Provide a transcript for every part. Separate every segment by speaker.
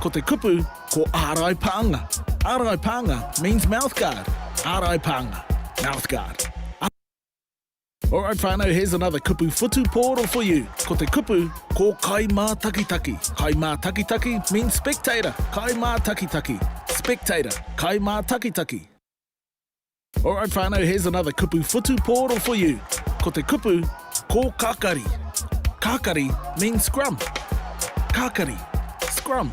Speaker 1: Ko te kupu, ko ārai pānga. Ārai pānga means mouth guard. Ārai pānga, mouth guard. Alright whānau, here's another kupu futu pōro for you. Ko te kupu, ko kai mā takitaki. Kai mā takitaki means spectator. Kai mā takitaki, spectator. Kai mā takitaki. Alright whānau, here's another kupu futu pōro for you. Ko te kupu, ko kakari. Kakari means scrum. Kakari, scrum.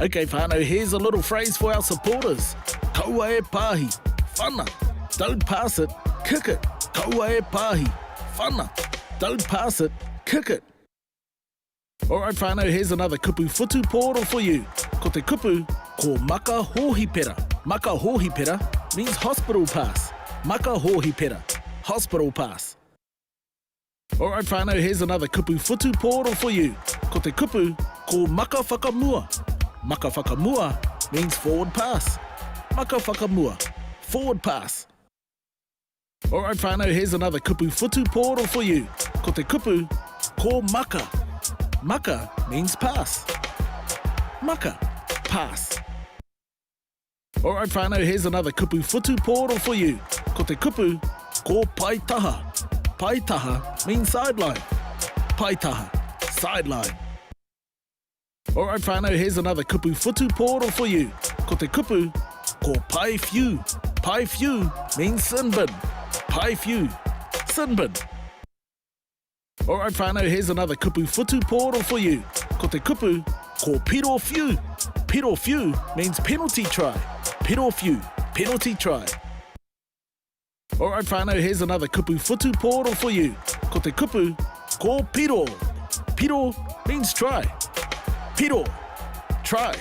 Speaker 1: Okay whānau, here's a little phrase for our supporters. Kaua e pāhi, whana. Don't pass it, kick it. Kaua e pāhi, whana. Don't pass it, kick it. Alright whānau, here's another kupu futu pōro for you. Ko te kupu, ko maka hohipera. Maka hohipera means hospital pass. Maka hohipera, hospital pass. Alright whānau, here's another kupu futu pōro for you. Ko te kupu, ko maka whakamua. Maka whakamua means forward pass. Maka whakamua, forward pass. Alright whānau, here's another kupu futu pōro for you. Ko te kupu, ko maka. Maka means pass. Maka, pass. Alright whānau, here's another kupu futu pōro for you. Ko te kupu, ko paitaha. Paitaha means sideline. Paitaha, sideline. Alright whānau, here's another kupu futu pōro for you. Ko te kupu, ko pai whiu. Pai whiu means sin bin. Pai whiu, sin bin. Alright whānau, here's another kupu futu pōro for you. Ko te kupu, ko piro whiu. Piro whiu means penalty try. Piro whiu, penalty try. Alright whānau, here's another kupu futu pōro for you. Ko te kupu, ko piro. Piro means try. Piro, try.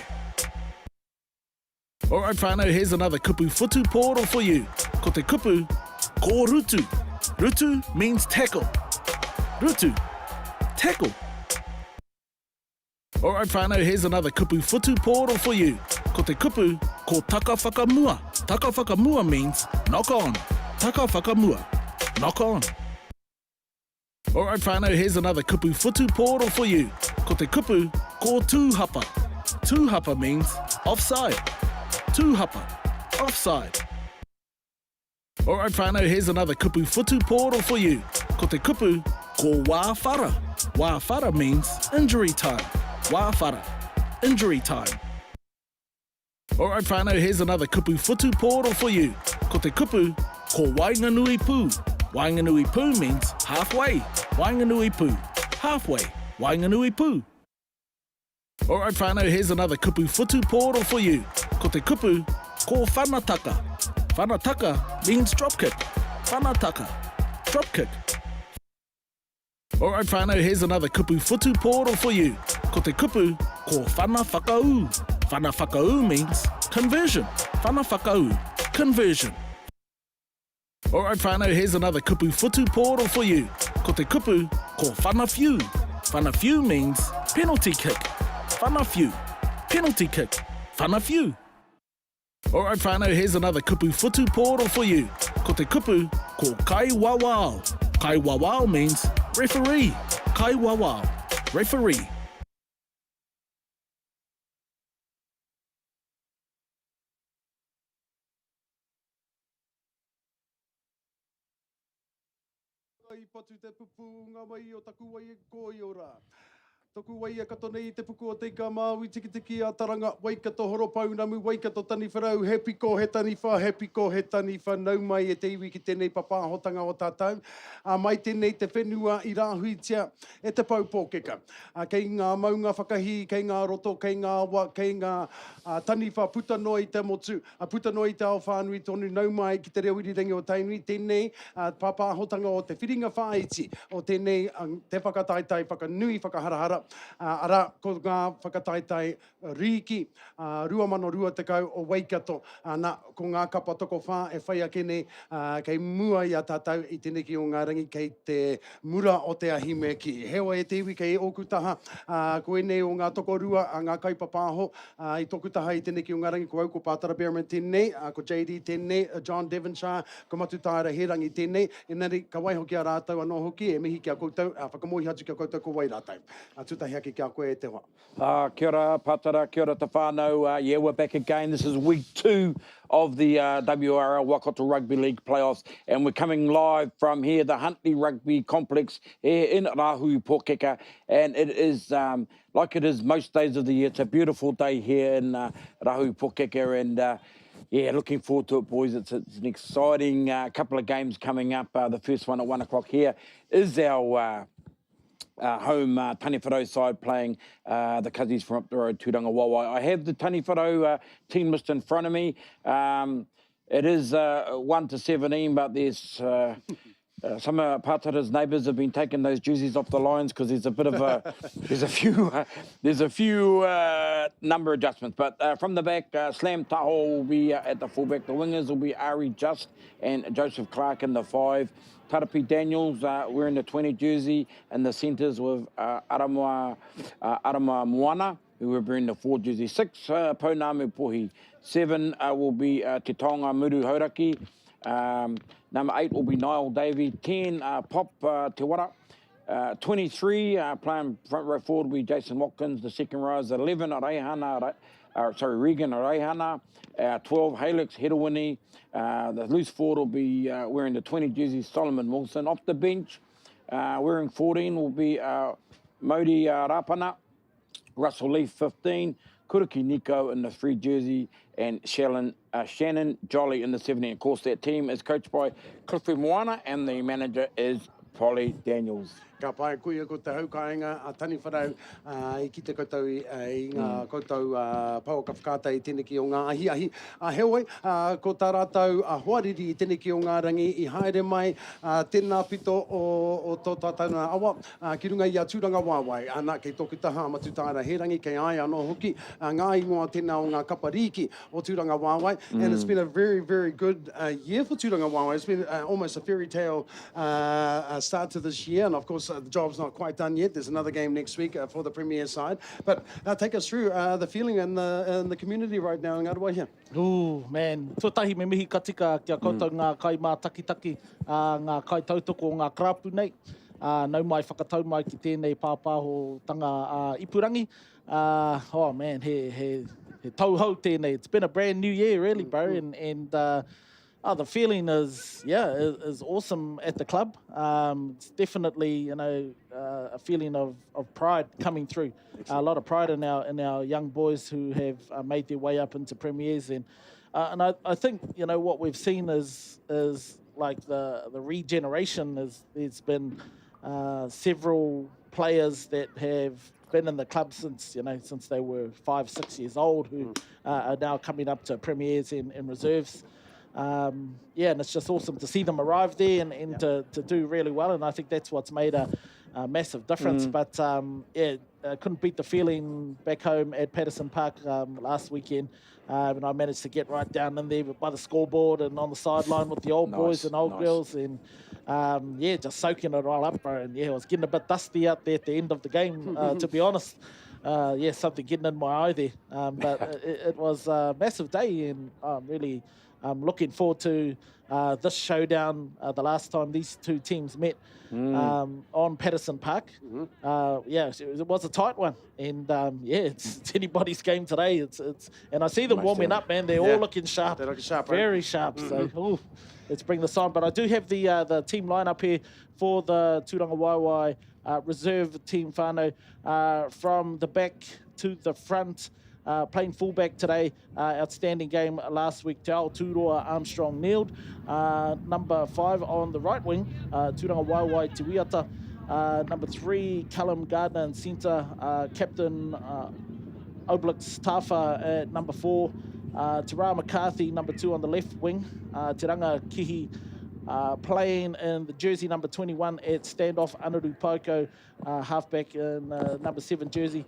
Speaker 1: Alright whānau, here's another kupu futu pōro for you. Ko te kupu, ko rutu. Rutu means tackle. Rutu, tackle. Alright whānau, here's another kupu futu pōro for you. Ko te kupu, ko taka whakamua. Taka whakamua means knock on. Taka whakamua, knock on. Alright whānau, here's another kupu futu pōro for you. Ko te kupu, ko tūhapa. Tūhapa means offside. Tūhapa, offside. Alright whānau, here's another kupu futu pōro for you. Ko te kupu, ko wāwhara. Wāwhara means injury time. Wāwhara, injury time. Alright whānau, here's another kupu futu pōro for you. Ko te kupu, ko wainganui pū. Wainganui pū means halfway. Wainganui pū, halfway. Wainganui pū. Alright whānau, here's another kupu futu pōro for you. Ko te kupu, ko whanataka. Whanataka means drop kick. Whanataka, drop kick. Alright whānau, here's another kupu futu pōro for you. Ko te kupu, ko whana whakau. Whana whakau means conversion. Whana whakau, conversion. Alright whānau, here's another kupu futu pōro for you. Ko te kupu, ko whana whiu. Whana whiu means penalty kick. Whana whiu, penalty kick. Whana whiu. Alright whānau, here's another kupu futu pōro for you. Ko te kupu, ko kai wawao. Kai wawao means referee. Kai wawao, referee.
Speaker 2: I patu te pupu ngā wai o taku wai e koi ora. Toku wai e kato nei te puku o teika māui tiki a Turangawaewae kato horo paunamu wai kato Taniwharau. He piko he taniwha, he piko he taniwha. Nau mai e te iwi ki tēnei papahotanga o tātou. Mai tēnei te whenua I rāhuitia e te paupōkeka. Kei ngā maunga whakahi, kei ngā roto, kei ngā wa, kei ngā taniwha puta noi te motu. Puta noi te ao whānui tonu nau mai ki te reo irirangi o tainui. Tēnei papahotanga o te whiringa whāiti o tēnei te whakataitai, whakanui, whakaharahara. Ara, ko ngā whakataitai riki, rua mano rua tekau o Waikato, ko ngā kapa toko whā e whai ake nei, kei mua I a tātou I tēnei ki o ngā rangi kei te mura o te ahime ki. Hewa e te iwi kei oku taha, ko e nei o ngā toko rua, ngā kaipapāho, I toku taha I tēnei ki o ngā rangi, ko au ko Pātara Bearman tēnei, ko JD tēnei, John Devonshire, ko Matutaara Herangi tēnei, engari ka wai hoki a rātou anō hoki, e mihi ki a koutou, whakamohi atu ki a koutou ko wai rātou. tutahi ake kia koe e te hoa.
Speaker 3: Kia ora, Patara, kia ora te whānau. Yeah, we're back again. This is week 2 of the WRL Waikato Rugby League playoffs, and we're coming live from here, the Huntly Rugby Complex here in Rahui Pōkeka, and it is like it is most days of the year. It's a beautiful day here in Rahui Pōkeka, and yeah, looking forward to it, boys. It's an exciting couple of games coming up. The first one at 1 o'clock here is our home Taniwharau side playing the Cuzzies from up the road, Turangawaewae. I have the Taniwharau team list in front of me. It is 1 to 17, but there's some of Pātara's neighbours have been taking those jerseys off the lines because there's a bit of a there's a few number adjustments. But from the back, Slam Taho will be at the fullback. The wingers will be Ari Just and Joseph Clark in the 5. Tarapi Daniels wearing the 20 jersey, and the centres with Arama Moana, who will bring the 4 jersey. 6, Pounamu Pohi. 7 will be Te Tonga Muru Hauraki. Number 8 will be Niall Davey. 10, Pop Te Wara. 23, playing front row forward will be Jason Watkins. The second row is 11, Regan Reihana. 12, Halix Hedawini. The loose forward will be wearing the 20 jersey, Solomon Wilson. Off the bench, wearing 14 will be Modi Rapana. Russell Leaf, 15. Kuriki Nico in the 3 jersey, and Shannon Jolly in the 17. Of course, that team is coached by Clifford Moana, and the manager is Polly Daniels.
Speaker 2: Ka pai kuia ko te haukainga a Taniwharau I ki te koutou I ngā koutou pau ka whakātai I tēnei ki o ngā ahi. Heoi, ko tā rātou hoariri I tēnei ki o ngā rangi I haere mai tēnā pito o tō tātauna awa ki runga I a Turangawaewae. Nā kei tōku taha amatu tāra he rangi kei ai anō hoki ngā ingoa tēnā o ngā kapariki o Turangawaewae. And it's been a very, very good year for Turangawaewae. It's been almost a fairy tale start to this year, and of course the job's not quite done yet. There's another game next week for the Premier side. But take us through the feeling in the community right now in Ngāruai here.
Speaker 4: Ooh, man. Tuatahi me mihi katika kia koutou ngā kai mā taki-taki, ngā kai tautoko o ngā krapu nei. Nau mai whakatau mai ki tēnei pāpāho tanga Ipurangi. Oh man, he tauhau tēnei. It's been a brand new year really, bro. And the feeling is awesome at the club. It's definitely, a feeling of pride coming through. A lot of pride in our young boys who have made their way up into premiers, and I think what we've seen is like the regeneration. There's been several players that have been in the club since they were 5-6 years old who are now coming up to premiers and reserves. And it's just awesome to see them arrive there and to do really well, and I think that's what's made a massive difference. But couldn't beat the feeling back home at Patterson Park last weekend when I managed to get right down in there by the scoreboard and on the sideline with the old boys and old girls, and just soaking it all up, bro. And I was getting a bit dusty out there at the end of the game, to be honest. Something getting in my eye there, but it was a massive day, and really looking forward to this showdown. The last time these two teams met on Patterson Park, it was a tight one, and it's anybody's game today. It's and I see them warming up, man. They're all looking sharp. They're looking sharp, very sharp. So let's bring this on. But I do have the team lineup here for the Turangawaewae reserve team whānau, from the back to the front. Playing fullback today, outstanding game last week. Te Aotearoa Armstrong Neild. Number 5 on the right wing, Turangawaewae Te Wiata. Number 3, Callum Gardner in centre. Captain Oblix Tafa at number 4. Te Rā McCarthy, number 2 on the left wing. Te Ranga Kihi playing in the jersey number 21 at standoff. Anaru Poko, halfback in number 7 jersey.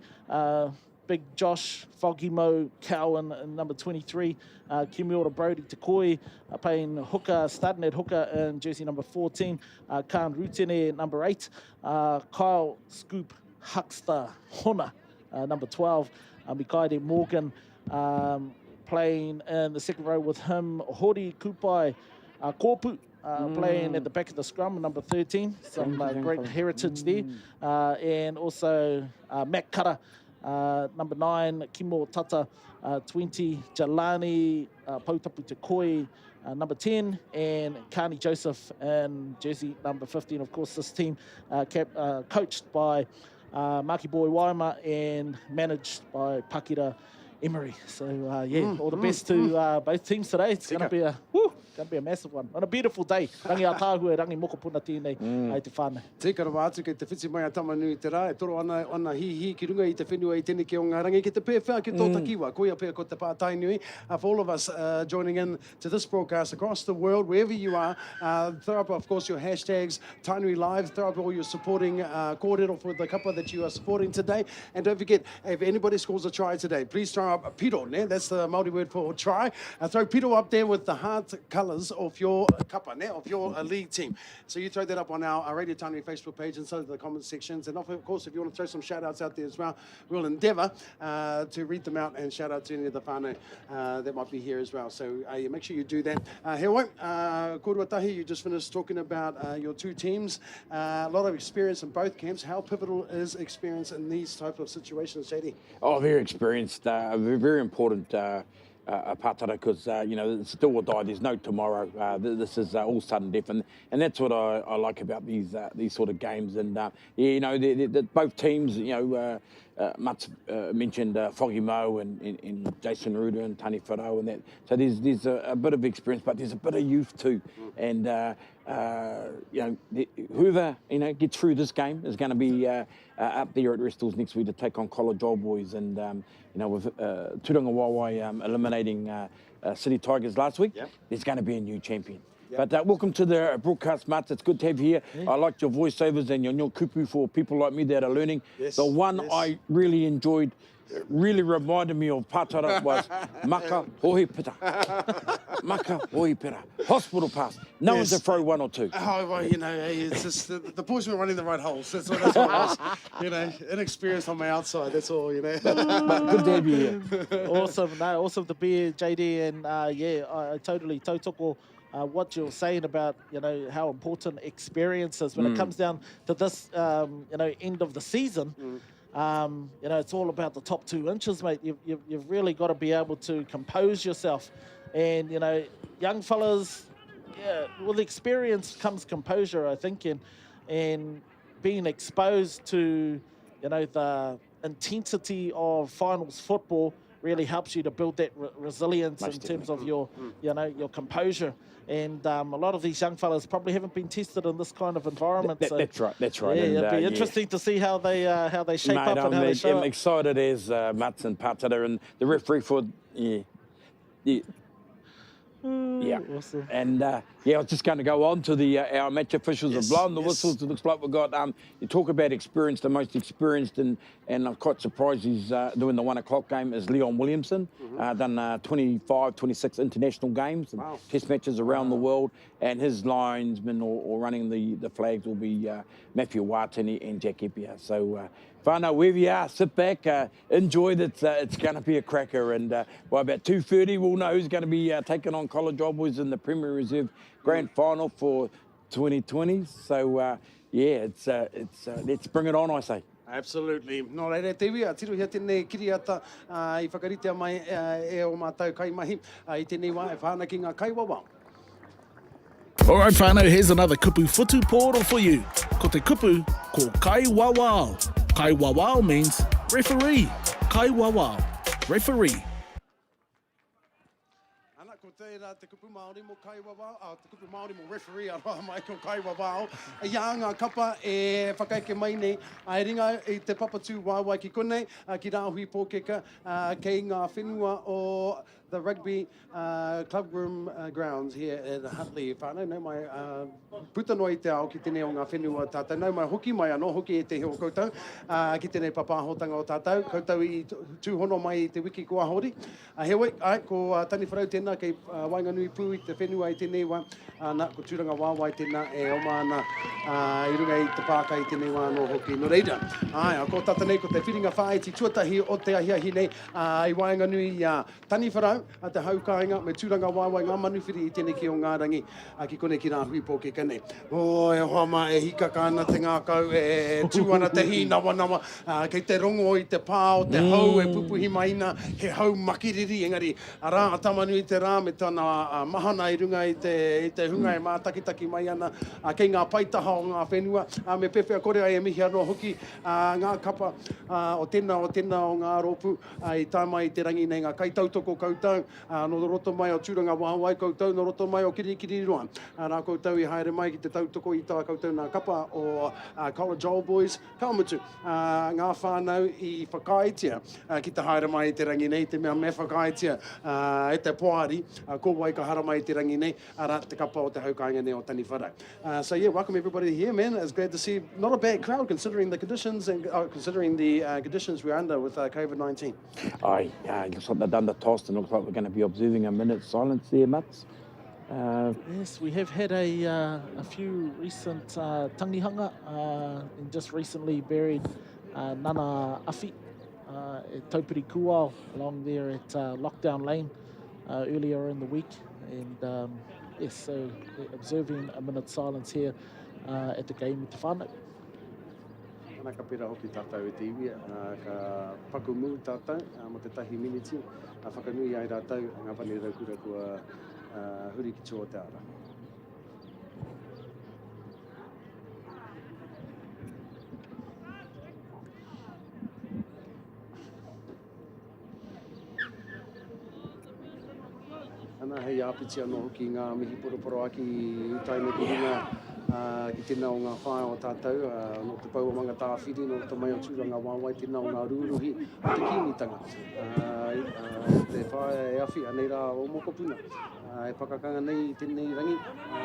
Speaker 4: Big Josh, Foggy Mo, Cowan in number 23. Kimiora Brody Tekoi playing hooker, starting at hooker in jersey number 14. Khan Rutene, number 8. Kyle Scoop Huckster Hona, number 12. Mikaide Morgan playing in the second row with him. Hori Kupai Kōpu playing at the back of the scrum, number 13. Some great heritage there. And also Matt Kara, number 9, Kimo Tata, 20, Jalani Pautapu Te Koi, number 10, and Carney Joseph in jersey number 15. Of course, this team coached by Maki Boy Waima and managed by Pakira Emery. So all the best to both teams today. It's going to be a massive one. On a beautiful day. Rangi a tāhua e rangi moko puna tēnei ai te whānau.
Speaker 2: Te karawa atu kei te whiti mai a tamanui te rā. E toro ana hi ki runga I te whenua I tēnei ki o ngā rangi. Ki te pēwhā ki tō takiwa. Koia pēr ko te pātainui. For all of us joining in to this broadcast across the world, wherever you are, throw up, of course, your hashtags, Tainui Live. Throw up all your supporting kōrero for the kapa that you are supporting today. And don't forget, if anybody scores a try today, please throw up a piro. That's the Māori word for try. Throw piro up there with the heart colours of your kapa, of your league team. So you throw that up on our Radio Tainui Facebook page and so to the comment sections. And of course, if you want to throw some shout outs out there as well, we'll endeavour to read them out and shout out to any of the whānau that might be here as well. So make sure you do that. Heoi, Korua Tahi, you just finished talking about your two teams. A lot of experience in both camps. How pivotal is experience in these type of situations, JD?
Speaker 3: Oh, very experienced, very important pātara, because it's still or die. There's no tomorrow. This is all sudden death, and that's what I like about these sort of games. And both teams, Mats mentioned Foggy Mo and Jason Ruder and Taniwharau and that. So there's a bit of experience, but there's a bit of youth too. And whoever gets through this game is going to be up there at Restles next week to take on Waikato. And with Turangawaewae eliminating City Tigers last week, there's going to be a new champion. But welcome to the broadcast, Mats. It's good to have you here. I liked your voiceovers and your kupu for people like me that are learning. The one I really enjoyed, really reminded me of Pātara was Maka Hoi Pita. Maka Hoi Pita. Hospital pass. No one's to throw one or two.
Speaker 2: Oh, well, it's just the boys were running the right holes. That's what it was. Inexperienced on my outside. That's all,
Speaker 3: But good to have you here.
Speaker 4: Awesome to be here, JD. And I totally tautoko what you're saying about, how important experience is when it comes down to this, end of the season. It's all about the top 2 inches, mate. You've really got to be able to compose yourself. And, young fellas, with experience comes composure, I think, and being exposed to, the intensity of finals football really helps you to build that resilience in terms of your, your composure. And a lot of these young fellas probably haven't been tested in this kind of environment.
Speaker 3: That's right.
Speaker 4: Yeah, it'd be interesting to see how they shape up and how they show
Speaker 3: I'm
Speaker 4: up.
Speaker 3: excited as Mats and Pātara and the referee for
Speaker 4: Awesome.
Speaker 3: And I was just going to go on to our match officials have blown the whistles. It looks like we've got you talk about experience. The most experienced and I'm quite surprised he's doing the 1 o'clock game is Leon Williamson. Done 25, 26 international games and test matches around the world. And his linesmen or running the flags will be Matthew Watani and Jack Epia. So whānau, wherever you are, sit back, enjoy that. It's going to be a cracker. And by about 2:30, we'll know who's going to be taking on Waikato in the Premier Reserve Grand Final for 2020. So, it's let's bring it on, I say.
Speaker 2: Absolutely. Nō reire, te wia, tiruhia tēnei kiriata I whakaritea mai e o mātou kaimahi I tēnei wā e whāna ki ngā kaiwawao.
Speaker 1: All right, whānau, here's another kupu futu pōro for you. Ko te kupu, ko kaiwawao. Kaiwawao means referee. Kaiwawao, referee.
Speaker 2: Ana ko tērā te kupu Māori mo kaiwawao, te kupu Māori mo referee aroa mai ko kaiwawao. Ia ngā kapa e whakaeke mai nei, ai ringa I te papatū wāwai ki konei, ki rāhui pōkeka, kei ngā whenua o the rugby club room grounds here at Huntly. Whānau, nau mai putanoi te ao ki tēnei o ngā whenua tātou. Nau mai hoki mai anō, hoki e te heo koutou, ki tēnei papahotanga o tātou. Koutou I tūhono mai I te wiki kua hori. He wei, ko Taniwharau tēnā kei Wainganui pū I te whenua I tēnei wā. Nā ko Turangawaewae tēnā e oma ana I runga I te pākai tēnei wā no hoki. No reira, ko tata nei ko te whiringa whaiti tuatahi o te ahiahi nei I Wainganui Taniwharau a te haukainga me Turangawaewae ngā manuwhiri I tēnei ki o ngā rangi ki kone ki rā hui pōke kanei. O e hoama e hikaka ana te ngākau e tūana te hi nawa kei te rongo I te pā o te hau e pupuhi maina he hau makiriri engari a rā atamanu I te rā me tana mahana I runga I te hunga e mātakitaki mai ana kei ngā paitaha o ngā whenua me pepe a kore ai e mihi anō hoki ngā kapa o tēnā o ngā rōpu I tāmai I te rangi nei ngā kaitautoko koutou no roto mai o Turangawaewae koutou no roto mai o Kirikiriroa rā koutou I haere mai ki te tautoko I tā koutou ngā kapa o College Old Boys Kaumutu ngā whānau I whakaitia ki te haere mai I te rangi nei te mea me whakaitia e te poari ko wai ka hara mai I te rangi nei rā te kapa o te haukainga nei o Taniwharau. So yeah, welcome everybody here, man. It's glad to see not a bad crowd considering the conditions and considering the conditions we're under with COVID-19.
Speaker 3: Aye, looks like they've done the toss and looks like we're going to be observing a minute's silence there, Mats.
Speaker 4: Yes, we have had a few recent tangihanga and just recently buried Nana Awhi at Taupiri Kuao along there at Lockdown Lane earlier in the week. And yes, so observing a minute's silence here at the game with the whānau.
Speaker 2: Ana ka pera hoki tātou e te iwi, ka paku mū tātou mo te tahi miniti, whakanui ai rātou, ngā pane raukura kua huri ki tō te ara. Ana hei āpiti anō hoki ngā mihi poroporo aki I taime ki runga ki tēnā o ngā whae o tātou, no te pauamanga tāwhiri, no te mai o Turangawaewae, tēnā o ngā rūruhi o te kīnitanga. Te whae e awhi anei rā o mokopuna. E whakakanga nei I tēnei rangi, I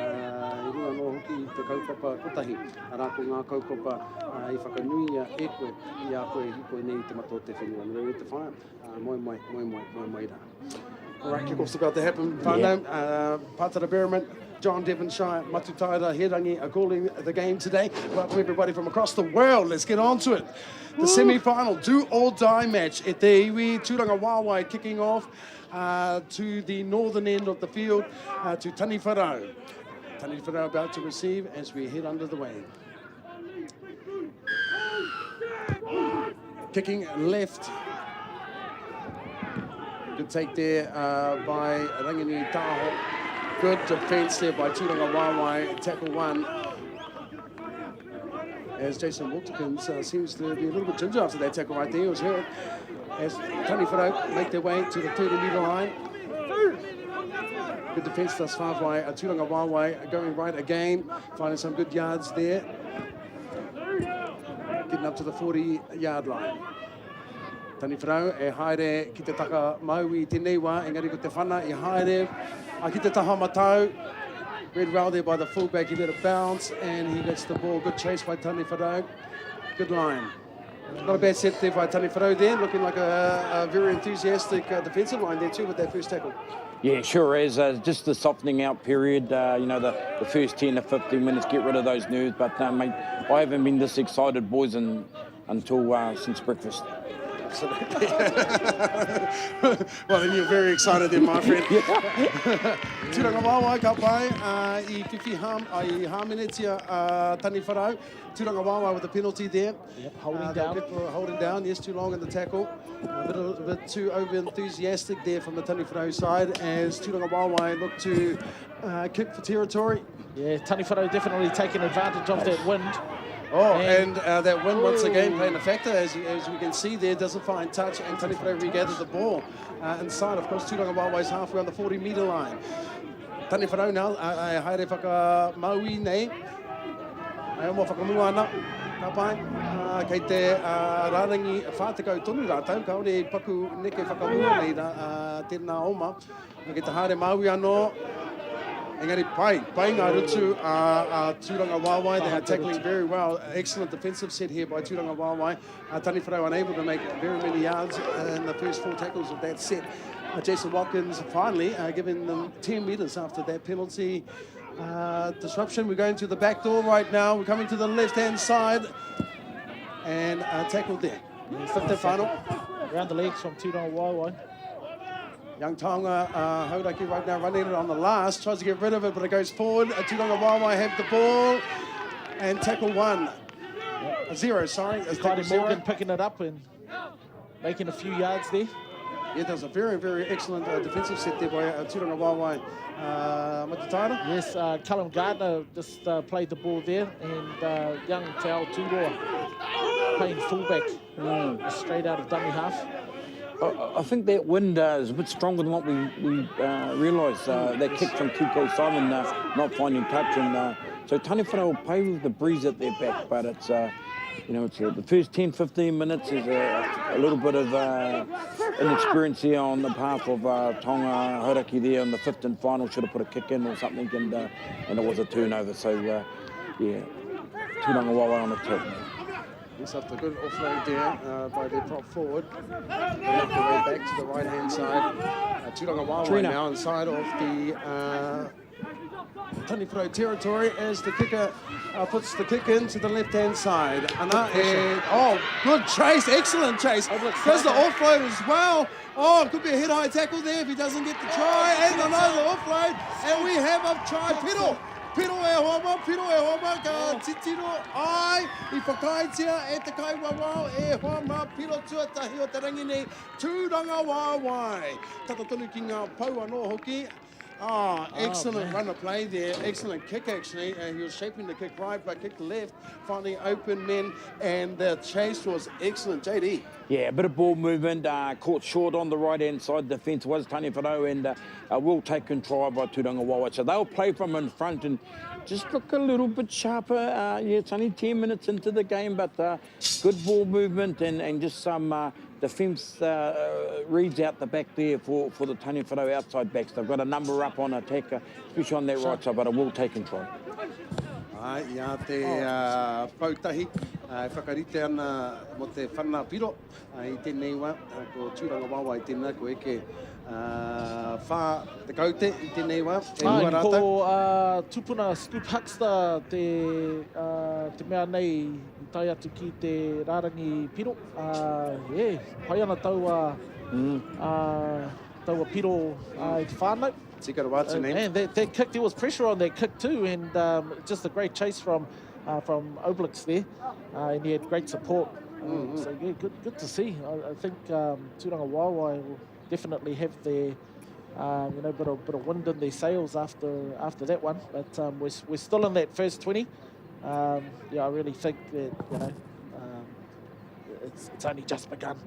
Speaker 2: runga no hoki te kaupapa kotahi, rā ko ngā kaupapa I whakanui e koe, I a koe hiko nei te mato te whenua. Nō e te whae, moi rā. All right, kick-off's about to happen. Whānau, Pātara Berriman, John Devonshire, Matutaira, Herangi are calling the game today. Welcome everybody from across the world. Let's get on to it. The semi-final do-or-die match at the iwi. Turangawaewae kicking off to the northern end of the field to Taniwharau. Taniwharau about to receive as we head under the wing. Kicking left. Good take there by Ranginui Taho. Good defence there by Turangawaewae. Tackle one. As Jason Wilkins seems to be a little bit ginger after that tackle right there. It was hurt. As Taniwharau make their way to the 30-metre line. Good defence thus far by Turangawaewae. Going right again. Finding some good yards there. Getting up to the 40-yard line. Taniwharau e haere ki te taka mau I tēnei wā, engari ko te whana e haere ki te taha matau. Red well there by the fullback, he let it bounce and he gets the ball. Good chase by Taniwharau. Good line. Not a bad set there by Taniwharau there, looking like a very enthusiastic defensive line there too with that first tackle.
Speaker 3: Yeah, sure is. Just the softening out period, you know, the first 10 to 15 minutes, get rid of those nerves. But, mate, I haven't been this excited, boys, until since breakfast.
Speaker 2: Absolutely. Well, then you're very excited then, my friend. Turangawaewae ka pai I whiwhi hāmenetia Taniwharau. Turangawaewae with a penalty there.
Speaker 4: Yep, holding down.
Speaker 2: Holding down, yes, too long in the tackle. A bit too over-enthusiastic there from the Taniwharau side as Turangawaewae look to kick for territory.
Speaker 4: Yeah, Taniwharau definitely taking advantage of that wind.
Speaker 2: Oh, and that wind once again playing a factor, as we can see there, doesn't find touch, and Taniwharau regathered the ball inside. Of course, Turangawaewae's halfway on the 40-metre line. Taniwharau now, haere whakamaui nei. Ai omo whakamua ana, ka pai. Kei te rārangi whātekau tonu rātau, ka ore paku neke whakamua nei tēnā oma. Kei te haere maui anō. Engari pai ngā rutu Turangawaewae. They are tackling very well. Excellent defensive set here by Turangawaewae. Taniwharau unable to make very many yards in the first 4 tackles of that set. Jason Watkins finally giving them 10 metres after that penalty disruption. We're going to the back door right now. We're coming to the left-hand side and tackled there. Fifth and final.
Speaker 4: Around the legs from Turangawaewae.
Speaker 2: Young Tonga Hauraki right now running it on the last. Tries to get rid of it, but it goes forward. Turangawaewae have the ball and tackle 1. 0, sorry.
Speaker 4: Clyde Morgan picking it up and making a few yards there.
Speaker 2: Yeah, that was a very, very excellent defensive set there by Turangawaewae. Matutaira?
Speaker 4: Yes, Callum Gardner just played the ball there, and young Tao Tudor playing fullback straight out of dummy half.
Speaker 3: I think that wind is a bit stronger than what we realised. That kick from Tuko Simon not finding touch, and so Taniwharau will play with the breeze at their back, but it's it's the first 10-15 minutes is a little bit of inexperience here on the behalf of Tonga Hauraki there in the 5th and final. Should have put a kick in or something, and it was a turnover. So Turangawaewae on attack.
Speaker 2: Yes, after a good offload there by their prop forward. They make their way back to the right-hand side. Turangawaewae now inside of the Taniwharau territory as the kicker puts the kick into the left-hand side. And, good chase, excellent chase. Does the offload as well. Oh, it could be a head-high tackle there if he doesn't get the try. And another offload, and we have a try. Piro e homa, ka titiro ai, I whakaitia e te kaiwawao e homa, piro tuatahi o te rangi nei, Turangawaewae. Tata tonu ki ngā pau anō hoki. Excellent run of play there, excellent kick actually. He was shaping the kick right, but kicked left, finally open men, and the chase was excellent. JD.
Speaker 3: Yeah, a bit of ball movement, caught short on the right-hand side. Defence was Taniwharau, and will take control by Turangawaewae. So they'll play from in front and just look a little bit sharper. It's only 10 minutes into the game, but good ball movement and just some defence reads out the back there for the Taniwharau outside backs. They've got a number up on attack, especially on their right side, but it will take control.
Speaker 2: Ia te pautahi, whakarite ana mo te whana piro I tēnei wā, ko Turangawaewae I tēnā, ko eke whā te kaute I tēnei wā, e ua rātau.
Speaker 4: Ko tupuna scoop huckster te mea nei I tai atu ki te rārangi piro. Pai ana taua piro I te whānau. And that kick, there was pressure on that kick too, and just a great chase from Oblix there, and he had great support. So yeah, good to see. I think Turangawaewae will definitely have their bit of wind in their sails after that one. But we're still in that first 20. I really think that it's only just begun.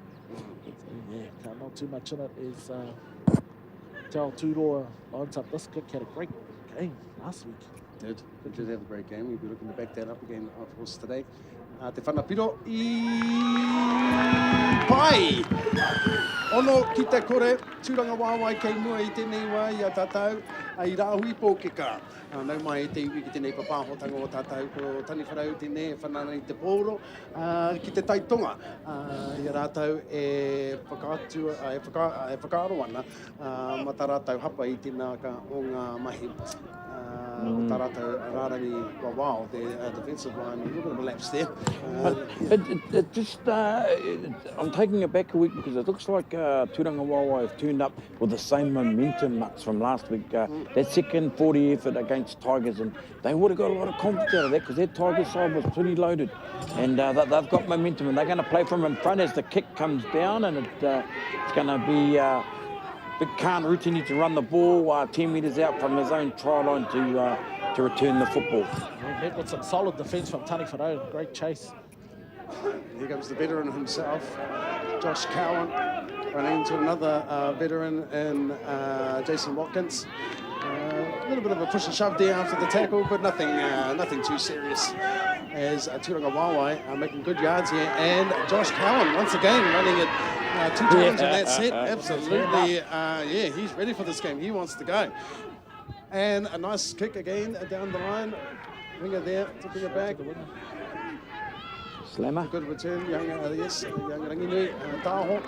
Speaker 4: Not too much in it is. Tao Tudor lines up this kick, had a great game last week.
Speaker 2: Did have a great game. We'll be looking to back that up again, of course, today. Te whanapiro I pai! Ono ki te kore, Turangawaewae kei mua I tēnei wā I a tātou, I rāhui pōkeka. Nau mai e te iwi ki tēnei papāhotanga o tātou, ko Taniwharau tēnei e whanana I te pōro, ki te taitonga. I a rātou e whakaaro ana, ma tā rātou hapa I tēnā ka o ngā mahi. O tā rātou rārangi wow, the defensive line, a little bit of a lapse there.
Speaker 3: It just, I'm taking it back a week because it looks like Turangawaewae have turned up with the same momentum from last week. That second 40 effort against Tigers, and they would have got a lot of confidence out of that because their Tigers side was pretty loaded. And they've got momentum, and they're going to play from in front as the kick comes down, and it's going to be big Khan Ruti need to run the ball 10 metres out from his own try line to return the football.
Speaker 4: Met with some solid defence from Taniwharau, great chase.
Speaker 2: Here comes the veteran himself, Josh Cowan, running into another veteran in Jason Watkins. A little bit of a push and shove there after the tackle, but nothing too serious. As Turangawaewae are making good yards here, and Josh Cowan once again running it 2 times in that set. Absolutely, he's ready for this game. He wants to go. And a nice kick again down the line. Winger there to bring it back.
Speaker 3: Slammer.
Speaker 2: Good return, young Ranginui, Taho.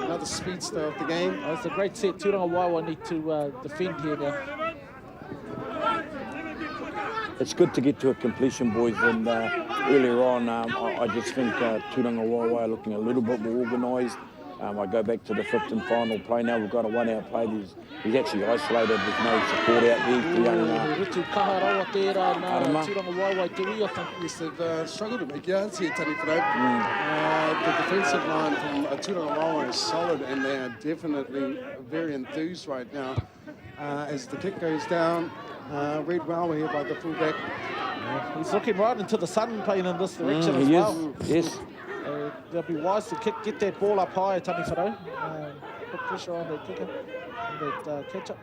Speaker 2: Another speedster of the game.
Speaker 4: Oh, it's a great set. Turangawaewae need to defend here now.
Speaker 3: It's good to get to a completion, boys, and earlier on, I just think Turangawaewae are looking a little bit more organised. I go back to the fifth and final play now. We've got a one-out play. He's actually isolated. There's no support out there. The young
Speaker 4: Ritu kaharawa tērā nā Turangawaewae te wiota.
Speaker 2: Yes, they've struggled to make yards here, Taniwharau. The defensive line from Turangawaewae is solid, and they are definitely very enthused right now. As the kick goes down, Red Wawa here by the fullback.
Speaker 4: He's looking right into the sun playing in this direction as
Speaker 3: he
Speaker 4: well.
Speaker 3: is. Yes.
Speaker 4: They'll be wise to get that ball up high, Taniwharau. Put pressure on the kicker and that catcher.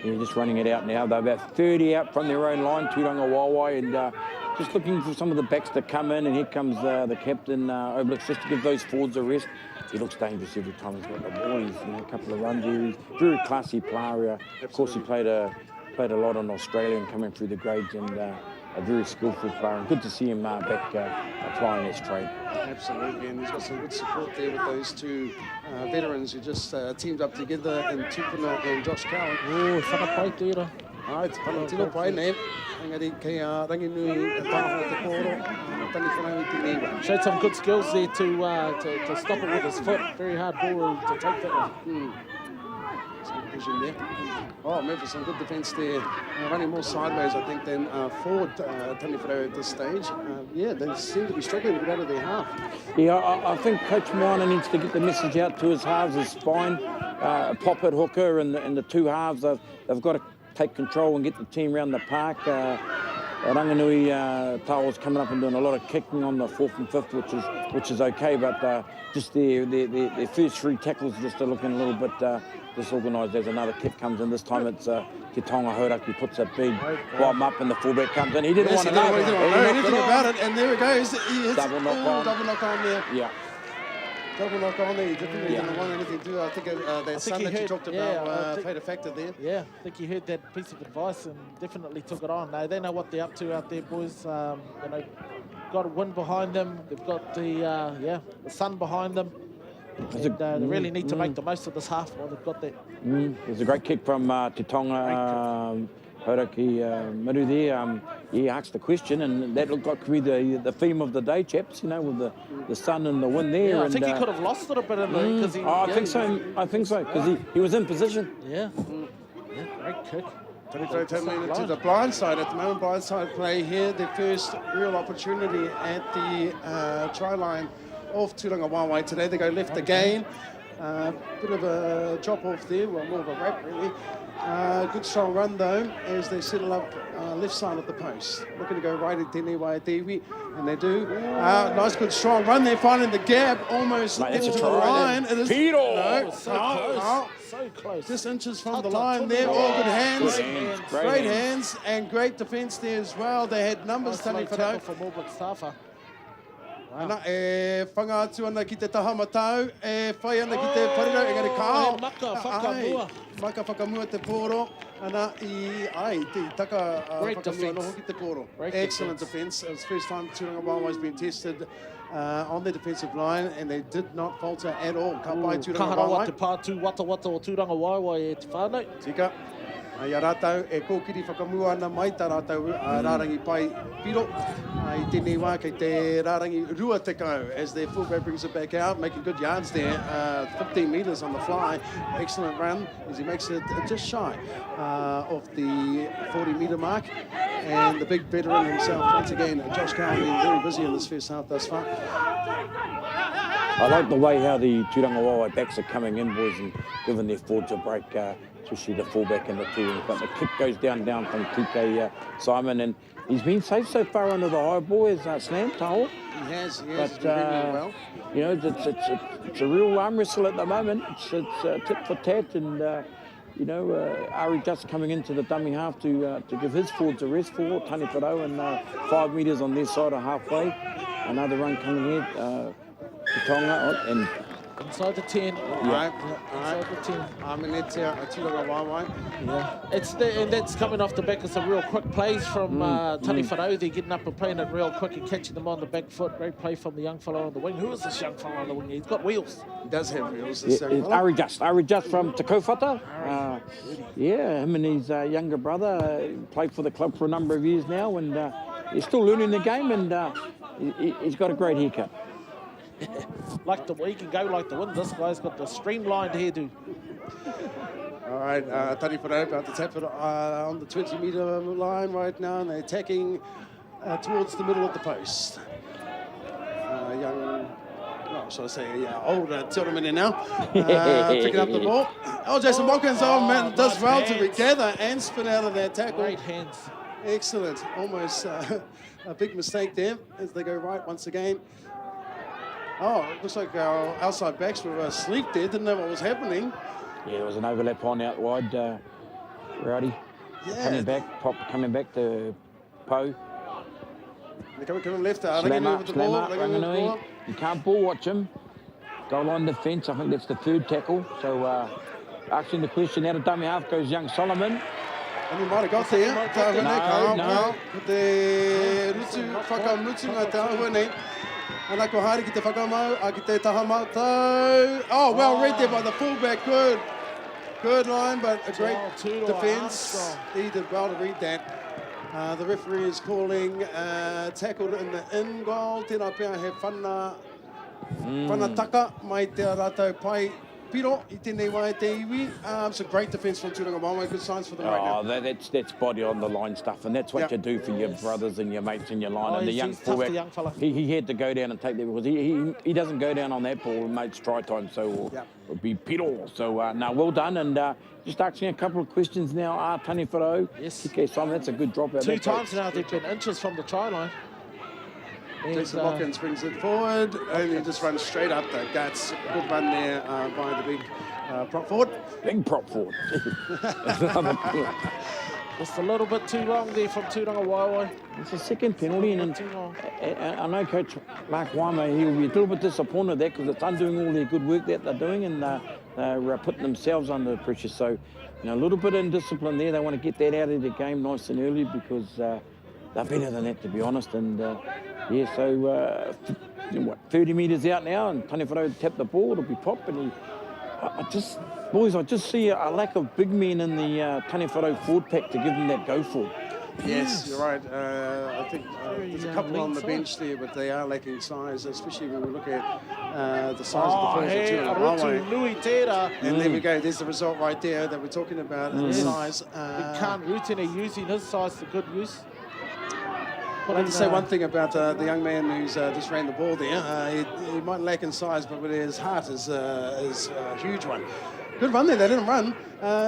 Speaker 3: They're just running it out now. They're about 30 out from their own line, Turangawaewae, and just looking for some of the backs to come in. And here comes the captain, Oblix, just to give those forwards a rest. He looks dangerous every time he's got the ball. He's a couple of runs here. He's very classy player. Of course, he played a lot in Australia and coming through the grades, and a very skillful player. And good to see him back applying his trade.
Speaker 2: Absolutely, and he's got some good support there with those two veterans who just teamed up together in Tupuna and Josh Cowan.
Speaker 4: Oh, whakapai tērā.
Speaker 2: Right, whanatino pai ne. Engari kei Ranginui Taho te koro. Taniwharau I te niwa.
Speaker 4: Showed some good skills there to stop it with his foot. Very hard ball to take that one.
Speaker 2: Some vision there. Oh, Memphis, some good defence there. Running more sideways, I think, than forward Taniwharau at this stage. Yeah, they seem to be struggling to get out of their half.
Speaker 3: Yeah, I think Coach Moana needs to get the message out to his halves, his spine, Poppet, hooker, and the two halves. They've got to take control and get the team around the park. Ranginui Tao's coming up and doing a lot of kicking on the fourth and fifth, which is okay, but just their first three tackles just are looking a little bit disorganised as another kick comes in. This time it's Te Tonga Hauraki puts a big bomb up and the fullback comes in. He didn't want to know
Speaker 2: anything about it, and there it goes. He hits
Speaker 3: double knock on.
Speaker 2: Double knock on there.
Speaker 3: Yeah.
Speaker 2: Double knock on there. He definitely didn't want anything to do. I think that son that you talked about played a factor there.
Speaker 4: Yeah, I think he heard that piece of advice and definitely took it on. They know what they're up to out there, boys. Got a win behind them. They've got the sun behind them. And, they really need to make the most of this half while they've got that.
Speaker 3: There's a great kick from Te Tonga Hauraki Miru there. He asked the question, and that looked like to be the theme of the day, chaps, with the sun and the wind there.
Speaker 4: Yeah, I
Speaker 3: and,
Speaker 4: think he could have lost it a bit in there. Because
Speaker 3: I think so, because he was in position.
Speaker 4: Yeah. Great kick.
Speaker 2: Taniwharau turning to the blind side at the moment. Blind side play here. Their first real opportunity at the try line of Turangawaewae today. They go left again. Bit of a drop off there, well, more of a wrap really. Good strong run though, as they settle up left side of the post. Looking to go right at Taniwharau Dewi, and they do. Nice good strong run there, finding the gap almost into the line. It is
Speaker 3: Peter!
Speaker 4: So close.
Speaker 2: Just inches from the line there. All good hands. Great hands and great defence there as well. They had numbers, Taniwharau.
Speaker 4: From All Black Stafa.
Speaker 2: Ana whanga atu ana ki te taha matau, whai ana ki te pariro, engari kao.
Speaker 4: Maka whakamua.
Speaker 2: Maka whakamua te poro, ana te taka whakamua no hoki te poro. Excellent defence. It was the first time Turangawaewae has been tested on their defensive line, and they did not falter at all. Ka pai
Speaker 4: Kaharawa te
Speaker 2: Turangawaewae.
Speaker 4: pātū wata o Turangawaewae e te whānau.
Speaker 2: Tika. Ia rātau e kōkiri whakamua ana mai tā rātau rārangi pai piro. I tēnei wā kei te rārangi rua te kau as their fullback brings it back out, making good yards there. 15 metres on the fly. Excellent run as he makes it just shy of the 40-metre mark. And the big veteran himself, once again, Josh Cowan, being very busy in this first half thus far.
Speaker 3: I like the way how the Turangawaewae backs are coming in, boys, and giving their forwards a break, especially the fullback and the two. But the kick goes down from TK Simon, and he's been safe so far under the high boys, Slam Taho.
Speaker 2: He has.
Speaker 3: But,
Speaker 2: He's been really well.
Speaker 3: It's a real arm wrestle at the moment. It's tit for tat, and Ari just coming into the dummy half to give his forwards a rest for Taniwharau, and 5 metres on their side of halfway. Another run coming in. Tonga, and
Speaker 4: Inside the 10.
Speaker 2: All right.
Speaker 4: Inside the 10.
Speaker 2: Turangawaewae.
Speaker 4: Yeah. And that's coming off the back of some real quick plays from Taniwharau. They're getting up and playing it real quick and catching them on the back foot. Great play from the young fellow on the wing. Who is this young fellow on the wing? He's got wheels.
Speaker 2: He does have wheels.
Speaker 3: It's Ari Just from Te Kaupata. Yeah, him and his younger brother played for the club for a number of years now, and he's still learning the game, and he's got a great haircut.
Speaker 4: He can go like the wind. This guy's got the streamlined hairdo.
Speaker 2: All right, Taniwharau about to tap it on the 20-metre line right now, and they're attacking towards the middle of the post. Older Tillerman now, picking up the ball. Oh, Jason Watkins, does well to regather and spin out of that tackle.
Speaker 4: Great hands.
Speaker 2: Excellent. Almost a big mistake there as they go right once again. Oh, it looks like our outside backs were asleep there, didn't know what was happening.
Speaker 3: Yeah, there was an overlap on out wide, Rowdy.
Speaker 2: Yeah.
Speaker 3: Coming back to Poe.
Speaker 2: They're coming left. They're going to move with the ball.
Speaker 3: Ranganui. You can't ball watch him. Goal line defence, I think that's the third tackle. So asking the question, out of dummy half goes young Solomon.
Speaker 2: And he might have got there.
Speaker 3: No.
Speaker 2: Te rutu, whakamutu ngā tāhuane. Anako haere ki te whakamau, a ki te tahamau tau. Oh, well read there by the fullback. Good line, but a great defence. He did well to read that. The referee is calling tackled in the in goal. Tēnā pēr he whanataka mai te rātou pai piro I tēnei wai te iwi. Some great defence from Turangawaewae. Good signs for them right now.
Speaker 3: That's body on the line stuff, and that's what you do for your brothers and your mates in your line. And the young fullback, he had to go down and take that because he doesn't go down on that ball, mates try time, so it would be piro. So well done, and just asking a couple of questions now. Taniwharau.
Speaker 4: Yes.
Speaker 3: Okay, Simon, that's a good drop out.
Speaker 4: 2 times now they've been inches from the try line.
Speaker 2: Jason Watkins brings it forward and he just runs straight up the guts. Good run there by the big prop forward.
Speaker 3: Big prop forward.
Speaker 4: Just a little bit too long there from Turangawaewae.
Speaker 3: It's a second penalty, and I know Coach Mark Waima, he'll be a little bit disappointed with that because it's undoing all their good work that they're doing, and they're putting themselves under pressure. So, a little bit of indiscipline there. They want to get that out of the game nice and early because they're better than that, to be honest. And so 30 metres out now, and Taniwharau tapped the ball. It'll be pop, and I just see a lack of big men in the Taniwharau forward pack to give them that go forward.
Speaker 2: Yes, you're right. I think there's a couple on the bench there, but they are lacking size, especially when we look at the size of the forwards of Turangawaewae. And there we go. There's the result right there that we're talking about, and the size.
Speaker 4: We can't Rutene using his size to good use.
Speaker 2: I'd like to say one thing about the young man who's just ran the ball there. He might lack in size, but his heart is a huge one. Good run there. They didn't run,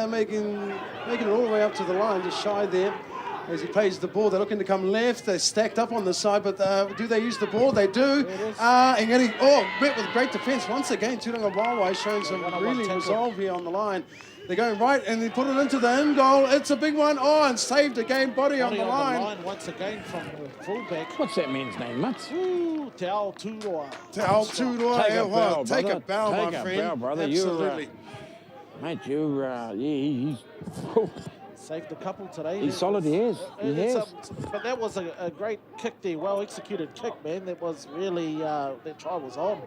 Speaker 2: making it all the way up to the line, just shy there. As he plays the ball, they're looking to come left. They're stacked up on the side, but do they use the ball? They do. And getting met with great defence once again. Turangawaewae showing some really resolve here on the line. They're going right, and they put it into the end goal. It's a big one. Oh, and saved again. Body on the line.
Speaker 4: Once again from the fullback.
Speaker 3: What's that man's name, Mats?
Speaker 4: Te ao Turoa.
Speaker 2: Te ao Turoa. Take a bow, my friend.
Speaker 3: Take a bow, brother.
Speaker 2: Absolutely.
Speaker 3: Mate, he's...
Speaker 4: Saved a couple today.
Speaker 3: He's solid, he has.
Speaker 4: But that was a great kick there, well-executed kick, man. That was really, that try was on.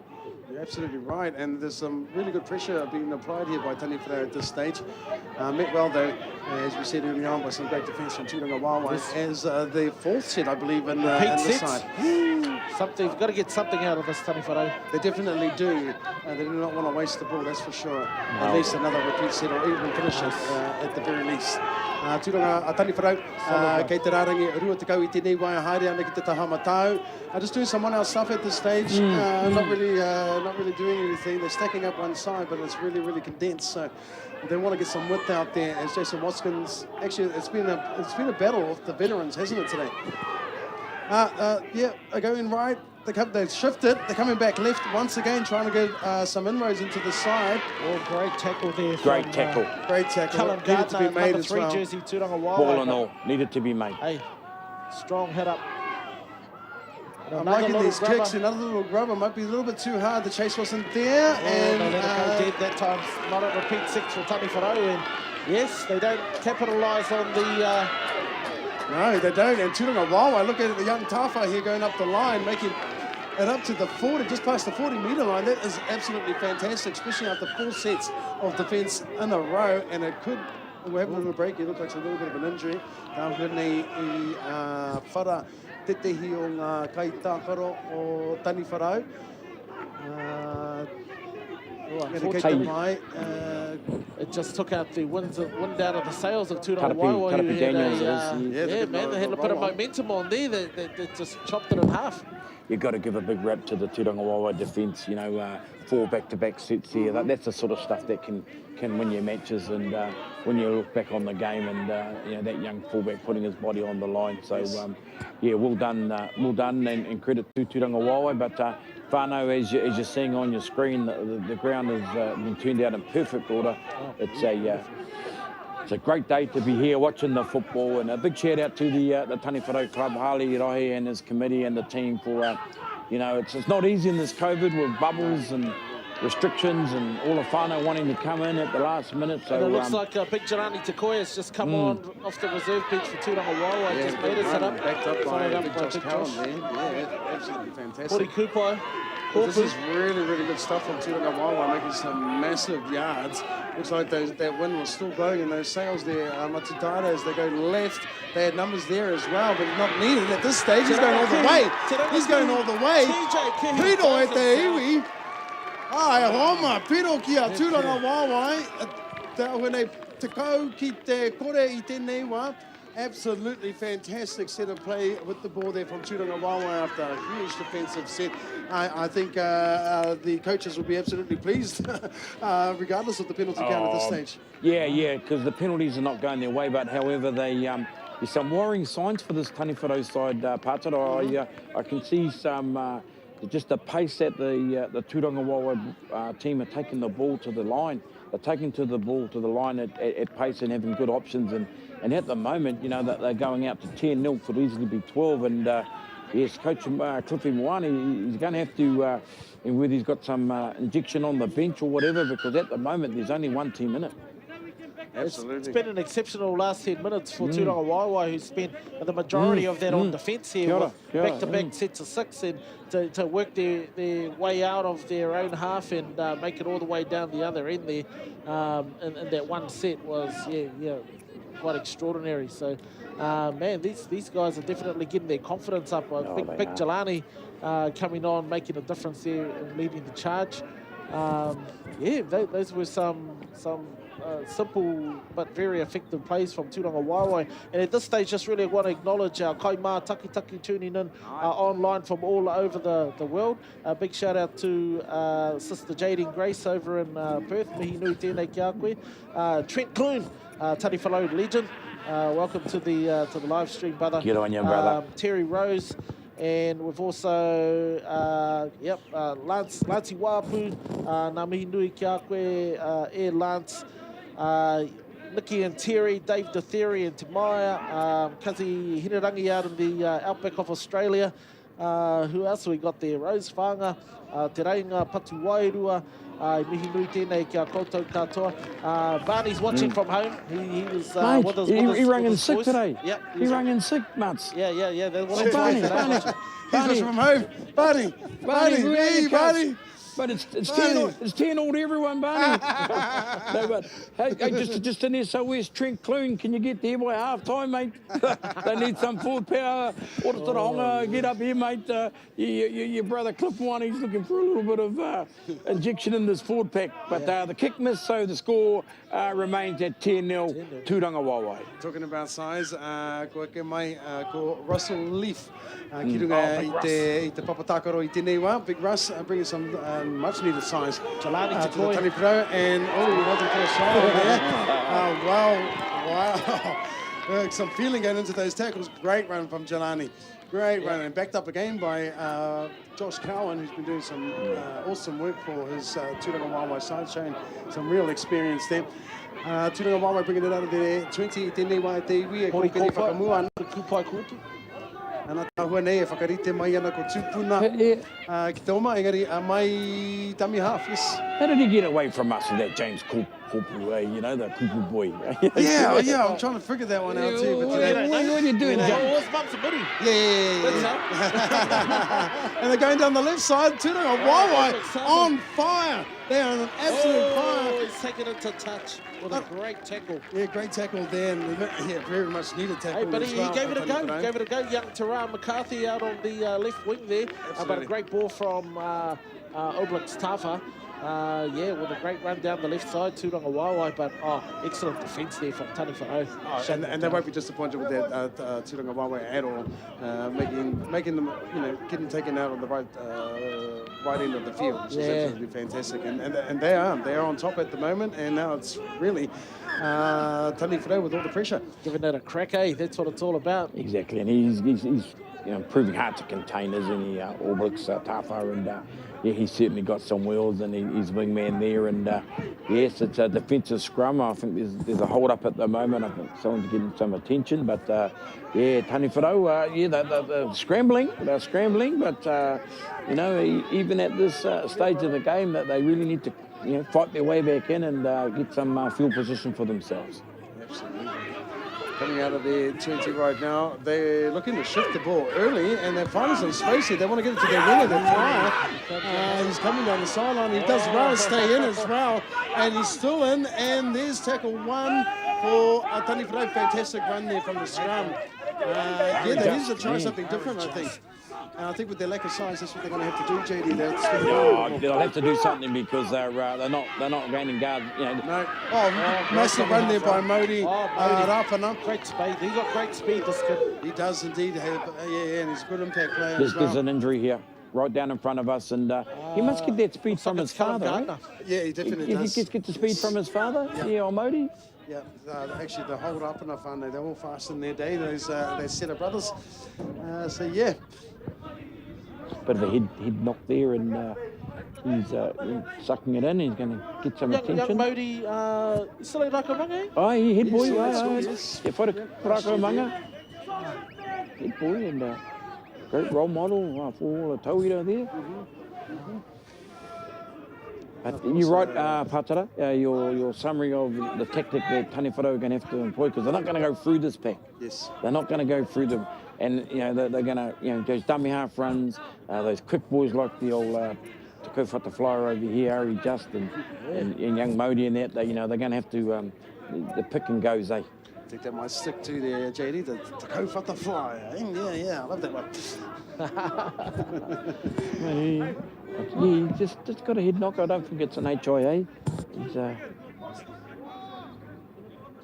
Speaker 2: You're absolutely right, and there's some really good pressure being applied here by Taniwharau at this stage. Met well, though, as we said earlier on, by some great defence from Turangawaewae, as the fourth set, I believe, in this side.
Speaker 4: You've got to get something out of this, Taniwharau.
Speaker 2: They definitely do. They do not want to waste the ball, that's for sure. At least another repeat set, or even finish it at the very least. Taniwharau, kei te rārangi, rua te kau I tēnei wai haere ana ki te tahamatau. Just doing some one-hour stuff at this stage. Not really doing anything. They're stacking up one side, but it's really, really condensed. So they want to get some width out there. As Jason Watkins, actually, it's been a battle with the veterans, hasn't it today? They're going right. They've shifted. They're coming back left once again, trying to get some inroads into the side.
Speaker 4: Oh, great tackle there.
Speaker 3: Great tackle.
Speaker 2: Great tackle.
Speaker 4: Cullen
Speaker 2: Needed to be made as well.
Speaker 4: jersey, Turangawaewae.
Speaker 3: Ball and all. Needed to be made.
Speaker 4: Hey, strong head up.
Speaker 2: I'm liking these kicks. Another little grubber might be a little bit too hard. The chase wasn't there.
Speaker 4: And they let it go dead that time. Not a repeat 6 for Taniwharau. And yes, they don't capitalise on the...
Speaker 2: No, they don't. And Turangawaewae, look at the young Tafa here going up the line, making it up to the 40, just past the 40-metre line. That is absolutely fantastic, especially after 4 sets of defence in a row. And it could... We're having a little break. It looks like it's a little bit of an injury. Hene I whara tetehi o ngā kaitākaro o Taniwharau.
Speaker 4: It just took out the wind out of the sails of Turangawaewae. They had a bit of momentum on there. They just chopped it in half.
Speaker 3: You've got to give a big rap to the Turangawaewae defence, 4 back-to-back sets here. That's the sort of stuff that can win your matches. And when you look back on the game and, that young fullback putting his body on the line. So, well done and credit to Turangawaewae. But whānau, as you're seeing on your screen, the ground has been turned out in perfect order. It's a great day to be here watching the football, and a big shout out to the Taniwharau Club, Harley Rahi and his committee and the team for, it's not easy in this COVID with bubbles and restrictions and all the whānau wanting to come in at the last minute. So
Speaker 4: and it looks like Big Jarani Takoya has just come on off the reserve bench for Turangawaewae. Just made it set up.
Speaker 2: Backed up by Big Josh Cowan there. Yeah, absolutely fantastic.
Speaker 4: Hori Kupai.
Speaker 2: This is really, really good stuff from Turangawaewae, making some massive yards. Looks like that wind was still blowing in those sails there. Matudara, as they go left, they had numbers there as well, but not needed at this stage. He's going all the way. He's going all the way. Piro e te iwi. Ai, homa, piro ki a Turangawaewae. When te kau ki te kore I tēnei wā. Absolutely fantastic set of play with the ball there from Turangawaewae after a huge defensive set. I think the coaches will be absolutely pleased, regardless of the penalty count at this stage.
Speaker 3: Yeah, because the penalties are not going their way, but however, there's some worrying signs for this Taniwharau side, Pātara. I can see some, just the pace that the Turangawaewae team are taking the ball to the line. They're taking the ball to the line at pace and having good options. And at the moment, that they're going out to 10-0, could easily be 12. And yes, Coach Cliffy Moani, he's going to have to, whether he's got some injection on the bench or whatever, because at the moment there's only one team in it.
Speaker 2: Absolutely.
Speaker 4: It's been an exceptional last 10 minutes for Turangawaewae, who spent the majority of that on defence here with back-to-back sets of 6, and to work their way out of their own half and make it all the way down the other end there. And that one set was, quite extraordinary. So, man, these guys are definitely getting their confidence up. Big Jelani coming on, making a difference there and leading the charge. Those were some simple but very effective plays from Turangawaewae. And at this stage, just really want to acknowledge our kaimā taki tuning in online from all over the world. A big shout out to Sister Jadine Grace over in Perth. Mihi nui tēnei ki a koe. Trent Clune, Taniwharau legend. Welcome to the live stream, brother.
Speaker 3: Good on you, brother.
Speaker 4: Terry Rose. And we've also, Lance Wapu, nā mihi nui ki a koe, Lance, Nikki and Terry, Dave DeThery and Timaya, Kazi Hinerangi out in the outback of Australia. Who else we got there? Rose Whanga, Te Reinga Patu Wairua, mihi nui tēnei ki a koutou katoa. Barney's watching from home. He was with us.
Speaker 3: He rang in sick
Speaker 4: voice
Speaker 3: today.
Speaker 4: Yep,
Speaker 3: he rang in sick, nuts.
Speaker 4: Yeah.
Speaker 2: Barney. He's from home. Barney.
Speaker 3: But it's 10 all to everyone, Barney. No, but hey, just an SOS, Trent Clune, can you get there by half time, mate? They need some forward power. Get up here, mate. Your brother Cliff One, he's looking for a little bit of injection in this forward pack. But the kick missed, so the score remains at 10-0 Turangawaewae.
Speaker 2: Talking about size, ko ke mai ko Russell Leaf. Ki runga I te papatakaro I tēnei wā. Big Russ bringing some much needed size to the Taniwharau, and he wanted for a shot there. Wow. Some feeling going into those tackles. Great run from Jelani. Great run, and backed up again by Josh Cowan, who's been doing some awesome work for his Turangawaewae side, showing some real experience there. Turangawaewae bringing it out of there. 20 tēnei wā te iwi e kōkiri whakamuan. Ana tahua nei e whakarite mai ana ko tūpuna ki te oma, engari mai dummy half, yes.
Speaker 3: How did he get away from us with that James Kupu, you know, the Kupu boy?
Speaker 2: Yeah, I'm trying to figure that one out too. But
Speaker 3: What are you doing, James?
Speaker 4: Always bumps a bitty.
Speaker 2: Yeah. And they're going down the left side, Turangawaewae on fire. They are on an absolute fire.
Speaker 4: He's taken it to touch with a great tackle.
Speaker 2: Yeah, great tackle there. And very much needed tackle.
Speaker 4: Hey, but
Speaker 2: as
Speaker 4: he
Speaker 2: well.
Speaker 4: gave it a go. Gave it a go. Young Tara McCarthy out on the left wing there. But a great ball from Oblak's Tafa. With a great run down the left side, Turangawaewae, but excellent defence there from Taniwharau.
Speaker 2: And they won't be disappointed with that Turangawaewae at all, making them, getting taken out on the right end of the field, which is absolutely fantastic. And they are on top at the moment, and now it's really Taniwharau with all the pressure.
Speaker 4: Giving it a crack, that's what it's all about.
Speaker 3: Exactly, and he's proving hard to contain, isn't he, All Blacks Tafa, and he's certainly got some wheels, and he's wingman there, and yes, it's a defensive scrum. I think there's a hold up at the moment. I think someone's getting some attention, but Taniwharau, they're scrambling, but even at this stage of the game, that they really need to fight their way back in and get some field position for themselves.
Speaker 2: Absolutely. Coming out of their 20 right now, they're looking to shift the ball early, and they're finding some space here. They want to get it to their winger, their flyer. He's coming down the sideline. He does well, stay in as well, and he's still in. And there's tackle one for Taniwharau. Fantastic run there from the scrum. They need to try something different, I think. And I think with their lack of size, that's what they're going to have to do, JD.
Speaker 3: They'll have to do something because they're not gaining guard.
Speaker 2: No. Massive run there by Modi.
Speaker 4: Great speed. He's got great speed, this kid.
Speaker 2: He does indeed have, and he's a good impact player as well.
Speaker 3: There's an injury here, right down in front of us, and he must get that speed from his father, right?
Speaker 2: Yeah, he definitely does.
Speaker 3: He gets the speed from his father, or Modi?
Speaker 2: Yeah, actually the whole up and fun, they're all fast in their day, those set of brothers.
Speaker 3: Bit of a head knock there, and he's sucking it in. He's going to get some attention.
Speaker 4: Young Modi, still in Rakamanga?
Speaker 3: Oh, he head boy.
Speaker 2: Yes.
Speaker 3: Rakamanga. Head boy, and great role model for all the tauira there. But you're right, Patara, your summary of the tactic that Taniwharau are going to have to employ, because they're not going to go through this pack.
Speaker 2: Yes.
Speaker 3: They're not going to go through them. And, they're going to, those dummy half runs, those quick boys like the old Tuko Whataflyer over here, Ari Just, and young Modi and that, they're going to have to, the pick and goes, eh?
Speaker 2: I think that might stick to there, JD, the Tuko Whataflyer. Yeah, I love that one.
Speaker 3: He just got a head knock. I don't think it's an HIA. He's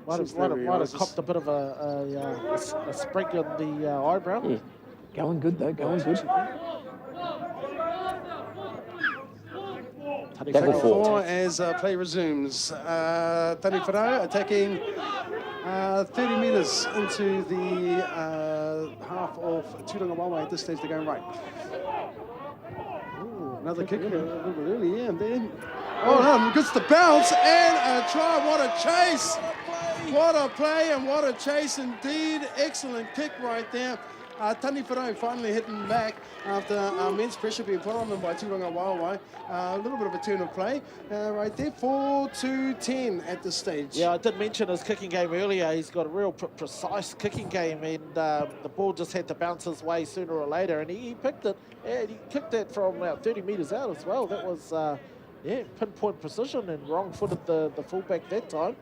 Speaker 4: Might have copped a bit of a sprig on the eyebrow.
Speaker 3: Yeah, going good though, going good.
Speaker 2: Tackle 4 as play resumes. Taniwharau attacking 30 metres into the half of Turangawaewae. At this stage, they're going right. Another kick a little bit early, and then gets the bounce and a try. What a chase! What a play and what a chase indeed. Excellent kick right there. Taniwharau finally hitting back after immense pressure being put on them by Turangawaewae. A little bit of a turn of play right there. 4-10 at this stage.
Speaker 4: Yeah, I did mention his kicking game earlier. He's got a real precise kicking game, and the ball just had to bounce his way sooner or later, and he picked it. And he kicked that from about 30 metres out as well. That was pinpoint precision, and wrong-footed the fullback that time.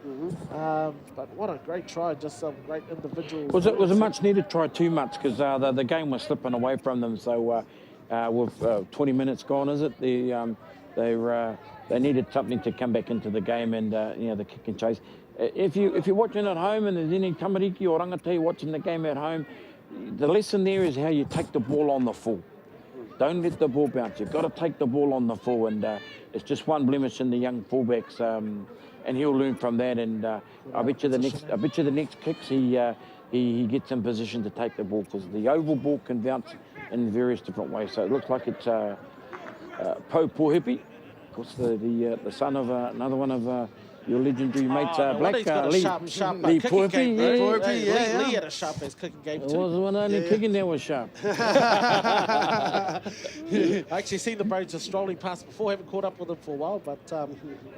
Speaker 4: But what a great try, just some great individual.
Speaker 3: Was it a much-needed try, too much, because the game was slipping away from them. So with 20 minutes gone, is it? They needed something to come back into the game, and the kick and chase. If you're watching at home, and there's any tamariki or rangatahi watching the game at home, the lesson there is how you take the ball on the full. Don't let the ball bounce. You've got to take the ball on the full, and it's just one blemish in the young fullbacks, and he'll learn from that. And I bet you the next kicks he gets in position to take the ball, because the oval ball can bounce in various different ways. So it looks like it's Po Pohipi course, the son of another one of your legendary mates,
Speaker 4: No wonder
Speaker 3: Black
Speaker 4: he's got a
Speaker 3: Lee.
Speaker 4: sharp
Speaker 3: Lee
Speaker 4: kicking
Speaker 3: Puipi,
Speaker 4: game, bro.
Speaker 3: yeah.
Speaker 2: Puipi,
Speaker 4: Hey,
Speaker 2: yeah.
Speaker 4: Lee had a sharp ass kicking game
Speaker 3: It
Speaker 4: too.
Speaker 3: was one only kicking there was sharp.
Speaker 4: I actually seen the bro just strolling past before. Haven't caught up with him for a while, but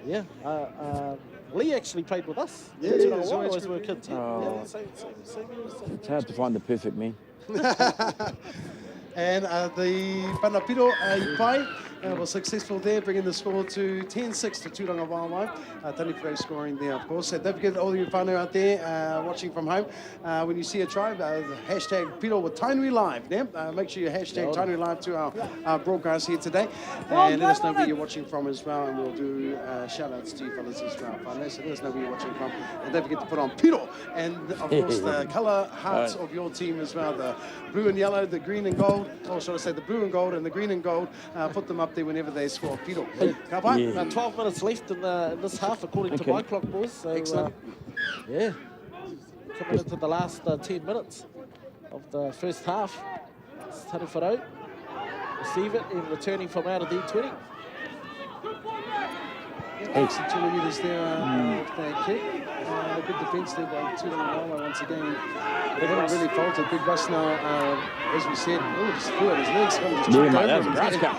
Speaker 4: yeah. Lee actually played with us.
Speaker 2: Yeah,
Speaker 4: in
Speaker 2: yeah,
Speaker 4: Turangawaewae
Speaker 2: it's always
Speaker 4: as we were
Speaker 2: good.
Speaker 4: kids. Yeah, same year.
Speaker 3: It's hard to find the perfect man.
Speaker 2: And the Panapiro Ipai was successful there, bringing the score to 10-6 to Turangawaewae. Taniwharau scoring there, of course. Don't forget all you whānau out there watching from home. When you see a tribe, hashtag Piro with Tainui Live. Yeah? Make sure you hashtag Tainui Live to our broadcast here today. And let us know where you're watching from as well. And we'll do shout outs to you fellas as well. Whānau, so let us know where you're watching from. And don't forget to put on Piro. And of course, the colour hearts of your team as well. The blue and yellow, the green and gold. Or should I say the blue and gold and the green and gold. Put them up there whenever they score Piro. Ka pai?
Speaker 3: Yeah.
Speaker 4: About 12 minutes left in this half, according to my clock, boys. So,
Speaker 2: Excellent.
Speaker 4: Yeah, coming into the last 10 minutes of the first half. It's Taniwharau receive it and returning from out of the 20.
Speaker 2: Excellent 20 metres there with that kick. Good defence there by Turangawaewae once again. They haven't really faltered. Big Russ now, as we said, just threw out his legs.
Speaker 3: Yeah, mate, that was a grass cut.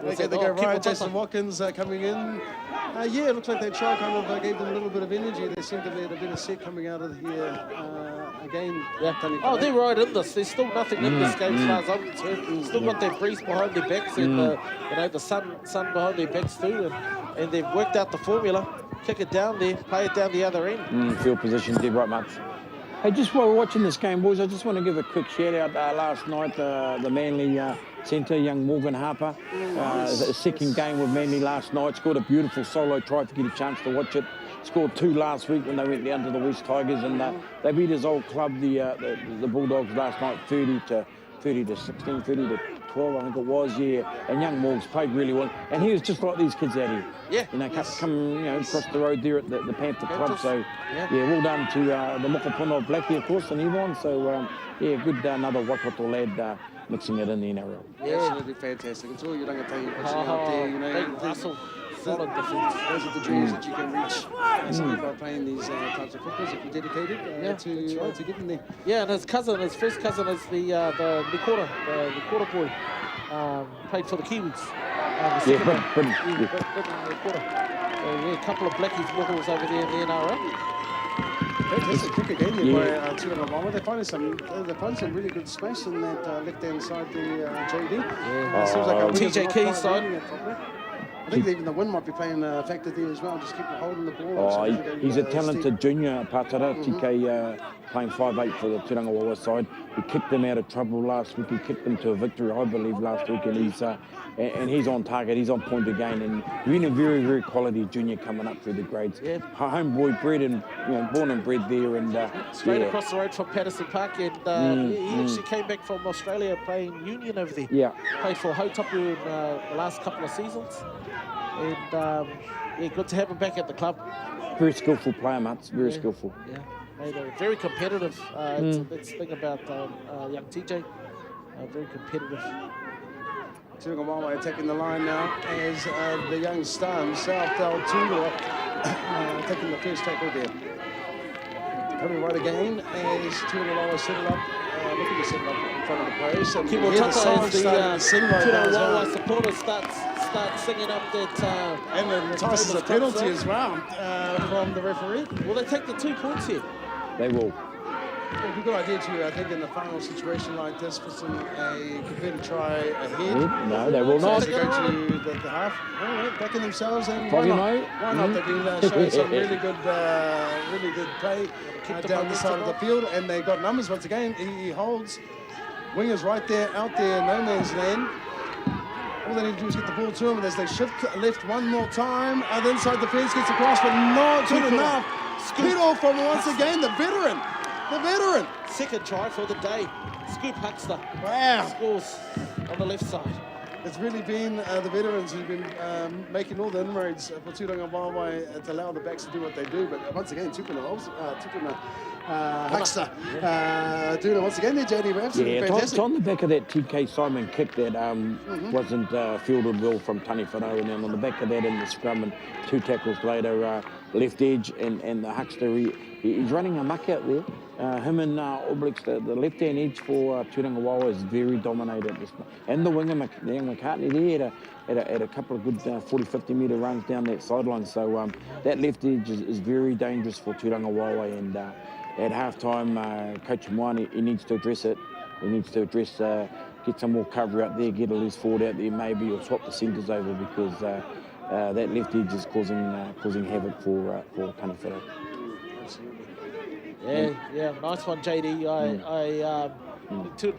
Speaker 2: They go right. Jason Watkins coming in. Yeah, it looks like that try kind of gave them a little bit of energy. They seem to be at a better set coming out of here again.
Speaker 4: Yeah. Oh, they're right in this. There's still nothing in this game as far as I'm concerned. Still got their breeze behind their backs and the sun behind their backs too, and they've worked out the formula. Kick it down there, play it down the other end.
Speaker 3: Field position, dead right, mate. Hey, just while we're watching this game, boys, I just want to give a quick shout out last night, the Manly centre, young Morgan Harper. Second game with Manly last night, scored a beautiful solo try if you get a chance to watch it. Scored 2 last week when they went down to the West Tigers, and they beat his old club, the Bulldogs, last night 30 to 16, 30 to 12, I think it was, yeah. And young Morgs played really well. And he was just like these kids out here.
Speaker 4: Yeah.
Speaker 3: You know, come across the road there at the Panther Club. So,
Speaker 4: yeah,
Speaker 3: well done to the Mokopuna of Blackie, of course, and Yvonne. So, good, another Waikato lad mixing it in the NRL.
Speaker 2: Yeah, absolutely fantastic. It's all your rangatau pushing out there, you know.
Speaker 4: Big Russell, solid defence.
Speaker 2: Those are the dreams that you can reach simply by playing these types of footballs if you're dedicated to getting there.
Speaker 4: Yeah, and his first cousin is the Nikora boy. Played for the Kiwis.
Speaker 3: Britain.
Speaker 4: A couple of Blackies models over there in the NRL.
Speaker 2: Fantastic kick again there by Turangawaewae. They're finding some really good space in that left-hand side there, JD. Seems like
Speaker 4: TJ Key's side.
Speaker 2: I think even the wind might be playing a factor there as well, just keep holding the ball.
Speaker 3: He's a talented junior, Patara, TK, playing 5'8" for the Turangawaewae side. He kicked them out of trouble last week. He kicked them to a victory, I believe, last week, and he's on target. He's on point again, and being a very, very quality junior coming up through the grades. Yeah. Homeboy bred and born and bred there, and
Speaker 4: straight across the road from Patterson Park, and he actually came back from Australia playing Union over there. Yeah. Played for Hautapu in the last couple of seasons, and good to have him back at the club.
Speaker 3: Very skillful player, Mats. Very skillful.
Speaker 4: Yeah. Very competitive. That's the thing about young TJ. Very competitive.
Speaker 2: Turangawaewae attacking the line now as the young star himself, Del Tūroa, taking the first tackle there. Coming right again as Turangawaewae set it up, looking to set it up in front of the players. And
Speaker 4: Kibo Tata is the Turangawaewae supporters start singing up that...
Speaker 2: and then entices a penalty as well from the referee.
Speaker 4: Will they take the 2 points here?
Speaker 3: They will.
Speaker 2: It's a good idea to, I think, in a final situation like this, put a completed try ahead.
Speaker 3: No, they will not.
Speaker 2: To go to the half. All right, backing themselves, and
Speaker 3: Probably
Speaker 2: why not? They've been showing some really good play down the side of the field, and they got numbers once again. He holds wingers right there, out there, no man's land. All they need to do is get the ball to him, and as they shift left one more time, the inside the fence gets across, but not good enough. Scoot off from once again the veteran. The veteran.
Speaker 4: Second try for the day. Scoop Huckster.
Speaker 2: Wow.
Speaker 4: Scores on the left side.
Speaker 2: it's really been the veterans who've been making all the inroads for Turangawaewae to allow the backs to do what they do. But once again, Tupuna Huckster doing it once again there, JD. Absolutely fantastic.
Speaker 3: It's on the back of that TK Simon kick that wasn't fielded well from Taniwharau, and then on the back of that in the scrum and 2 tackles later, left edge and the Huckster, he's running a muck out there. Him and Oblix, the left-hand edge for Turangawaewae is very dominated. And the winger, McCartney there, had a couple of good 40-50 metre runs down that sideline. So that left edge is very dangerous for Turangawaewae. And at half-time, Coach Moine, he needs to address it. He needs to address, get some more cover out there, get a loose forward out there maybe, or swap the centres over, because that left edge is causing havoc for Taniwharau.
Speaker 4: Yeah, nice one, JD.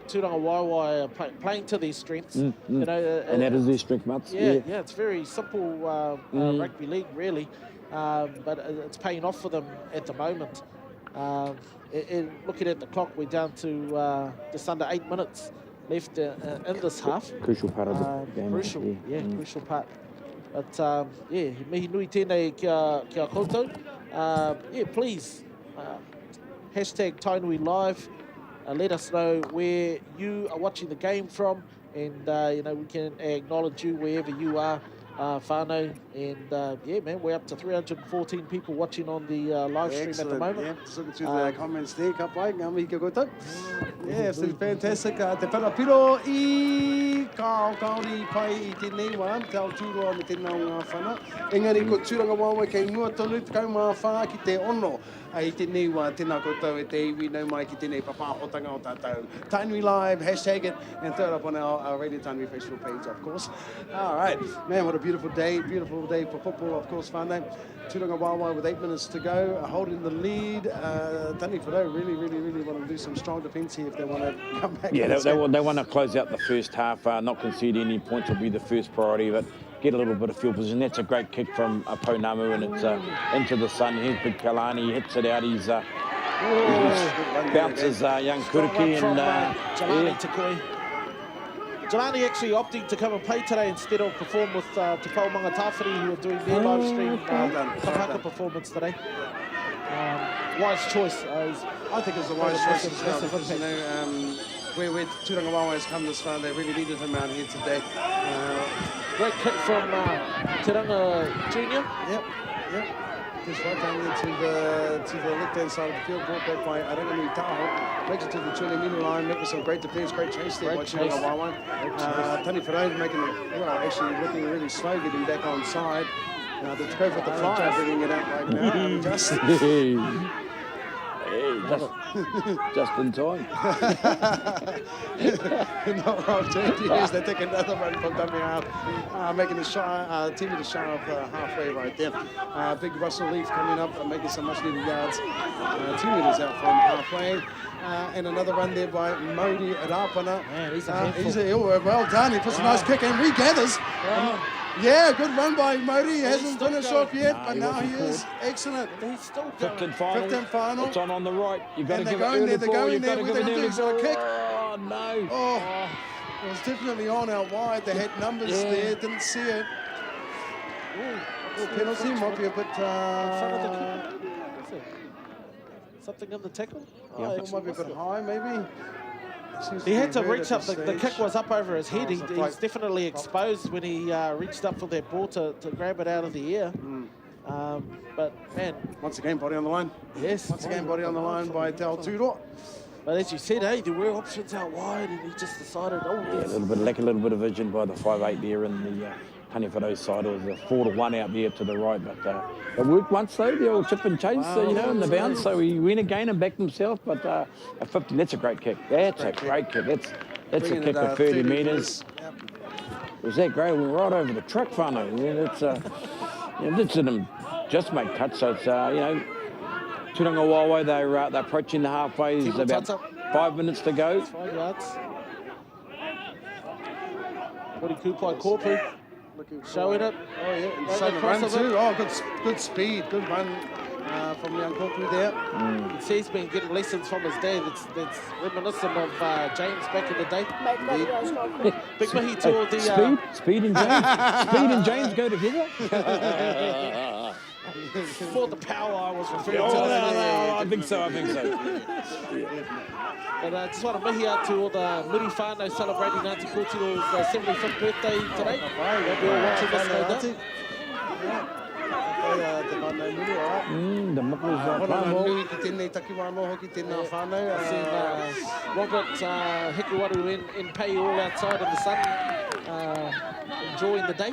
Speaker 4: Turangawaewae are playing to their strengths. You know,
Speaker 3: and that is their strength, Mats.
Speaker 4: Yeah, it's very simple rugby league, really, but it's paying off for them at the moment. Looking at the clock, we're down to just under 8 minutes left in this half.
Speaker 3: Crucial part of the game.
Speaker 4: Crucial, crucial part. But mihi nui tēnei kia koutou. Please. Hashtag Tainui Live. Let us know where you are watching the game from, and we can acknowledge you wherever you are, whānau. And man, we're up to 314 people watching on the live stream at the moment.
Speaker 2: Yeah, just looking through the comments there, ka pai, ngā mihi kia koutou. Yeah, absolutely fantastic. Te whanapiro I kaori pai I tēnei wā, te ao tūroa me tēnā o ngā whana. Engari, ko Turangawaewae kei mua tonu, te kaumā whā ki te ono. I tēnei wā, tēnā koutou e te iwi nau mai ki tēnei papahotanga o tātou. Tainui Live, hashtag it, and throw it up on our Radio Tainui Facebook page, of course. All right, man, what a beautiful day for football, of course, whānau. Turangawaewae with 8 minutes to go, holding the lead. Taniwharau really want to do some strong defence here if they want to come back.
Speaker 3: Yeah, they want to close out the first half, not concede any points will be the first priority, but get a little bit of field position. That's a great kick from Pounamu, and it's into the sun. Here's Big Kalani, he hits it out. He's bounces young Kuriki and
Speaker 4: Jelani Takoi. Jelani actually opting to come and play today instead of perform with Te Pau Mangatawhiri, who are doing their live stream Kapaka performance today. Wise choice.
Speaker 2: I think it's a wise choice as well, because, you know, where Turangawaewae has come this far, they really needed him out here today.
Speaker 4: Great kick from Tiranga Junior.
Speaker 2: Yep. Just right down there to the left-hand side of the field, brought back by Arangani Taho. Makes it to the 20-metre line, making some great defence, great chase there by Turangawaewae. Taniwharau making actually looking really slow, getting back on side. Now to go for the fly, bringing it out right now.
Speaker 3: Just in time.
Speaker 2: Not wrong, yes, they take another one from dummy half, making a shot, Timmy to shy off halfway right there. Big Russell Leaf coming up and making some much needed yards. 2 metres out from halfway. And another run there by Modi Rapana. Well done, he puts a nice kick and regathers. Yeah, good run by Modi. He hasn't finished off yet, but now he is. Excellent.
Speaker 4: He's still going.
Speaker 3: 15th final. It's on the right. You've got to give it
Speaker 2: early ball.
Speaker 3: You've got to give it early ball.
Speaker 2: Kick.
Speaker 3: Oh, no.
Speaker 2: Oh, it was definitely on out wide. They had numbers there. Didn't see it. Penalty might be a bit...
Speaker 4: Something in the tackle?
Speaker 2: It might be a bit high, maybe.
Speaker 4: He had to reach up. The kick was up over his head. He's definitely exposed when he reached up for that ball to grab it out of the air. But, man...
Speaker 2: Once again, body on the line.
Speaker 4: Yes.
Speaker 2: Once again, body on the line by Te Ao Tūroa.
Speaker 4: But as you said, there were options out wide, and he just decided,
Speaker 3: a little bit of vision by the 5'8" there in the Taniwharau side. It was a 4-1 out there to the right, but it worked once though, the old chip and chase, in the bounce. So he went again and backed himself, but a 50, that's a great kick. That's a great kick. That's a kick of 30 metres.
Speaker 2: Yep.
Speaker 3: It was that great? We were right over the truck, whānau. That's them just make cuts. So it's Turangawaewae, they're approaching the halfway. There's about 5 minutes to go.
Speaker 4: 5 yards. Kori Kupai Korpu showing it.
Speaker 2: Oh yeah, inside the run too. Oh, good speed, good run. from young Koku there.
Speaker 4: You see he's been getting lessons from his dad. It's reminiscent of James back in the day. Big Mihi to all the...
Speaker 3: Speed and James go together?
Speaker 4: For the power I was referring to.
Speaker 3: No, I think so.
Speaker 4: But I just want to mihi out to all the Muri whānau celebrating Ngāti Pōtiro's 75th birthday today. They'll be all watching this no doubt.
Speaker 3: The muckles are
Speaker 2: Nui ki tēnei takiwā noho ki tēnā whānau.
Speaker 4: I've seen Robert Hikuwaru in pay all outside in the sun, enjoying the day.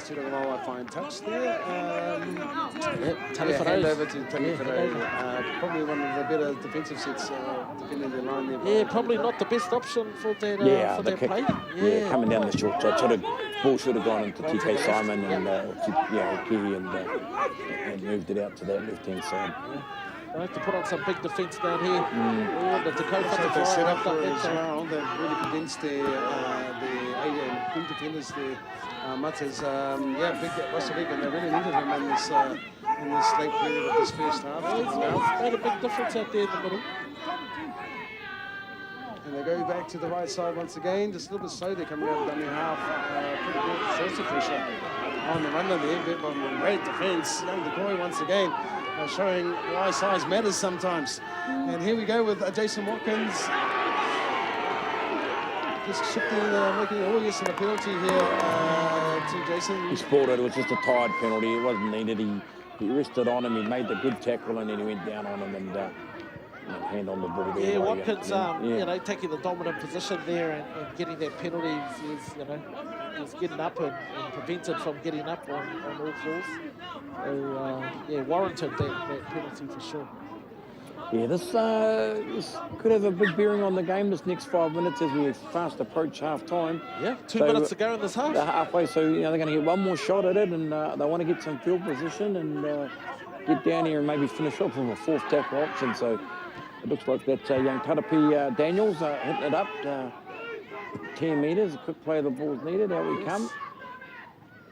Speaker 2: Turangawaewae fine touch there.
Speaker 4: Taniwharau.
Speaker 2: Hand over to Taniwharau. Probably one of the better defensive sets defending their line there.
Speaker 4: Yeah, probably not the best option for their, for their
Speaker 3: kick.
Speaker 4: play.
Speaker 3: Yeah, coming down the short side. Ball should have gone into TK Simon and Kihi and moved it out to that left-hand side.
Speaker 4: They have to put on some big defence down here. The Dakota
Speaker 2: They set up for as well. They've really condensed the 8 and 2 defenders there. Matas, big Russell Big, and they really needed him in this late period of this first half.
Speaker 4: Made a big difference out there in the middle.
Speaker 2: And they go back to the right side once again. Just a little bit slow. They're coming out of dummy half. Pretty good source of pressure on the runner there. Bit of great defence. Young Decoy once again showing why size matters sometimes. And here we go with Jason Watkins. Just shifting, making a penalty here to Jason.
Speaker 3: He spoiled it. It was just a tired penalty. It wasn't needed. He rested on him. He made the good tackle and then he went down on him and hand on the ball there.
Speaker 4: Yeah, Watkins, you know, taking the dominant position there and getting that penalty. He's getting up and prevented from getting up on all fours. So, warranted that penalty for sure.
Speaker 3: Yeah, this could have a big bearing on the game this next 5 minutes as we fast approach half-time.
Speaker 4: Yeah, 2 minutes to go in this half.
Speaker 3: They're halfway, so they're going to get one more shot at it and they want to get some field position and get down here and maybe finish off with a 4th tackle option. So it looks like that young Tarapi Daniels hitting it up 10 metres. A quick play of the ball's needed. Out we come.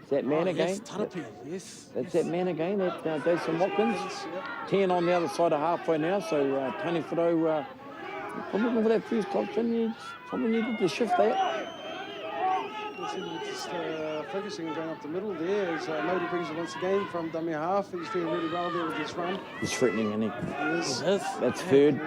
Speaker 3: It's that man again.
Speaker 4: Yes, Tarapi, yes.
Speaker 3: That's that man again, that Jason Watkins. 10 on the other side of halfway now, so Taniwharau, probably with that first option, you probably needed to shift that.
Speaker 2: Just focusing on going up the middle there as Modi brings it once again from dummy half. He's doing really well there with this run.
Speaker 3: He's threatening, isn't he?
Speaker 2: He is.
Speaker 3: That's third.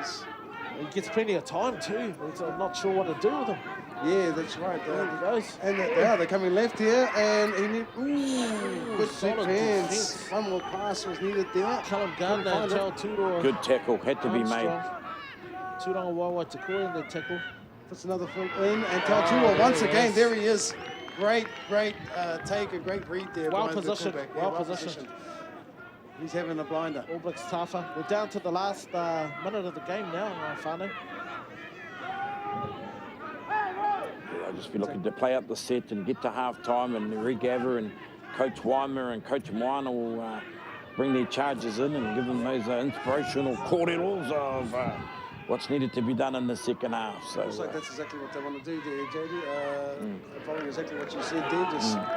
Speaker 4: He gets plenty of time too. I'm not sure what to do with him.
Speaker 2: Yeah, that's right.
Speaker 4: There he goes.
Speaker 2: And they're coming left here, and he need good
Speaker 4: solid
Speaker 2: defense. One more pass was needed there.
Speaker 4: Callum Gardner and Joel Tudor.
Speaker 3: Good tackle, had to be made.
Speaker 4: Turangawaewae to call in the tackle.
Speaker 2: Puts another foot in, and Tauturo once again, there he is. Great take, a great read there.
Speaker 4: Well positioned, well positioned.
Speaker 2: He's having a blinder.
Speaker 4: All Blacks Tafa. We're down to the last minute of the game now, whānau.
Speaker 3: I'll just be looking to play up the set and get to half-time, and Regather and Coach Weimer and Coach Moana will bring their charges in and give them those inspirational corridors of what's needed to be done in the second half. So
Speaker 2: looks like that's exactly what they want to do there, JD. Following exactly what you said there,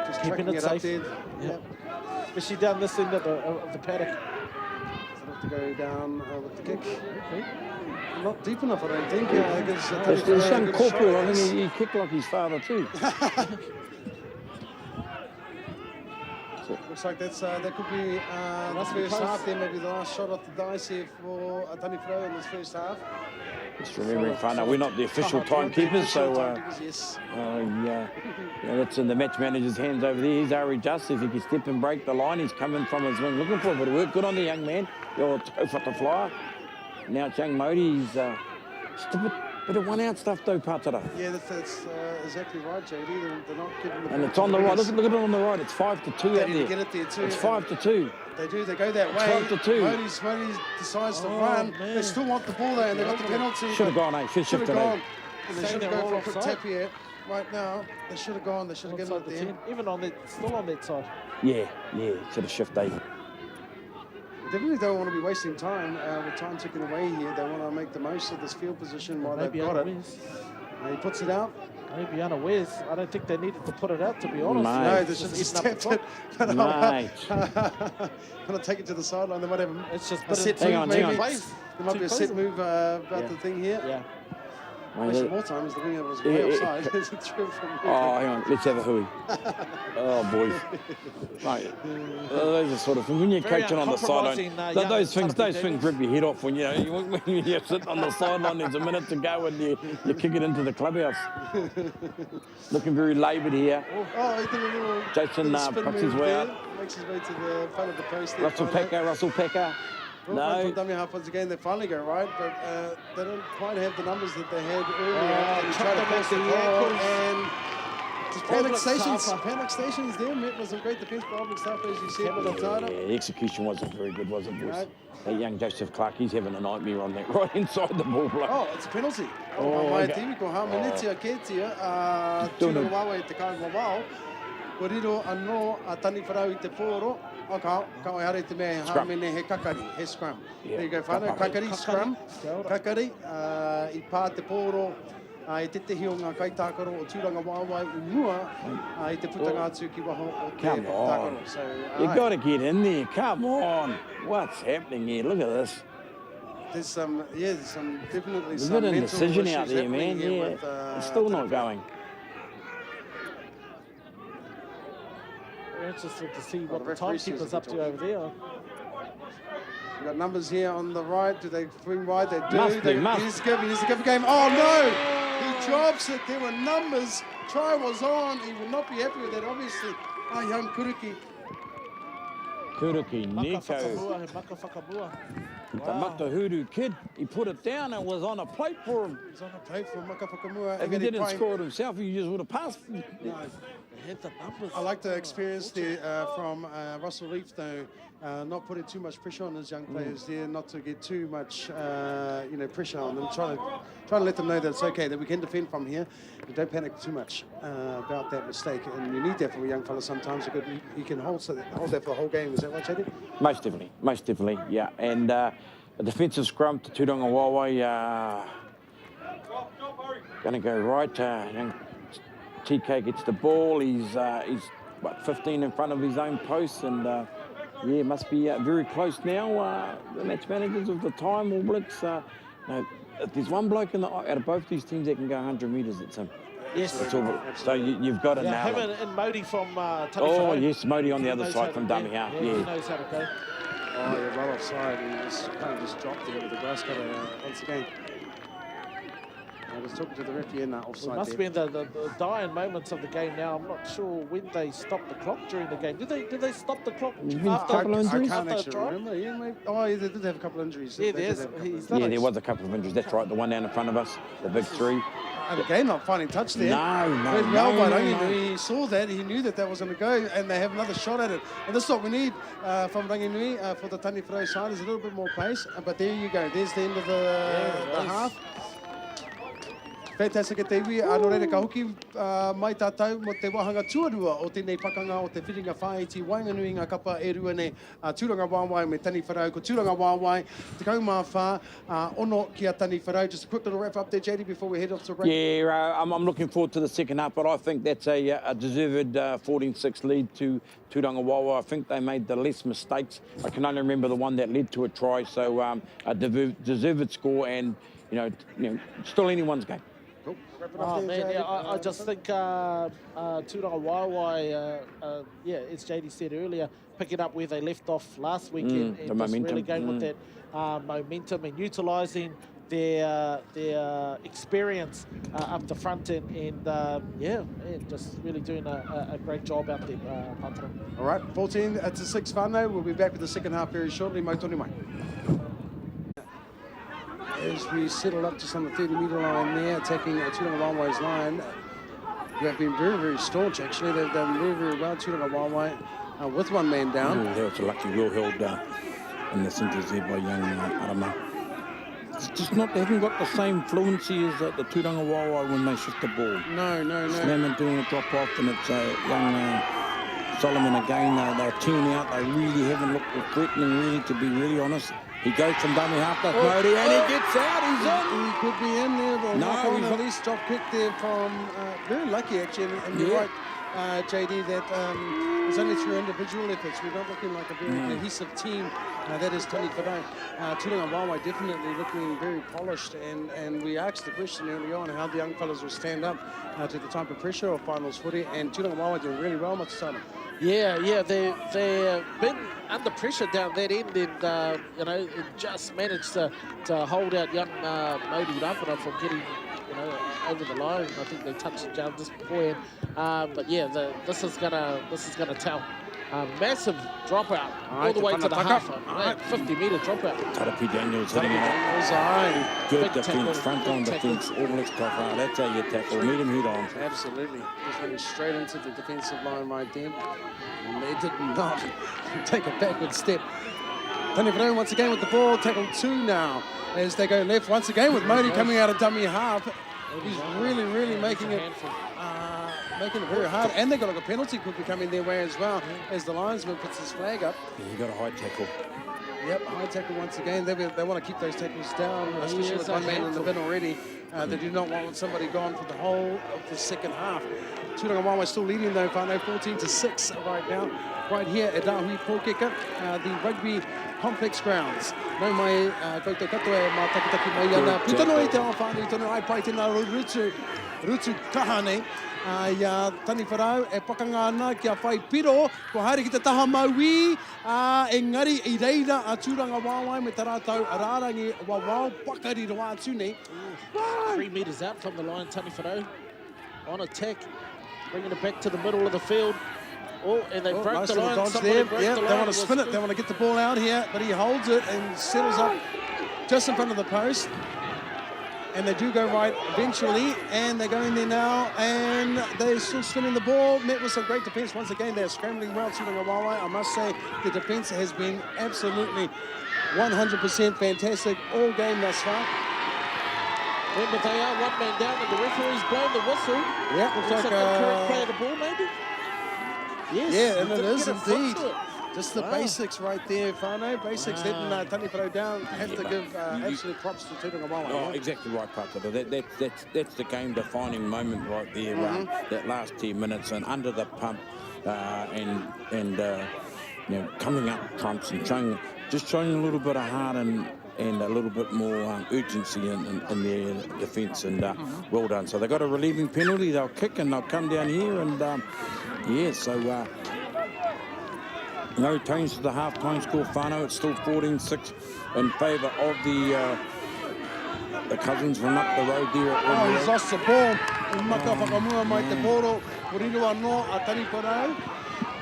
Speaker 2: just
Speaker 4: keeping it safe.
Speaker 2: Up there.
Speaker 4: Yeah. Especially down this end of the paddock.
Speaker 2: So have to go down with the kick. Okay. Not deep enough, I don't think.
Speaker 3: There's some corporal, I think he kicked like his father too.
Speaker 2: Looks like that could be the first half there, maybe the last shot off the dice here for Taniwharau in this first half.
Speaker 3: Just remembering, whānau, we're not the official timekeepers, so
Speaker 2: yes.
Speaker 3: That's in the match manager's hands over there. He's Ari Just. If he can step and break the line, he's coming from his wing, looking for a bit of work. Good on the young man, your toe-foot flyer. Now it's young Modi, he's just a bit of one-out stuff though, Patara.
Speaker 2: Yeah, that's exactly right, JD. They're not giving the...
Speaker 3: And it's on the right, look at it on the right, it's 5-2 out there.
Speaker 2: They get it there too.
Speaker 3: It's 5-2.
Speaker 2: They go that way.
Speaker 3: 12-2.
Speaker 2: Modi decides to run.
Speaker 4: Man.
Speaker 2: They still want the ball there, and they got the penalty.
Speaker 3: Should have gone, eh? Should have gone.
Speaker 2: And they should have gone for a quick tap here. Right now, they should have gone. They should have given it there.
Speaker 4: Even still on that side.
Speaker 3: Yeah, should have shifted.
Speaker 2: They really don't want to be wasting time with time ticking away here. They want to make the most of this field position while they've got it. And he puts it out.
Speaker 4: Maybe unawares. I don't think they needed to put it out, to be honest.
Speaker 3: Mate.
Speaker 2: No, they should have
Speaker 4: Just eaten up
Speaker 2: stepped
Speaker 4: the
Speaker 2: it.
Speaker 3: Mate.
Speaker 2: When I take it to the sideline, they might have
Speaker 4: It's just
Speaker 2: a set
Speaker 3: Hang
Speaker 2: move,
Speaker 3: on,
Speaker 2: maybe.
Speaker 3: hang on.
Speaker 4: Plays.
Speaker 2: There might be a set move about
Speaker 4: Yeah.
Speaker 2: the thing here.
Speaker 4: Yeah.
Speaker 2: Actually, more times the winger was way offside. It's a throw from
Speaker 3: Oh, hang on, let's have a hooey. Oh, boys. Mate, those are sort of things. When you're
Speaker 4: Very
Speaker 3: coaching on the sideline,
Speaker 4: uncompromising,
Speaker 3: those
Speaker 4: young
Speaker 3: things
Speaker 4: Taipei
Speaker 3: rip your head off when when you're sitting on the sideline, there's a minute to go and you kick it into the clubhouse. Looking very laboured here.
Speaker 2: Oh, he did a little
Speaker 3: Jason
Speaker 2: little spin
Speaker 3: puts his
Speaker 2: move
Speaker 3: way
Speaker 2: there.
Speaker 3: out.
Speaker 2: Makes his way to the front of the post there.
Speaker 3: Russell Packer.
Speaker 2: No.
Speaker 3: No.
Speaker 2: Taniwharau once again, they finally go right, but they don't quite have the numbers that they had earlier.
Speaker 4: Oh,
Speaker 2: They
Speaker 4: chopped
Speaker 2: try to
Speaker 4: them
Speaker 2: cross
Speaker 4: off
Speaker 2: the
Speaker 4: the
Speaker 2: ball,
Speaker 4: ankles.
Speaker 2: and just
Speaker 4: All
Speaker 2: panic
Speaker 4: looks
Speaker 2: stations.
Speaker 4: tougher.
Speaker 2: Panic stations there, met with some great defence by Auckland staff, as you said, with
Speaker 3: Yeah,
Speaker 2: Otara.
Speaker 3: the execution wasn't very good, was it, boys?
Speaker 2: No.
Speaker 3: That young Joseph Clark, he's having a nightmare on that right inside the ball block.
Speaker 2: Oh, it's a penalty.
Speaker 3: Oh,
Speaker 2: Mai
Speaker 3: okay.
Speaker 2: timi ko Hamanitia Ketia, Turangawaewae te Turangawaewae. Ko riro anō a Taniwharau I te pōro. O ka hare te mea
Speaker 3: Scrum.
Speaker 2: hamene he kakari, he scrum.
Speaker 3: Yeah,
Speaker 2: There you go, whānau,
Speaker 3: kakari.
Speaker 2: kakari, scrum.
Speaker 4: Kia ora.
Speaker 2: Kakari, I pā te pōro, I te tehi o ngā kaitākaro o Turangawaewae I mua, I te putanga atu ki waho o te
Speaker 3: Come on.
Speaker 2: kaitākaro. So,
Speaker 3: You got to get in there. Come on. What's happening here? Look at this.
Speaker 2: there's some definitely
Speaker 3: There's a
Speaker 2: some
Speaker 3: bit of
Speaker 2: mental
Speaker 3: indecision
Speaker 2: issues
Speaker 3: out there,
Speaker 2: happening
Speaker 3: man.
Speaker 2: here
Speaker 3: Yeah.
Speaker 2: with,
Speaker 3: It's still not
Speaker 2: Taniwharau.
Speaker 3: going.
Speaker 4: We're interested to see
Speaker 2: the
Speaker 4: what the
Speaker 2: referee sees
Speaker 4: timekeeper's
Speaker 2: it
Speaker 4: up to
Speaker 2: talking.
Speaker 4: over there.
Speaker 2: We've got numbers here on the right. Do they swing wide? They do.
Speaker 3: Must be, must.
Speaker 2: He needs to give a game. Oh, no! He drops it. There were numbers. Try was on. He will not be happy with that, obviously. Oh, young Kuruki.
Speaker 3: Kuruki,
Speaker 4: Maka
Speaker 3: Nico,
Speaker 4: whakabua, he maka whakabua.
Speaker 3: the Matahuru kid, he put it down and was on a plate for him.
Speaker 2: He's on a plate for Maka Whakamua.
Speaker 3: If he didn't score it himself, he just would have passed.
Speaker 2: No.
Speaker 4: They had the numbers.
Speaker 2: I like the experience there from Russell Leaf, though, not putting too much pressure on his young players there, not to get too much, pressure on them. Trying to let them know that it's okay, that we can defend from here. And don't panic too much about that mistake. And you need that from a young fella sometimes. You can hold that for the whole game. Is that right, Chadi?
Speaker 3: Most definitely, yeah. And a defensive scrum to Turangawaewae. Going to go right. Young TK gets the ball. He's 15 in front of his own post, and must be very close now. The match managers of the time, All Blacks. If there's one bloke out of both these teams that can go 100 metres, it's him.
Speaker 4: Yes.
Speaker 3: That's all. So you've got to
Speaker 4: Yeah,
Speaker 3: nail
Speaker 4: him
Speaker 3: it.
Speaker 4: and Modi from Taniwharau.
Speaker 3: Oh yes, Modi on the
Speaker 4: He
Speaker 3: other
Speaker 4: knows
Speaker 3: side
Speaker 4: how
Speaker 3: from
Speaker 4: to-
Speaker 3: Taniwharau.
Speaker 4: Yeah, he
Speaker 3: Yeah.
Speaker 4: knows how to go.
Speaker 2: Oh, yeah, well offside. He just kind of just dropped there with the grass cutter once again. I was talking to the referee in that
Speaker 4: It
Speaker 2: offside
Speaker 4: must
Speaker 2: there.
Speaker 4: be in the dying moments of the game now. I'm not sure when they stopped the clock during the game. Did they stop the clock
Speaker 3: There's been a
Speaker 4: after,
Speaker 3: couple of
Speaker 2: I
Speaker 3: injuries.
Speaker 2: can't
Speaker 4: after a
Speaker 2: actually
Speaker 4: try?
Speaker 2: remember. Yeah, maybe. Oh, yeah, they did have a couple of injuries.
Speaker 4: Yeah,
Speaker 2: They did
Speaker 4: there's-
Speaker 2: have a couple of
Speaker 4: he's
Speaker 2: injuries.
Speaker 4: done
Speaker 3: Yeah, there was a couple of injuries. That's right, the one down in front of us, the big three.
Speaker 2: And again, not finding touch there.
Speaker 3: No,
Speaker 2: Whereas
Speaker 3: no,
Speaker 2: Melbourne,
Speaker 3: no.
Speaker 2: He saw that, he knew that was going to go, and they have another shot at it. And this is what we need from Ranginui for the Taniwharau side, is a little bit more pace. But there you go, there's the end of the half. Fantastic e te iwi, ano reire ka hoki mai tātou mo te wahanga tuarua o tēnei pakanga o te whiringa whaiti wainganui ngā kapa e rua nei Turangawaewae me Taniwharau. Ko Turangawaewae, te kaumawha, ono ki a Taniwharau. Just a quick little wrap up there, JD, before we head off to break.
Speaker 3: Yeah, I'm looking forward to the second half, but I think that's a deserved 14-6 lead to Turangawaewae. I think they made the less mistakes. I can only remember the one that led to a try, so a deserved score, and you know, still anyone's game.
Speaker 2: Cool. Wrap it up
Speaker 4: Oh
Speaker 2: there,
Speaker 4: man,
Speaker 2: JD.
Speaker 4: yeah, I just think Turangawaewae, as JD said earlier, picking up where they left off last week and
Speaker 3: the
Speaker 4: just
Speaker 3: momentum.
Speaker 4: really going with that momentum and utilising their experience up the front and just really doing a great job out there, Pantara.
Speaker 2: All right, 14 to 6 whānau. We'll be back with the second half very shortly. Mai tōni mai. As we settle up just on the 30-metre line there, attacking Turangawaewae's line, who have been very, very staunch, actually. They've done very, very well, Turangawaewae, with one man down.
Speaker 3: That was a lucky well held in the centres there by young Arama. It's just not, they haven't got the same fluency as the Turangawaewae when they shift the ball.
Speaker 2: No.
Speaker 3: Slamming doing a drop off, and it's young Solomon again, they're tuning out. They really haven't looked threatening, really, to be really honest. He goes from dummy half back, Modi, and he gets out. He's in.
Speaker 2: He could be in there, but
Speaker 3: No,
Speaker 2: on
Speaker 3: he's
Speaker 2: at
Speaker 3: not.
Speaker 2: least drop kick there from very lucky actually. And you're
Speaker 3: Yeah.
Speaker 2: right, JD, that it's only through individual efforts. We're not looking like a very cohesive team. That is Taniwharau. Turangawaewae definitely looking very polished, and we asked the question early on how the young fellas will stand up to the type of pressure of finals footy, and Turangawaewae doing really well, Mr. Simon.
Speaker 4: Yeah, they've been under pressure down that end, and you know, just managed to hold out young Modi Rafara from getting, you know, over the line. I think they touched it down just beforehand. But yeah, this is gonna tell. Massive dropout all the way to the half. 50-metre dropout.
Speaker 3: Tarapi Daniels hitting it. Good defence, front on defence. All let's go far. That's how you tackle. Meet him head on.
Speaker 2: Absolutely. Just went straight into the defensive line right there. And they did not take a backward step. Taniwharau once again with the ball. Tackle 2 now as they go left once again with Modi coming out of dummy half. He's really making it very hard. And they've got like a penalty could be coming their way as well as the linesman puts his flag up.
Speaker 3: Yeah, you got a high tackle.
Speaker 2: Yep, high tackle once again. They want to keep those tackles down, especially with one man in the bin already. They do not want somebody gone for the whole of the second half. Turangawaewae still leading though, whānau, 14-6 right now. Right here at Dahui Pōkeka, the rugby complex grounds. No mai koutou katoa mā takitaki mai ana. Putano i te awa whānau, tono ai pai tēnā rutu kahane. Ia Taniwharau e pakanga ana kia whai piro, ko haere ki te taha maui, engari i reira a Turangawaewae me te rātau ararangi wawao pakari roa atu nei.
Speaker 4: 3 metres out from the line, Taniwharau on attack, bringing it back to the middle of the field. Oh, and they broke
Speaker 2: Nice
Speaker 4: the
Speaker 2: little
Speaker 4: line.
Speaker 2: dodge
Speaker 4: Somebody
Speaker 2: there.
Speaker 4: broke
Speaker 2: Yeah,
Speaker 4: the
Speaker 2: they
Speaker 4: line.
Speaker 2: want to spin it. They want to get the ball out here, but he holds it and settles up just in front of the post. And they do go right eventually, and they're going there now, and they're still spinning the ball. Met with some great defence. Once again, they're scrambling well. Turangawaewae, I must say, the defence has been absolutely 100% fantastic all game thus far.
Speaker 4: Remember, they are one man down, and the referee's blown the whistle.
Speaker 2: Yeah, looks like
Speaker 4: incorrect play of the ball, maybe? Yes.
Speaker 2: yeah, and
Speaker 4: he
Speaker 2: it
Speaker 4: didn't
Speaker 2: is
Speaker 4: get a foot
Speaker 2: indeed.
Speaker 4: to it.
Speaker 2: Just the basics right there, whānau. Basics letting Taniwharau down. Have to give absolute props to Turangawaewae.
Speaker 3: Oh, exactly right, Pakata. That's the game-defining moment right there. That last 10 minutes and under the pump, and you know, coming up trumps and showing a little bit of heart and a little bit more urgency in their defence, and well done. So they got a relieving penalty. They'll kick and they'll come down here, and yeah. So no change to the half-time score, whānau. It's still 14-6 in favour of the Cousins from up the road there at
Speaker 2: Oh, he's
Speaker 3: Livestream.
Speaker 2: lost the ball. Maka whakamua mai te poro. Koriroa no a Taniwharau.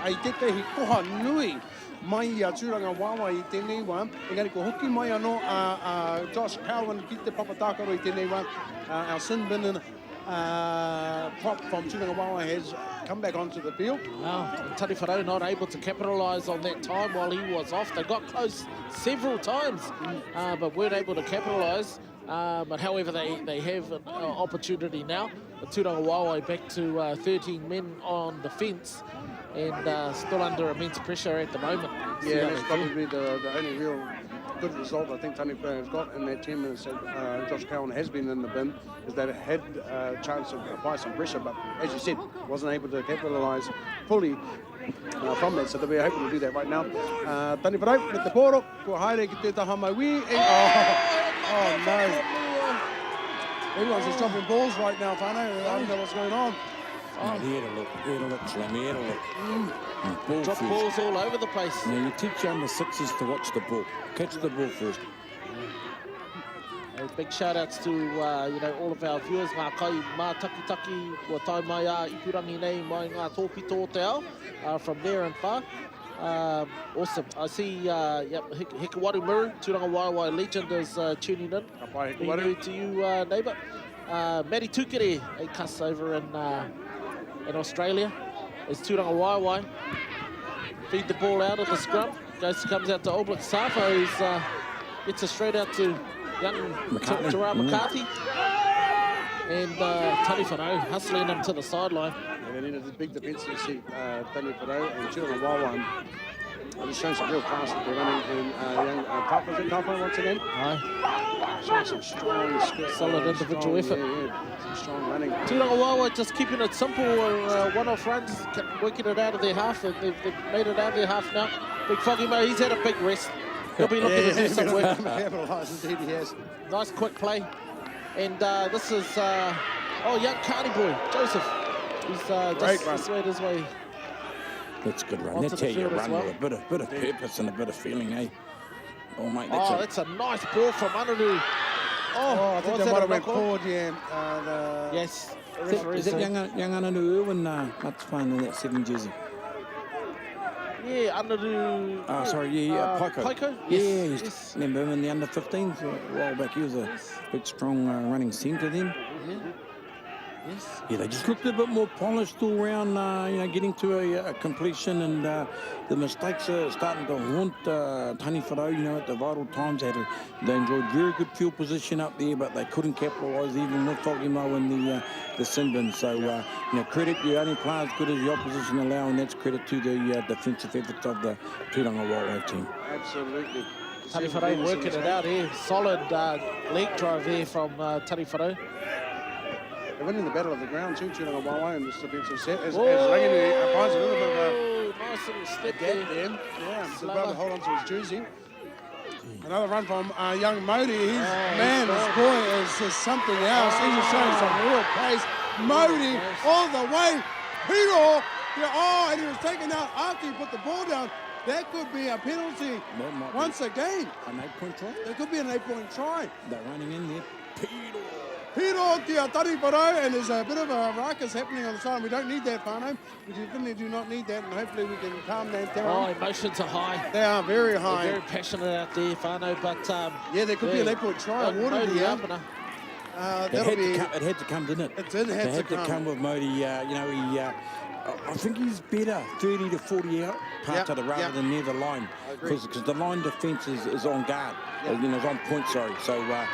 Speaker 2: Ai tete hi koha nui mai a Turangawaewae i tēnei wā. Engari ko hoki mai anō a Josh Cowan ki te papatakaro i tēnei wā. Our sin bin prop from Turangawaewae has come back onto the field.
Speaker 4: Wow, Taniwharau not able to capitalise on that time while he was off. They got close several times, but weren't able to capitalise. But however, they have an opportunity now. Turangawaewae back to 13 men on the fence, and still under immense pressure at the moment.
Speaker 2: Yeah, that's probably the only real good result I think Taniwharau has got in that 10 minutes that Josh Cowan has been in the bin, is that it had a chance to apply some pressure, but as you said, wasn't able to capitalise fully from that, so that we're hoping to do that right now. Taniwharau with the poro, ko haere ki te taha maui, oh no. Everyone's just dropping balls right now, whānau. I don't know what's going on.
Speaker 3: He had a look, Slam, he had a look. Ball
Speaker 4: Drop
Speaker 3: first.
Speaker 4: balls all over the place.
Speaker 3: Now you teach young the sixes to watch the ball. Catch the ball first.
Speaker 4: Big shout outs to you know, all of our viewers. Ngā kai mā taki wa tai mai a ipurangi nei mai ngā tōpito te ao from there and far. Awesome. I see Hikawaru Muru, Turangawaewae legend, is tuning in.
Speaker 2: Pai
Speaker 4: Being
Speaker 2: Hikawaru.
Speaker 4: new to you, neighbour. Matty Tukere, a cuss over in Australia. It's Turangawaewae. Feed the ball out of the scrum. Comes out to Oblick Safa, who's gets it straight out to young Te Rā McCarthy. And Taniwharau hustling him to the sideline.
Speaker 2: And then in the big defence, you see Taniwharau and Turangawaewae. Just showing some real class that they're running. And young Taupo once again.
Speaker 4: Aye.
Speaker 2: Showing some strong,
Speaker 4: Solid individual effort.
Speaker 2: Yeah. Some strong running.
Speaker 4: Turangawaewae just keeping it simple, one-off runs, working it out of their half. And they've made it out of their half now. Big Foggy Mo, he's had a big rest. He'll be looking to do some work.
Speaker 2: Indeed he has.
Speaker 4: Nice quick play. And this is, young Carney boy, Joseph. He's just swayed his way.
Speaker 3: That's a good run.
Speaker 4: Onto
Speaker 3: That's
Speaker 4: the
Speaker 3: how you
Speaker 4: field as
Speaker 3: run
Speaker 4: well.
Speaker 3: with a bit of purpose and a bit of feeling, eh? Oh, mate,
Speaker 4: That's a nice ball from Anaru.
Speaker 2: I think
Speaker 4: was
Speaker 2: they
Speaker 4: that
Speaker 2: might
Speaker 4: a
Speaker 2: have went
Speaker 4: knock-on?
Speaker 2: forward, yeah.
Speaker 4: Yes.
Speaker 3: Is that young Ananu Irwin much fun in that 7 jersey?
Speaker 4: Yeah, Anaru.
Speaker 3: Oh, sorry, Paiko.
Speaker 4: Paiko?
Speaker 3: Yeah,
Speaker 4: Yes.
Speaker 3: remember him in the under-15s a while back. He was a big, strong running centre then.
Speaker 4: Yes.
Speaker 3: Yeah, they just looked a bit more polished all round, getting to a completion, and the mistakes are starting to haunt Taniwharau, at the vital times. They enjoyed very good field position up there, but they couldn't capitalise even with Whakimo in the sin bin. So, credit, you only play as good as the opposition allow, and that's credit to the defensive efforts of the Turangawaewae team.
Speaker 2: Absolutely.
Speaker 4: Taniwharau working it out here. Solid leg drive there from Taniwharau.
Speaker 2: They're winning the battle of the ground too, Turangawaewae in this defensive set. As Rangini finds a little bit of
Speaker 4: nice little step
Speaker 2: a gap there. Yeah, so able to hold on to his jersey. Another run from young Modi. His boy is just something else. He's just showing some real pace. Modi all the way. Peter, and he was taken out after he put the ball down. That could be a penalty once again.
Speaker 3: An 8-point try?
Speaker 2: There could be an 8-point try.
Speaker 3: They're running in there.
Speaker 2: Piro Tia Taniwharau, and there's a bit of a ruckus happening on the side. We don't need that, Whanau. We definitely do not need that, and hopefully we can calm that down.
Speaker 4: Emotions are high.
Speaker 2: They are very high.
Speaker 4: They're very passionate out there, Whanau, but...
Speaker 2: there could be an 8-point try awarded here.
Speaker 3: It had to come, didn't it?
Speaker 2: It did have to come
Speaker 3: with Modi. I think he's better 30 to 40 out part of the rather than near the line, because the line defence is on guard. Is on point, sorry. So, a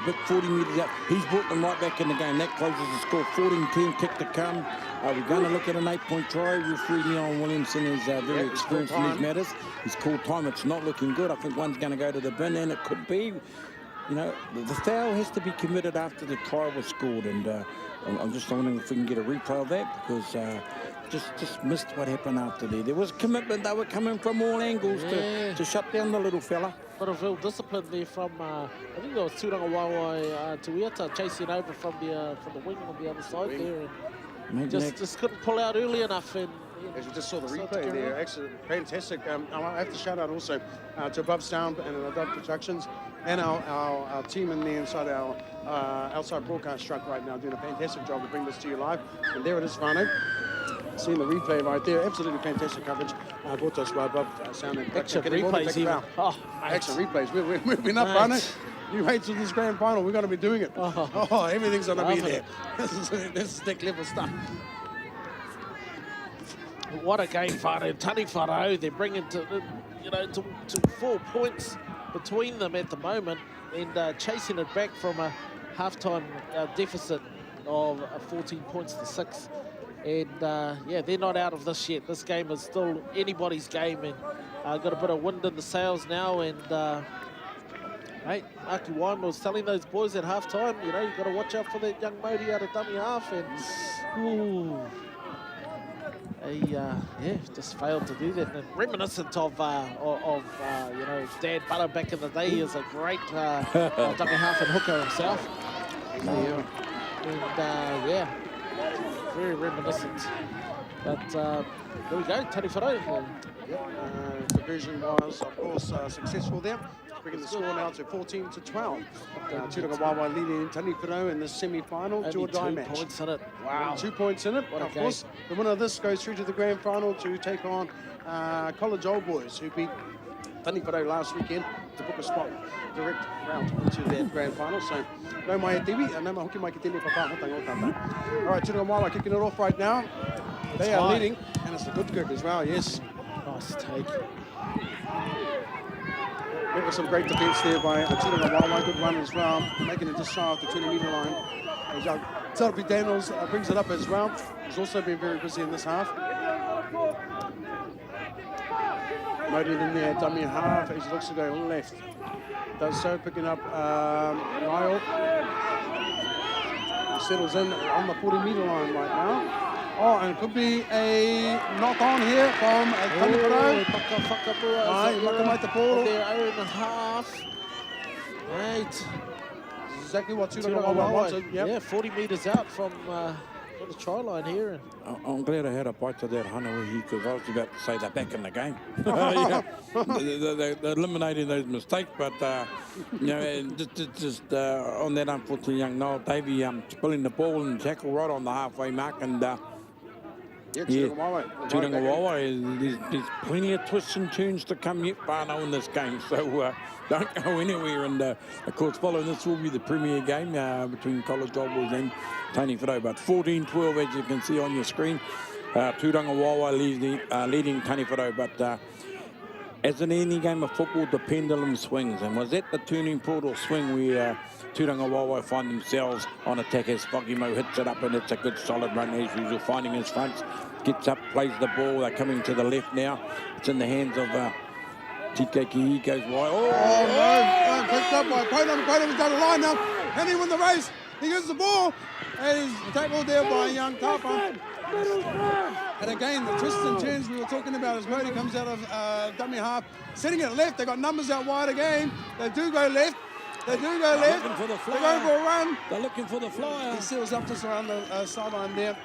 Speaker 3: bit 40 metres out. He's brought them right back in the game. That closes the score. 14-10, kick to come. We're going to look at an 8-point try. Referee Leon Williamson is very experienced in these matters. He's called time. It's not looking good. I think one's going to go to the bin, and it could be. The foul has to be committed after the try was scored, and I'm just wondering if we can get a replay of that, because just missed what happened after there. There was commitment. They were coming from all angles to shut down the little fella.
Speaker 4: Bit of real discipline there from, I think it was Turangawaewae Tuiata chasing over from the wing on the other side there, and just couldn't pull out early enough. And
Speaker 2: as we just saw the replay there, actually fantastic. I have to shout out also to Above Sound and Above Productions and our team in there inside our outside broadcast truck right now, doing a fantastic job to bring this to you live. And there it is, Whanau. Seeing the replay right there, absolutely fantastic coverage brought to us by Above Sound and Production.
Speaker 4: Action replays even.
Speaker 2: Action replays. We're moving up, Whanau. New heights of this grand final, we're going to be doing it. Everything's going to be there. This is next level stuff.
Speaker 4: What a game, Whanau. Taniwharau, they're bringing to 4 points between them at the moment, and chasing it back from a halftime deficit of 14 points to 6. And they're not out of this yet. This game is still anybody's game, and got a bit of wind in the sails now. And Aki Waima was telling those boys at halftime, you got to watch out for that young Modi out of dummy half, and just failed to do that. And reminiscent of Dad Butter back in the day. He was a great dummy half and hooker himself. Very reminiscent. But there we go, Taniwharau.
Speaker 2: Division was, of course, successful there, bringing the score now to 14-12. Turangawaewae leading Taniwharau in the semi-final, do-or-die match.
Speaker 4: 2 points in it. Wow.
Speaker 2: 2 points in it. Of course, the winner of this goes through to the grand final to take on College Old Boys, who beat Taniwharau last weekend to book a spot direct route into that grand final. So, no mai e tiwi, no mai hoki mai ki tēnei papa hotanga o tata. All right, Turangawaewae kicking it off right now. They are leading, and it's a good kick as well, yes.
Speaker 4: Nice take.
Speaker 2: There was some great defence there by Turangawaewae, good run as well, making it just shy off the 20-metre line. Tarapi Daniels brings it up as well. He's also been very busy in this half. Modi in there, dummy half, as he looks to go left. Does so, picking up Niall. He settles in on the 40-metre line right now. Oh, and it could be a knock-on here from Taniwharau. Makamai te poro.
Speaker 4: Their own half. Right.
Speaker 2: Exactly what Turangawaewae wanted. Yep.
Speaker 4: Yeah, 40 metres out from the try line here.
Speaker 3: I'm glad I had a bite of that Hanawihi because I was about to say they're back in the game. Yeah. They're eliminating those mistakes, but you know, and just on that unfortunate young Noel Davey spilling the ball and tackle right on the halfway mark, and Turangawaewae, there's plenty of twists and turns to come yet, Barno, in this game, so don't go anywhere. And of course, following this will be the premier game between College Gold and Taniwharau. But 14-12, as you can see on your screen, Turangawaewae leading Taniwharau. But as in any game of football, the pendulum swings, and was that the turning point or swing where Turangawaewae find themselves on attack as Fogimo hits it up, and it's a good solid run as usual, finding his fronts, gets up, plays the ball. They're coming to the left now. It's in the hands of He goes wide.
Speaker 2: Oh, no. Picked up by Polam. Polam's down the line now. And he wins the race. He gets the ball. And he's tackled there by young Tapa. And again, the twists and turns we were talking about as Modi comes out of dummy half. Setting it left. They got numbers out wide again. They do go left. They do go left.
Speaker 3: Looking for the flyer.
Speaker 2: They're going for a run.
Speaker 3: They're looking for the flyer.
Speaker 2: He seals up just around the sideline there.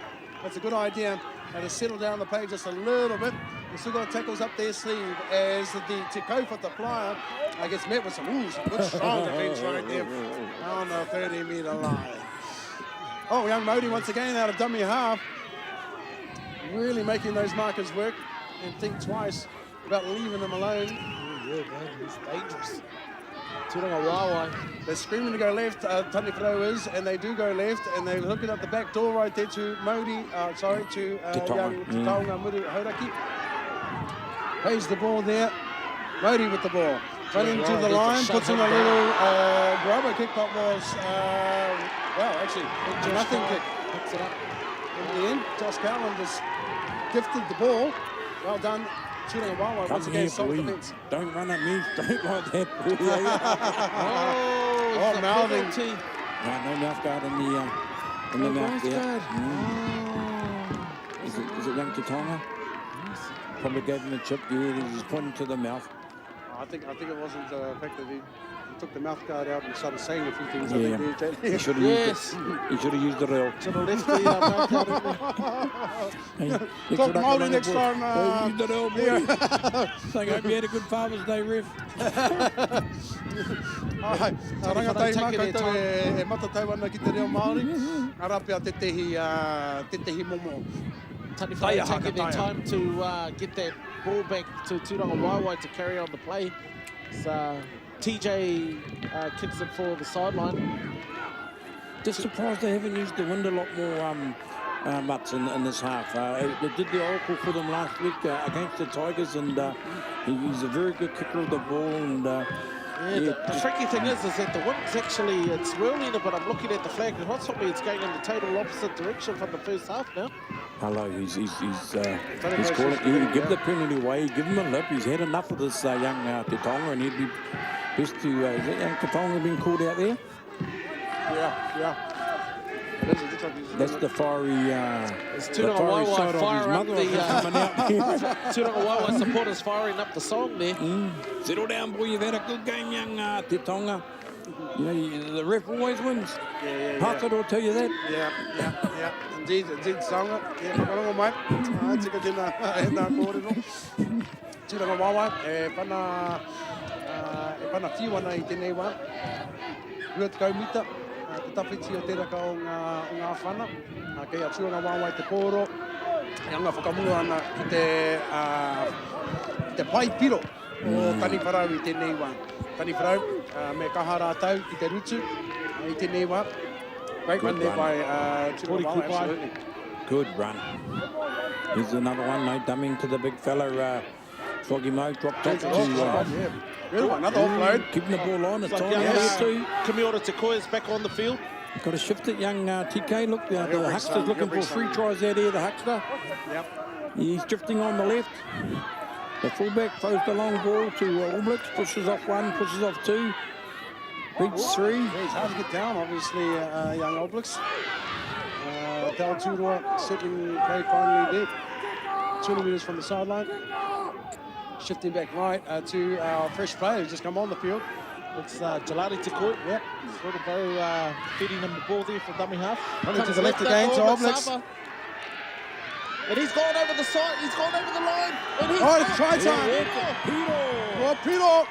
Speaker 2: That's a good idea. And to settle down the page just a little bit. He's still got tackles up their sleeve as the Te for the flyer gets met with some good strong defense right there on the 30-metre line. Oh, young Modi once again out of dummy half. Really making those markers work and think twice about leaving them alone.
Speaker 4: Yeah, man, he's dangerous. Turangawaewae.
Speaker 2: They're screaming to go left, Taniwharau is, and they do go left, and they're looking at the back door right there to Modi, to young Taonga Muru Hauraki. Plays the ball there. Modi with the ball. Running to the line, puts in a little grubber kick that was, nothing kick.
Speaker 4: Picks it up.
Speaker 2: In the end, Josh Cowan just gifted the ball. Well done. Turangawaewae once again, solid defense.
Speaker 3: Don't run at me. Don't like that.
Speaker 2: Oh, mouthing.
Speaker 3: No mouth guard in the mouth there. Is it young Kitonga? Probably gave him a chip. Yeah, he's pointing to the mouth.
Speaker 2: I think it wasn't the fact that he took the mouth guard out and started saying a few things.
Speaker 3: Yeah.
Speaker 2: I think
Speaker 3: He should have used the rail.
Speaker 4: To the left the mouth guard.
Speaker 2: Talk Māori next time.
Speaker 3: Use the rail, boy. Saying, I hope you had a good Father's Day, ref.
Speaker 2: Rangatai makatou e matatau ana ki te reo Māori. Ara pia te tehi momo.
Speaker 4: Taniwharau taking their time to get that ball back to Turangawaewae to carry on the play. So TJ kicks it for the sideline.
Speaker 3: Just surprised they haven't used the wind a lot more much in this half. They did the oracle for them last week against the Tigers, and he's a very good kicker of the ball. And
Speaker 4: the tricky thing is that the wind's actually, it's whirling it, but I'm looking at the flag, and what's for me, it's going in the total opposite direction from the first half now.
Speaker 3: Hello, he's calling. You give the penalty away, give him a lip. He's had enough of this young Te Tonga, and he'd be best to. Is that young Te Tonga being called out there?
Speaker 2: Yeah.
Speaker 3: That's the fiery.
Speaker 4: It's Turangawaewae firing up the Turangawaewae supporters firing up the song there.
Speaker 3: Settle down, boy. You've had a good game, young Te Tonga. You know, the ref always wins. Parker will tell you that.
Speaker 2: Yeah. Indeed, Sanga. Yeah, whakarongo mai. Tika tēnā kōrero. Turangawaewae, e pana whiu ana I tēnei wā. Rua te kaumita, te tawhiti o tēraka o ngā whana. Kei a Turangawaewae te kōro. E anga whakamua ana ki te pai piro o Taniwharau I tēnei wā. Taniwharau, me kaha rātau ki te rutu I tēnei wā. Great run there by Turangawaewae, absolutely.
Speaker 3: Good run. Here's another one, no dumbing to the big fella. Froggy Mo dropped off to...
Speaker 2: Good one, another offload.
Speaker 3: Keeping the ball on, it's on
Speaker 4: there
Speaker 3: too.
Speaker 4: Kamiora Te Koi's back on the field.
Speaker 3: Got to shift it, young TK. Look, the huckster's looking for 3 tries out here, the huckster.
Speaker 2: Yep.
Speaker 3: He's drifting on the left. The fullback throws the long ball to All Blacks, pushes off 1, pushes off 2, beats 3.
Speaker 2: Yeah, it's hard to get down, obviously, young All Blacks. Del Turangawaewae sitting very finely there. 20 metres from the sideline. Shifting back right to our fresh player who's just come on the field.
Speaker 4: It's Jalari Tikoi.
Speaker 2: Yep.
Speaker 4: Little bow feeding him the ball there for dummy half.
Speaker 2: Coming to the left again to All Blacks.
Speaker 4: And he's gone over the side. He's gone over the line. And he's
Speaker 2: it's try time.
Speaker 3: Piro.
Speaker 2: Piro.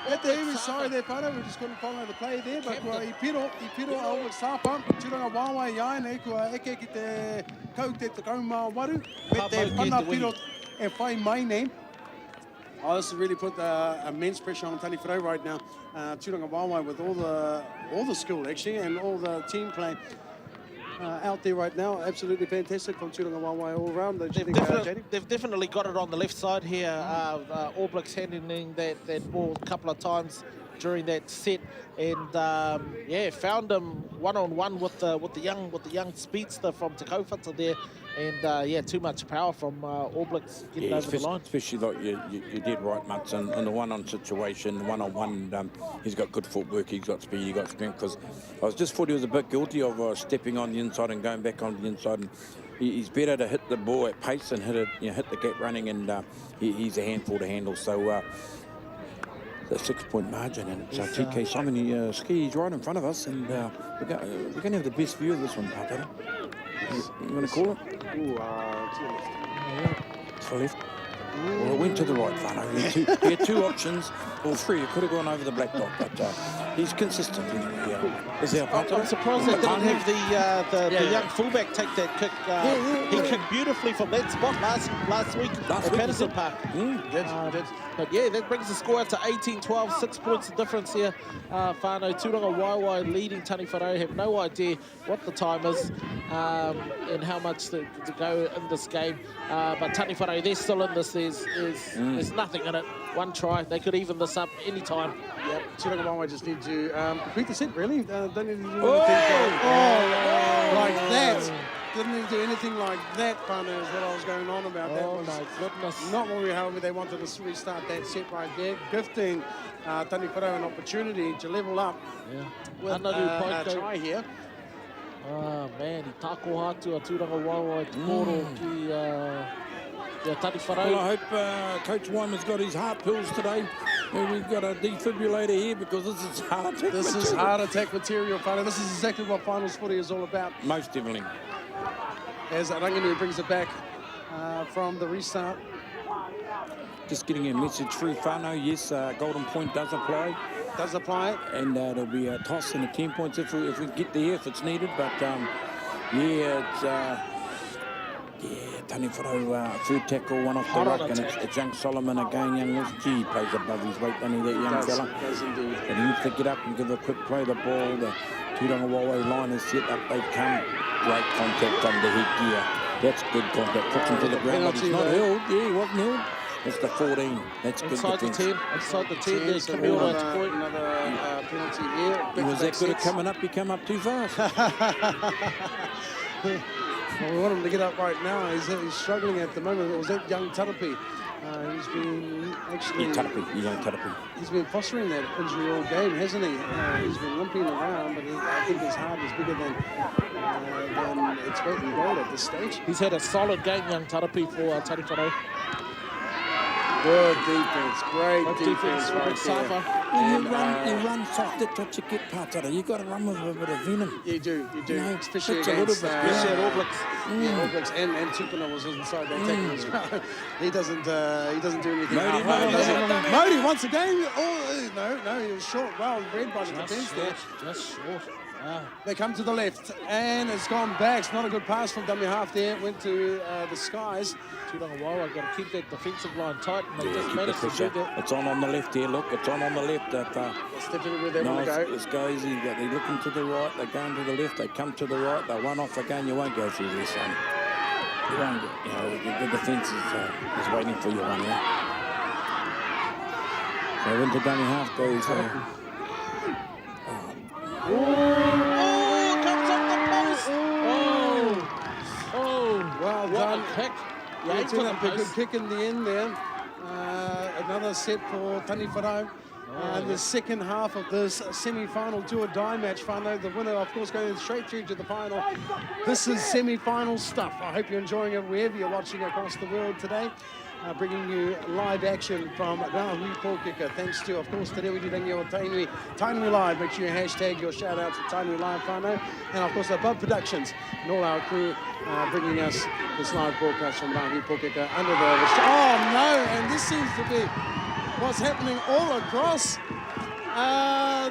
Speaker 2: At the even sorry there, Pano. We just couldn't follow the play there. But I Piro All Blacks sāpa. Turangawaewae iai nei kua eke ki te kau te kaumā waru. Me te whana Piro e whai mai nei. Oh, this has really put immense pressure on Taniwharau right now. Turangawaewae with all the skill actually and all the team play out there right now. Absolutely fantastic from Turangawaewae all around.
Speaker 4: They've definitely got it on the left side here. All Blacks handling that ball a couple of times during that set, and yeah, found him one-on-one with the young speedster from Te Kaupata there, and yeah, too much power from All Blacks getting over the line.
Speaker 3: Especially like you did right, Mutts, in the one-on situation, one-on-one. He's got good footwork, he's got speed, he's got strength. Because I just thought he was a bit guilty of stepping on the inside and going back on the inside. And he's better to hit the ball at pace and hit the gap running, and he's a handful to handle. So. The 6-point margin, and it's TK Simon skis right in front of us, and we're going to have the best view of this one, Patara. You want to call it? To the left. Well, it went to the right, Whānau. He had 2 options, or 3. It could have gone over the black dot, but he's consistent. Is our Patara?
Speaker 4: I'm surprised they didn't have the young fullback take that kick. He kicked beautifully from that spot last week at Patterson Park. But yeah, that brings the score up to 18-12, 6 points of difference here. Whānau, Turangawaewae leading Taniwharau, have no idea what the time is and how much to go in this game. But Taniwharau, they're still in this. There's nothing in it. 1 try, they could even this up any time.
Speaker 2: Yep, Turangawaewae just need to complete the set, really. Don't need to do anything like that. Didn't need to do anything like that, Whānau, is what I was going on about.
Speaker 4: Oh, my goodness.
Speaker 2: Not what however they wanted to restart that set right there, gifting Taniwharau an opportunity to level up with a try here.
Speaker 4: Oh, man, I tako hatu a Turangawaewae te koro ki Taniwharau.
Speaker 3: Well, I hope Coach Wyman's got his heart pills today. We've got a defibrillator here because this is heart attack material.
Speaker 2: This is heart attack material, Whānau. This is exactly what finals footy is all about.
Speaker 3: Most definitely.
Speaker 2: As Ranganu brings it back from the restart.
Speaker 3: Just getting a message through, Whānau. Yes, golden point does apply.
Speaker 2: Does apply.
Speaker 3: And there'll be a toss and a 10 points if we get there, if it's needed. But yeah, it's Taniwharau, third tackle, 1 off the rock, and it's young Solomon again. Young Wilson, gee, he plays above his weight, doesn't he, that young fella?
Speaker 2: Does indeed.
Speaker 3: But he needs to get up and give a quick play. The ball, the Turangawaewae line is set up. They come. Great contact on the headgear. That's good contact. Puts him to the ground, but he's not held. Yeah, he wasn't held. That's the 14. That's good defence.
Speaker 4: Inside the 10, there's
Speaker 2: another penalty here.
Speaker 3: He was that good at coming up. He came up too fast.
Speaker 2: Well, we want him to get up right now. He's struggling at the moment. It was that young Tarapi. He's been actually...
Speaker 3: young Tarapi.
Speaker 2: He's been fostering that injury all game, hasn't he? He's been limping around, but I think his heart is bigger than its weight in gold at this stage.
Speaker 4: He's had a solid game, young Tarapi, for Taniwharau.
Speaker 2: Good defense, great defense right there.
Speaker 3: You run soft, that's what you get, Patara. You got to run with a bit of venom.
Speaker 2: You do.
Speaker 3: No,
Speaker 2: especially
Speaker 3: it's
Speaker 2: against
Speaker 3: a
Speaker 2: All Blacks. All Blacks and Tupuna was inside that tackle as well. He doesn't do anything. Modi once again. No, he was short. Well read by the defence there.
Speaker 4: Just short.
Speaker 2: They come to the left, and it's gone back. It's not a good pass from dummy half there. It went to the skies.
Speaker 4: Turangawaewae got to keep that defensive line tight, and they just managed to do that.
Speaker 3: It's on the left here, look. It's on the left.
Speaker 2: That's definitely where they want to go.
Speaker 3: It's goes. They're looking to the right. They're going to the left. They come to the right. They run off again. You won't go through this, son. You won't get, the defence is waiting for you on here. So into dummy half goes...
Speaker 4: Yeah,
Speaker 2: Yeah,
Speaker 4: for
Speaker 2: turned
Speaker 4: the
Speaker 2: up a good
Speaker 4: post.
Speaker 2: kick in the end there. Another set for Taniwharau. The second half of this semi-final do-or-die match, whānau. The winner, of course, going straight through to the final. This is semi-final stuff. I hope you're enjoying it wherever you're watching across the world today. Bringing you live action from Rahui Pōkeka. Thanks to, of course, Te Rewiti Rangi o Tainui. Tainui Live. Make sure you hashtag your shout-outs to Tainui Live whānau. And, of course, Above Productions and all our crew bringing us this live broadcast from Rahui Pōkeka under the... Oh, no! And this seems to be what's happening all across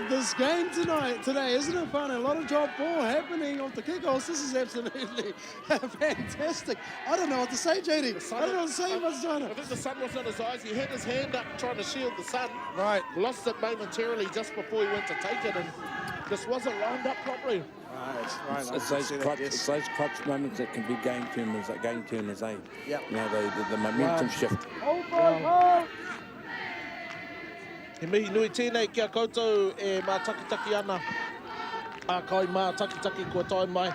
Speaker 2: this game today, isn't it, whānau? A lot of drop ball happening off the kickoffs. This is absolutely fantastic. I don't know what to say, JD. I don't know what to say much, China.
Speaker 5: I think the sun was on his eyes. He had his hand up trying to shield the sun.
Speaker 2: Right.
Speaker 5: Lost it momentarily just before he went to take it, and just wasn't lined up properly.
Speaker 2: Right.
Speaker 3: It's those clutch moments that can be game turners, eh?
Speaker 2: Yep.
Speaker 3: You know, the momentum shift.
Speaker 4: He mihi nui tēnei kia koutou e mā takitaki ana. Kai mā takitaki kua tai mai.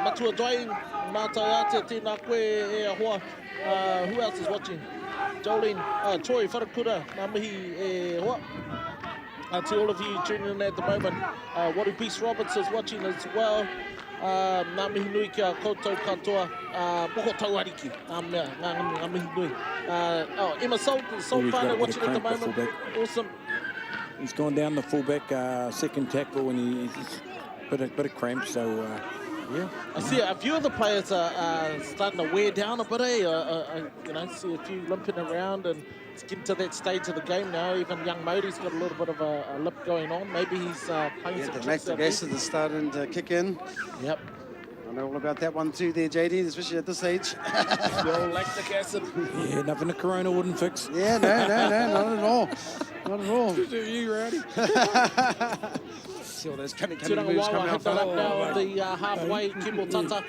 Speaker 4: Matua Dwayne, mātai ate tēnā koe e ahoa. Who else is watching? Jolene, Troy, Wharakura, nā mihi e hoa. To all of you tuning in at the moment, Wadu Peace Roberts is watching as well. Nā mihi nui kia koutou katoa. Moko tauariki. Ngā mihi nui. Emma Soul whānau watching at the moment. Awesome.
Speaker 3: He's gone down the fullback, second tackle, and he's bit of cramp, so yeah.
Speaker 4: I see a few of the players are starting to wear down a bit, see a few limping around, and it's getting to that stage of the game now. Even young Modi's got a little bit of a lip going on. Maybe he's playing some tricks
Speaker 2: The acid is starting to kick in.
Speaker 4: Yep.
Speaker 2: I know all about that one too there, JD, especially at this age.
Speaker 4: The old lactic acid.
Speaker 3: Yeah, nothing a Corona wouldn't fix.
Speaker 2: Yeah, no, not at all. Not at all.
Speaker 3: You rowdy.
Speaker 2: See all those cunning moves
Speaker 4: Turangawaewae
Speaker 2: coming
Speaker 4: hit
Speaker 2: out.
Speaker 4: that up now on the halfway, Kimbo Tata.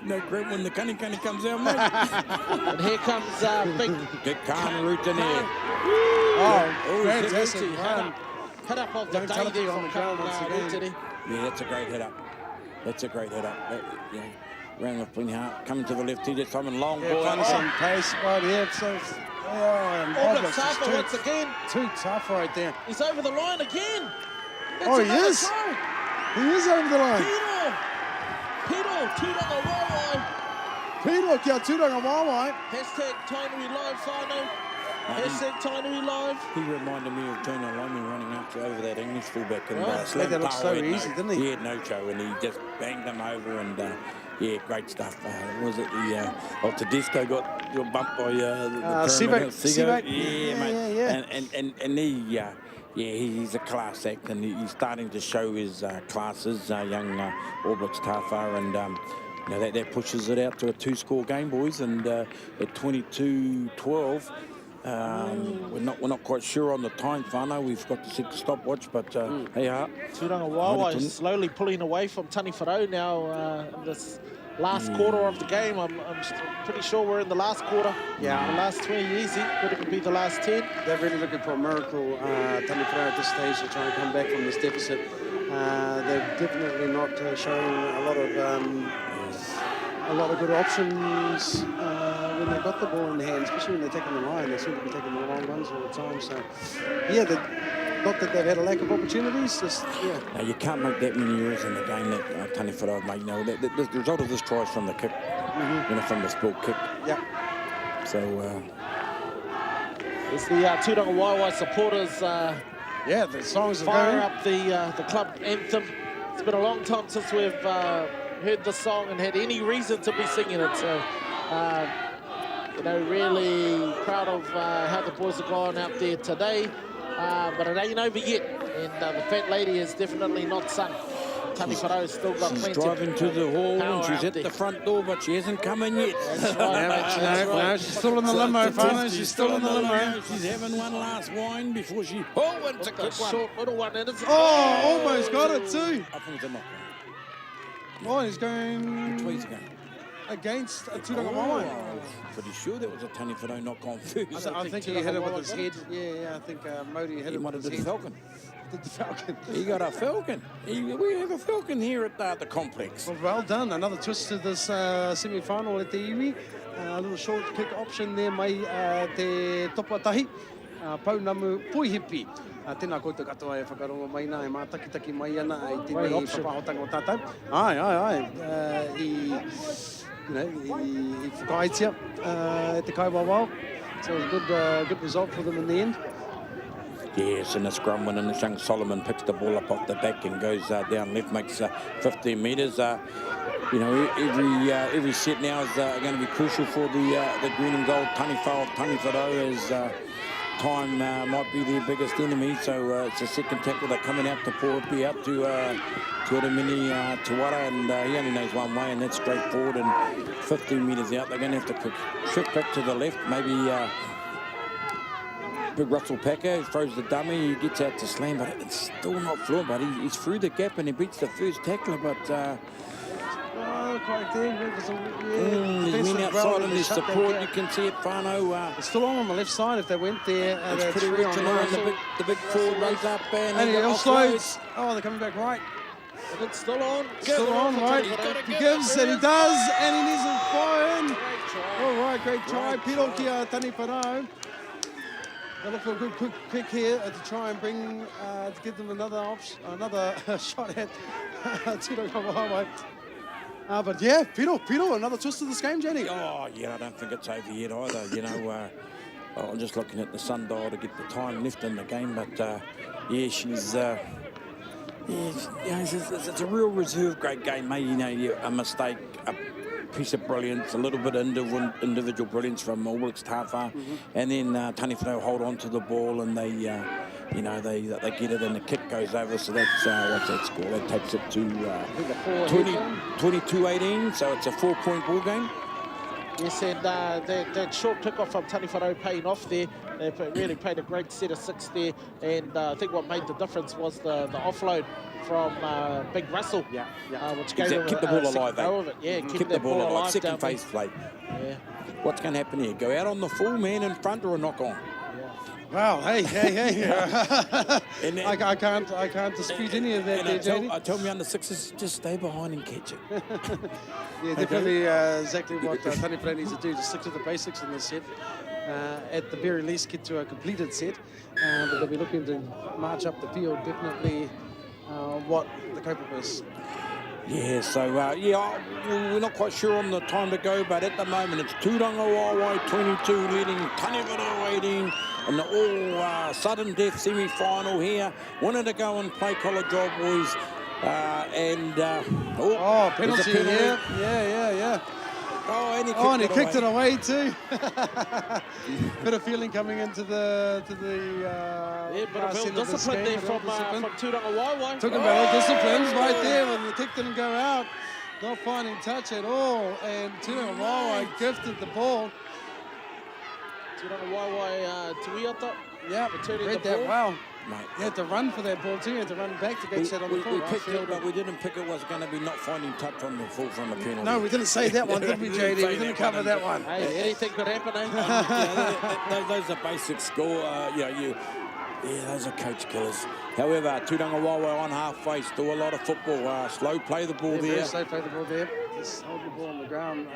Speaker 3: No crap when the cunning comes out, mate.
Speaker 4: And here comes big
Speaker 3: Get Khan root in here.
Speaker 2: Oh, fantastic
Speaker 4: Ruti,
Speaker 2: run.
Speaker 4: Hit up of the
Speaker 2: Don't
Speaker 4: day
Speaker 2: tell it to
Speaker 4: there
Speaker 2: go on
Speaker 4: from
Speaker 2: the ground once
Speaker 4: Ruti.
Speaker 2: again.
Speaker 3: Yeah, that's a great hit up. Ran with plenty heart. Coming to the left, he just coming long ball.
Speaker 2: Finding some pace right here. So, and
Speaker 4: All but
Speaker 2: Roberts is
Speaker 4: Safa once again.
Speaker 2: too tough right there.
Speaker 4: He's over the line again. That's
Speaker 2: Oh, he
Speaker 4: another
Speaker 2: is.
Speaker 4: try.
Speaker 2: He is over the line.
Speaker 4: Peter, Turangawaewae.
Speaker 2: Peter kia Turangawaewae.
Speaker 4: Hashtag Tainui Live whānau. Hashtag Tainui Live.
Speaker 3: He reminded me of Tony Loman running up over that English fullback and
Speaker 2: Right.
Speaker 3: slammed
Speaker 2: Made that look
Speaker 3: Taro.
Speaker 2: so
Speaker 3: He had
Speaker 2: easy, didn't he?
Speaker 3: He had no show, and he just banged them over, and yeah, great stuff. Was it the Tedesco got bumped by the
Speaker 2: Seabait.
Speaker 3: Yeah, mate.
Speaker 2: Yeah.
Speaker 3: And he he's a class act, and he's starting to show his classes, young All Blacks Tawhara, and that pushes it out to a 2-score game, boys, and at 22-12. We're not quite sure on the time, whānau. We've got to set the stopwatch, but hey,
Speaker 4: Turangawaewae is slowly pulling away from Taniwharau now in this last quarter of the game. I'm pretty sure we're in the last quarter.
Speaker 2: Yeah.
Speaker 4: The last 20 easy, but it could be the last 10.
Speaker 2: They're really looking for a miracle, Taniwharau, at this stage to try and come back from this deficit. They're definitely not showing a lot of good options when they've got the ball in hand, especially when they're taking the line. They seem to be taking the long runs all the time. So, yeah, not that they've had a lack of opportunities, just, yeah.
Speaker 3: Now, you can't make that many errors in the game that Taniwharau made. The result of this try is from the kick, from the spilled kick.
Speaker 2: Yeah.
Speaker 3: So,
Speaker 4: It's the Turangawaewae supporters
Speaker 2: Yeah, the songs are
Speaker 4: fire
Speaker 2: going.
Speaker 4: up the club anthem. It's been a long time since we've heard the song and had any reason to be singing it. So, really proud of how the boys have gone out there today. But it ain't over yet, and the fat lady has definitely not sung. Taniwharau's still got
Speaker 3: she's
Speaker 4: plenty
Speaker 3: driving to the hall,
Speaker 4: power
Speaker 3: and she's
Speaker 4: out
Speaker 3: at
Speaker 4: there.
Speaker 3: the front door, but she hasn't come in yet.
Speaker 4: That's right.
Speaker 2: No, she's still in the limo, whānau. She's still in the limo.
Speaker 3: She's having one last wine before she... Oh, it's a
Speaker 4: A
Speaker 3: quick one.
Speaker 4: short little one. And it's
Speaker 2: Almost got it too.
Speaker 3: I think it's a knock.
Speaker 2: Oh, he's going
Speaker 3: Tweeds ago.
Speaker 2: against Turangawaewae.
Speaker 3: Pretty sure that was a Taniwharau knock on first.
Speaker 2: I think he hit it with his head. Yeah, I think Modi hit
Speaker 3: He
Speaker 2: it
Speaker 3: might
Speaker 2: with
Speaker 3: have
Speaker 2: his
Speaker 3: did the
Speaker 2: head.
Speaker 3: Falcon.
Speaker 2: Did the Falcon.
Speaker 3: He got a Falcon. We have a Falcon here at the complex.
Speaker 2: Well done. Another twist to this semi-final at the iwi. A little short kick option there mai te topa tahi. Paunamu puihipi. Tēnā koutou katoa e whakarongo mai nā, e mātakitaki mai ana i tēnei whapahotanga o tātou. Ai. I whakaitia e te Kaiwawao. So it was a good result for them in the end.
Speaker 3: Yes, in the scrum when the young Solomon picks the ball up off the back and goes down left, makes 15 metres. Every set now is going to be crucial for the green and gold Taniwharau as time might be their biggest enemy. So it's a second tackle. They're coming out to Pōpi out to Turangawaewae and he only knows one way, and that's straight forward and 15 metres out. They're going to have to shift back to the left, maybe big Russell Packer, he throws the dummy, he gets out to slam, but it's still not fluent, but he's through the gap and he beats the first tackler, but
Speaker 2: quite there.
Speaker 3: he's been outside in his support, you can see it, Whānau.
Speaker 2: It's still on the left side if they went there.
Speaker 3: It's pretty rich on the big forward runs up and he
Speaker 2: offloads. Oh, they're coming back right.
Speaker 5: And it's still on.
Speaker 2: Still on, right. He gives, and he does, and he needs a fire in. All right, great try. Piro kia Taniwharau. They look for a good quick kick here to try and bring, to give them another shot at Turangawaewae. But yeah, Piro, another twist of this game, Jenny.
Speaker 3: Oh, yeah, I don't think it's over yet either. You know, I'm just looking at the sundial to get the time left in the game, but yeah, she's... it's a real reserve grade game, mate. You know, a mistake, a piece of brilliance, a little bit of individual brilliance from All Blacks Tāwha, and then Taniwharau hold on to the ball and they get it and the kick goes over. So that's what's that score? That takes it to 22-18. So it's a 4-point ball game.
Speaker 4: Yes, and that short kick-off from Taniwharau paying off there. They really played a great set of 6 there, and I think what made the difference was the offload from Big Russell, which gave them
Speaker 3: keep the ball alive,
Speaker 4: go of it. Yeah,
Speaker 3: keep the ball alive. Second phase play.
Speaker 4: Yeah.
Speaker 3: What's going to happen here? Go out on the full man in front or a knock on?
Speaker 2: Wow, hey. I can't dispute any of that there, JD.
Speaker 3: I tell me under sixes, just stay behind and catch it.
Speaker 2: Yeah, definitely exactly what Taniwharau needs to do, to stick to the basics in this set. At the very least, get to a completed set. But they'll be looking to march up the field, definitely what the cope is.
Speaker 3: Yeah, so, we're not quite sure on the time to go, but at the moment it's Turangawaewae 22 leading Taniwharau 18 in the all sudden death semi-final here. Wanted to go and play College All Boys
Speaker 2: penalty, yeah.
Speaker 3: Oh, and he
Speaker 2: kicked it away too. Bit of feeling coming into the
Speaker 4: but a real discipline there from Turangawaewae.
Speaker 2: Talking about disciplines right there when the kick didn't go out. Not finding touch at all, and Turangawaewae gifted the ball.
Speaker 4: Turangawaewae Tuiata.
Speaker 2: Yeah, read that well.
Speaker 3: Mate,
Speaker 2: you had to run for that ball too. You had to run back to get set on the ball.
Speaker 3: We picked it, but we didn't pick it was going to be not finding touch on the full from a penalty.
Speaker 2: No, we didn't say that one, did we, JD? We didn't cover that one.
Speaker 4: Hey, anything could happen, eh?
Speaker 3: Those are basic score. Those are coach killers. However, Turangawaewae on halfway, still a lot of football. Slow play the ball there.
Speaker 2: Slow play the ball there. Just hold the ball on the ground.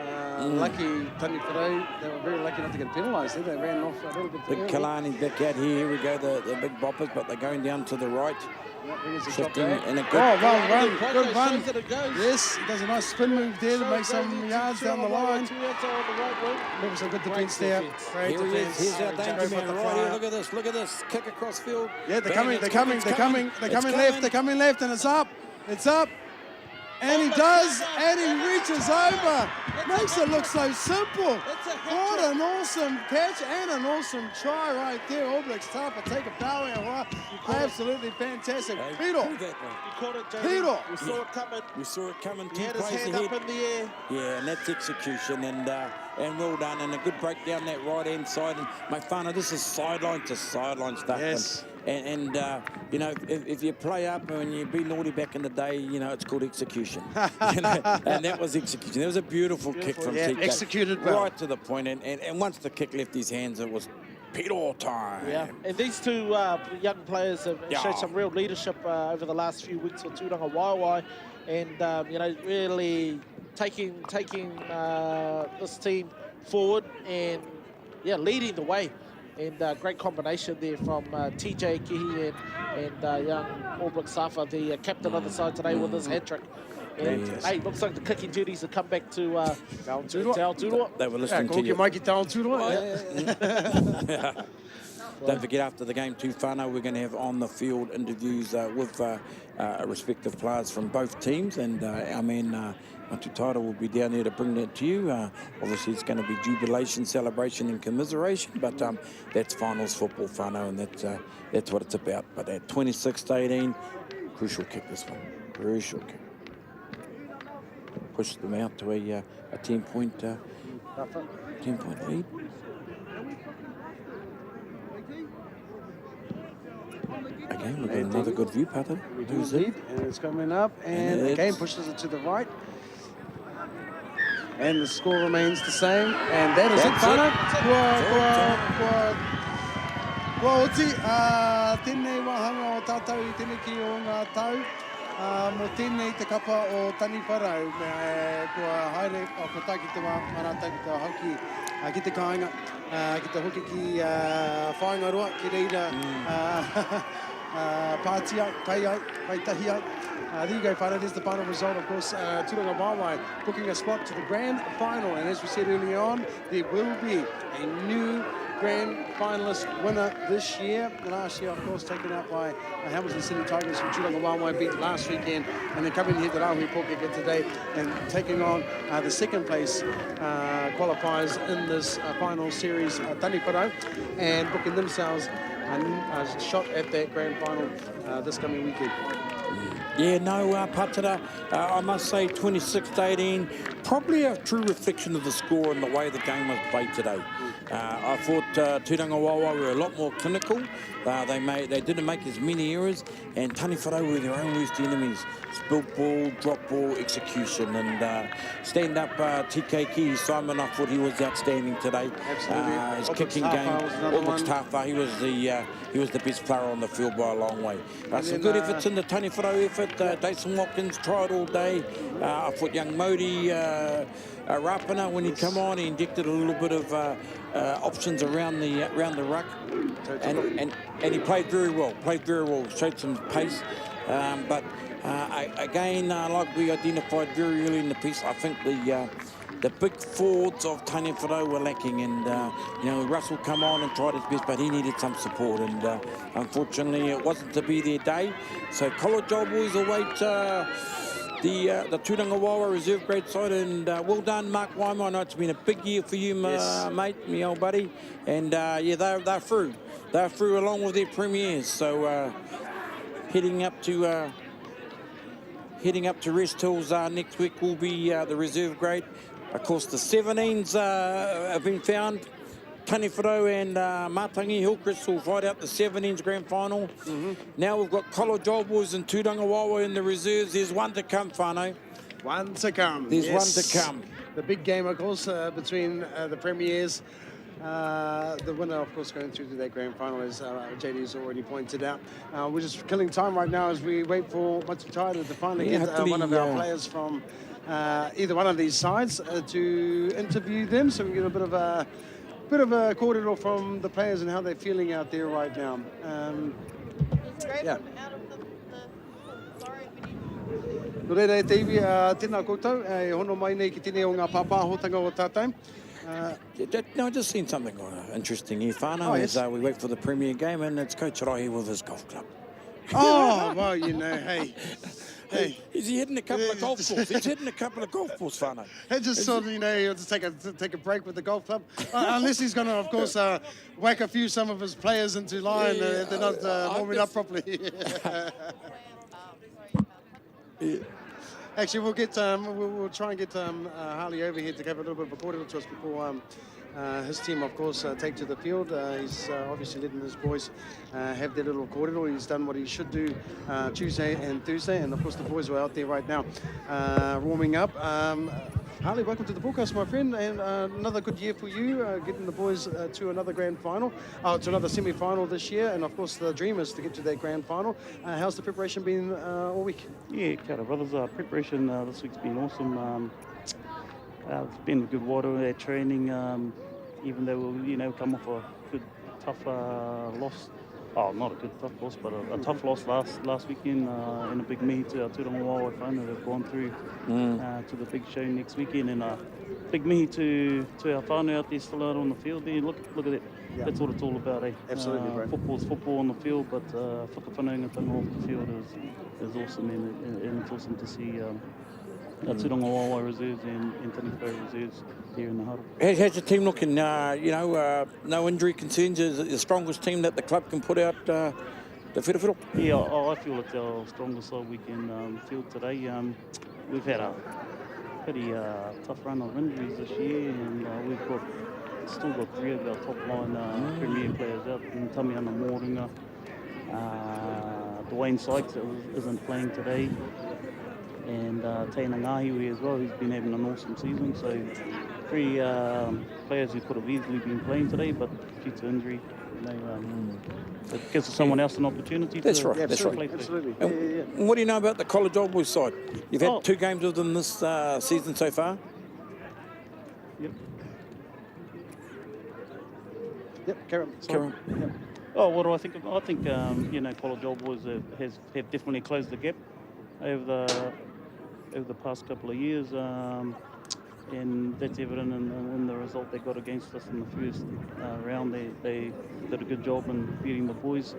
Speaker 2: Lucky Taniwharau, they were very lucky not to get penalised. They ran off a little bit.
Speaker 3: Big Kalani's back out here. Here we go, the big boppers, but they're going down to the right. Shifting and a good
Speaker 2: good run. Yes, he does a nice spin move there to make some yards down the line. Maybe some good defence there. Great defence.
Speaker 3: Here's our danger man right here. Look at this. Kick across field.
Speaker 2: Yeah, they're coming left, and it's up. And he does, and he reaches over. Makes it look so simple. What an awesome catch and an awesome try right there. All Blacks Tāwha take a bow out. Absolutely fantastic. Piro.
Speaker 3: We saw it coming.
Speaker 4: He had his hand up in the air.
Speaker 3: Yeah, and that's execution, and well done, and a good break down that right-hand side. And my whānau, this is sideline to sideline stuff.
Speaker 2: Yes.
Speaker 3: And if you play up and you be naughty back in the day, it's called execution. And that was execution. There was a beautiful kick from TK.
Speaker 2: Executed well.
Speaker 3: Right to the point, and once the kick left his hands, it was Piro time.
Speaker 4: Yeah, and these two young players have showed some real leadership over the last few weeks with Turangawaewae, and really taking this team forward and, yeah, leading the way. And great combination there from TJ Kihi and young Albrook Safa, the captain on the side today with his hat-trick. And, hey, looks like the kicking duties have come back to Aotearoa.
Speaker 3: They were listening to you.
Speaker 2: Mikey Aotearoa.
Speaker 3: Don't forget, after the game too, whānau, we're going to have on-the-field interviews with respective players from both teams, and our man Matutaira will be down there to bring that to you. Obviously, it's going to be jubilation, celebration and commiseration, but that's finals football, whānau, and that's what it's about. But at 26-18, crucial kick this one, crucial kick. Push them out to a 10-point lead. Again, we've got another good view pattern. Who's it?
Speaker 2: And it's coming up, and again pushes it to the right. And the score remains the same, and that is it, whānau. Kua oti, tēnei wahanga o tātou I tēnei ki o ngā tau. Mo tēnei te kapa o Taniwharau, kua haere o ko tā ki te marata ki te hauki, ki te kāinga, ki te hoki ki whaingaroa, ki reira pātia, kai ai, kai tahi ai. There you go, whānau, there's the final result, of course, Turangawaewae booking a spot to the grand final, and as we said earlier on, there will be a new grand finalist winner this year. Last year, of course, taken out by Hamilton City Tigers, who Turangawaewae beat last weekend, and then coming here to Rahui Pōkeka today and taking on the second place qualifiers in this final series, Taniwharau, and booking themselves a shot at that grand final this coming weekend.
Speaker 3: Yeah, no, Patara, I must say 26-18, probably a true reflection of the score and the way the game was played today. I thought Turangawaewae were a lot more clinical. They didn't make as many errors, and Taniwharau were their own worst enemies. Spilt ball, drop ball, execution, and stand up TKK Simon, I thought he was outstanding today.
Speaker 2: Absolutely.
Speaker 3: His kicking game, Albrook Tafa, he was the best player on the field by a long way. Some good efforts in the Taniwharau effort. Jason Watkins tried all day. I thought young Modi Rapana, when he come on, he injected a little bit of options around the ruck, and he played very well. Showed some pace, but again, like we identified very early in the piece, I think the big forwards of Taniwharau were lacking, and Russell come on and tried his best, but he needed some support, and unfortunately it wasn't to be their day. So College Old Boys await the Turangawaewae reserve grade side, and well done, Mark Waima. I know it's been a big year for you, mate, my old buddy, and yeah, they're through. They're through along with their premiers. So heading up to Rest Hills next week will be the reserve grade. Of course, the 17s have been found. Taniwharau and Matangi Hillcrest will fight out the 17s grand final. Now we've got College Old Boys and Turangawaewae in the reserves. There's one to come, whānau.
Speaker 2: One to come.
Speaker 3: There's one to come.
Speaker 2: The big game, of course, between the premiers. The winner, of course, going through to that grand final, as JD's already pointed out. We're just killing time right now as we wait for Matutaira to finally get one of our players from either one of these sides to interview them, so we get a bit of a corridor from the players and how they're feeling out there right now. Yeah. No reira te iwi, tēnā koutou, hono mai nei ki tēnei o ngā pāpāhotanga o tātou.
Speaker 3: No, I just seen something interesting here, whānau, as we wait for the premier game, and it's Coach Rai with his golf club.
Speaker 2: Oh, well, hey.
Speaker 3: Is he hitting a couple of golf balls? He's hitting a couple of golf balls, whānau.
Speaker 2: Just sort of, he'll just take a break with the golf club. Unless he's going to, of course, whack some of his players into line. They're not warming up properly. Actually, we'll try and get Harley over here to give a little bit of a corridor to us before his team, of course, take to the field. He's obviously letting his boys have their little corridor. He's done what he should do Tuesday and Thursday, and of course the boys are out there right now warming up. Harley, welcome to the broadcast, my friend, and another good year for you, getting the boys to another grand final, to another semi-final this year, and of course the dream is to get to that grand final. How's the preparation been all week?
Speaker 6: Yeah, kia ora, brothers. Preparation this week's been awesome. It's been good water at training, even though we, come off a good, tough loss. Oh, not a good tough loss, but a tough loss last weekend in a big mihi to our Turangawaewae whānau. They've gone through to the big show next weekend, and a big mihi to our whānau out there still out on the field there. Look at that.
Speaker 2: Yeah.
Speaker 6: That's what it's all about, eh?
Speaker 2: Absolutely, bro.
Speaker 6: Football's football on the field, but whakawhanaungatanga off the field is awesome, and it's awesome to see our Turangawaewae reserves and Taniwharau reserves here in the huddle.
Speaker 3: How's your team looking? No injury concerns. Is it the strongest team that the club can put out the whirowhiro?
Speaker 6: Yeah, I feel it's our strongest side we can field today. We've had a pretty tough run of injuries this year, and we've still got 3 of our top line premier players out. Tamiana Moringa, Dwayne Sykes isn't playing today, and Taniwharau as well, who's been having an awesome season. So 3 players who could have easily been playing today, but due to injury, it gives someone else an opportunity to play.
Speaker 2: Absolutely.
Speaker 3: And what do you know about the college old boys side? You've had 2 games with them this season so far.
Speaker 2: Yep, carry on.
Speaker 3: Yep.
Speaker 6: Oh, what do I think? I think college old boys have definitely closed the gap over the past couple of years, and that's evident in the result they got against us in the first round. They did a good job in beating the boys.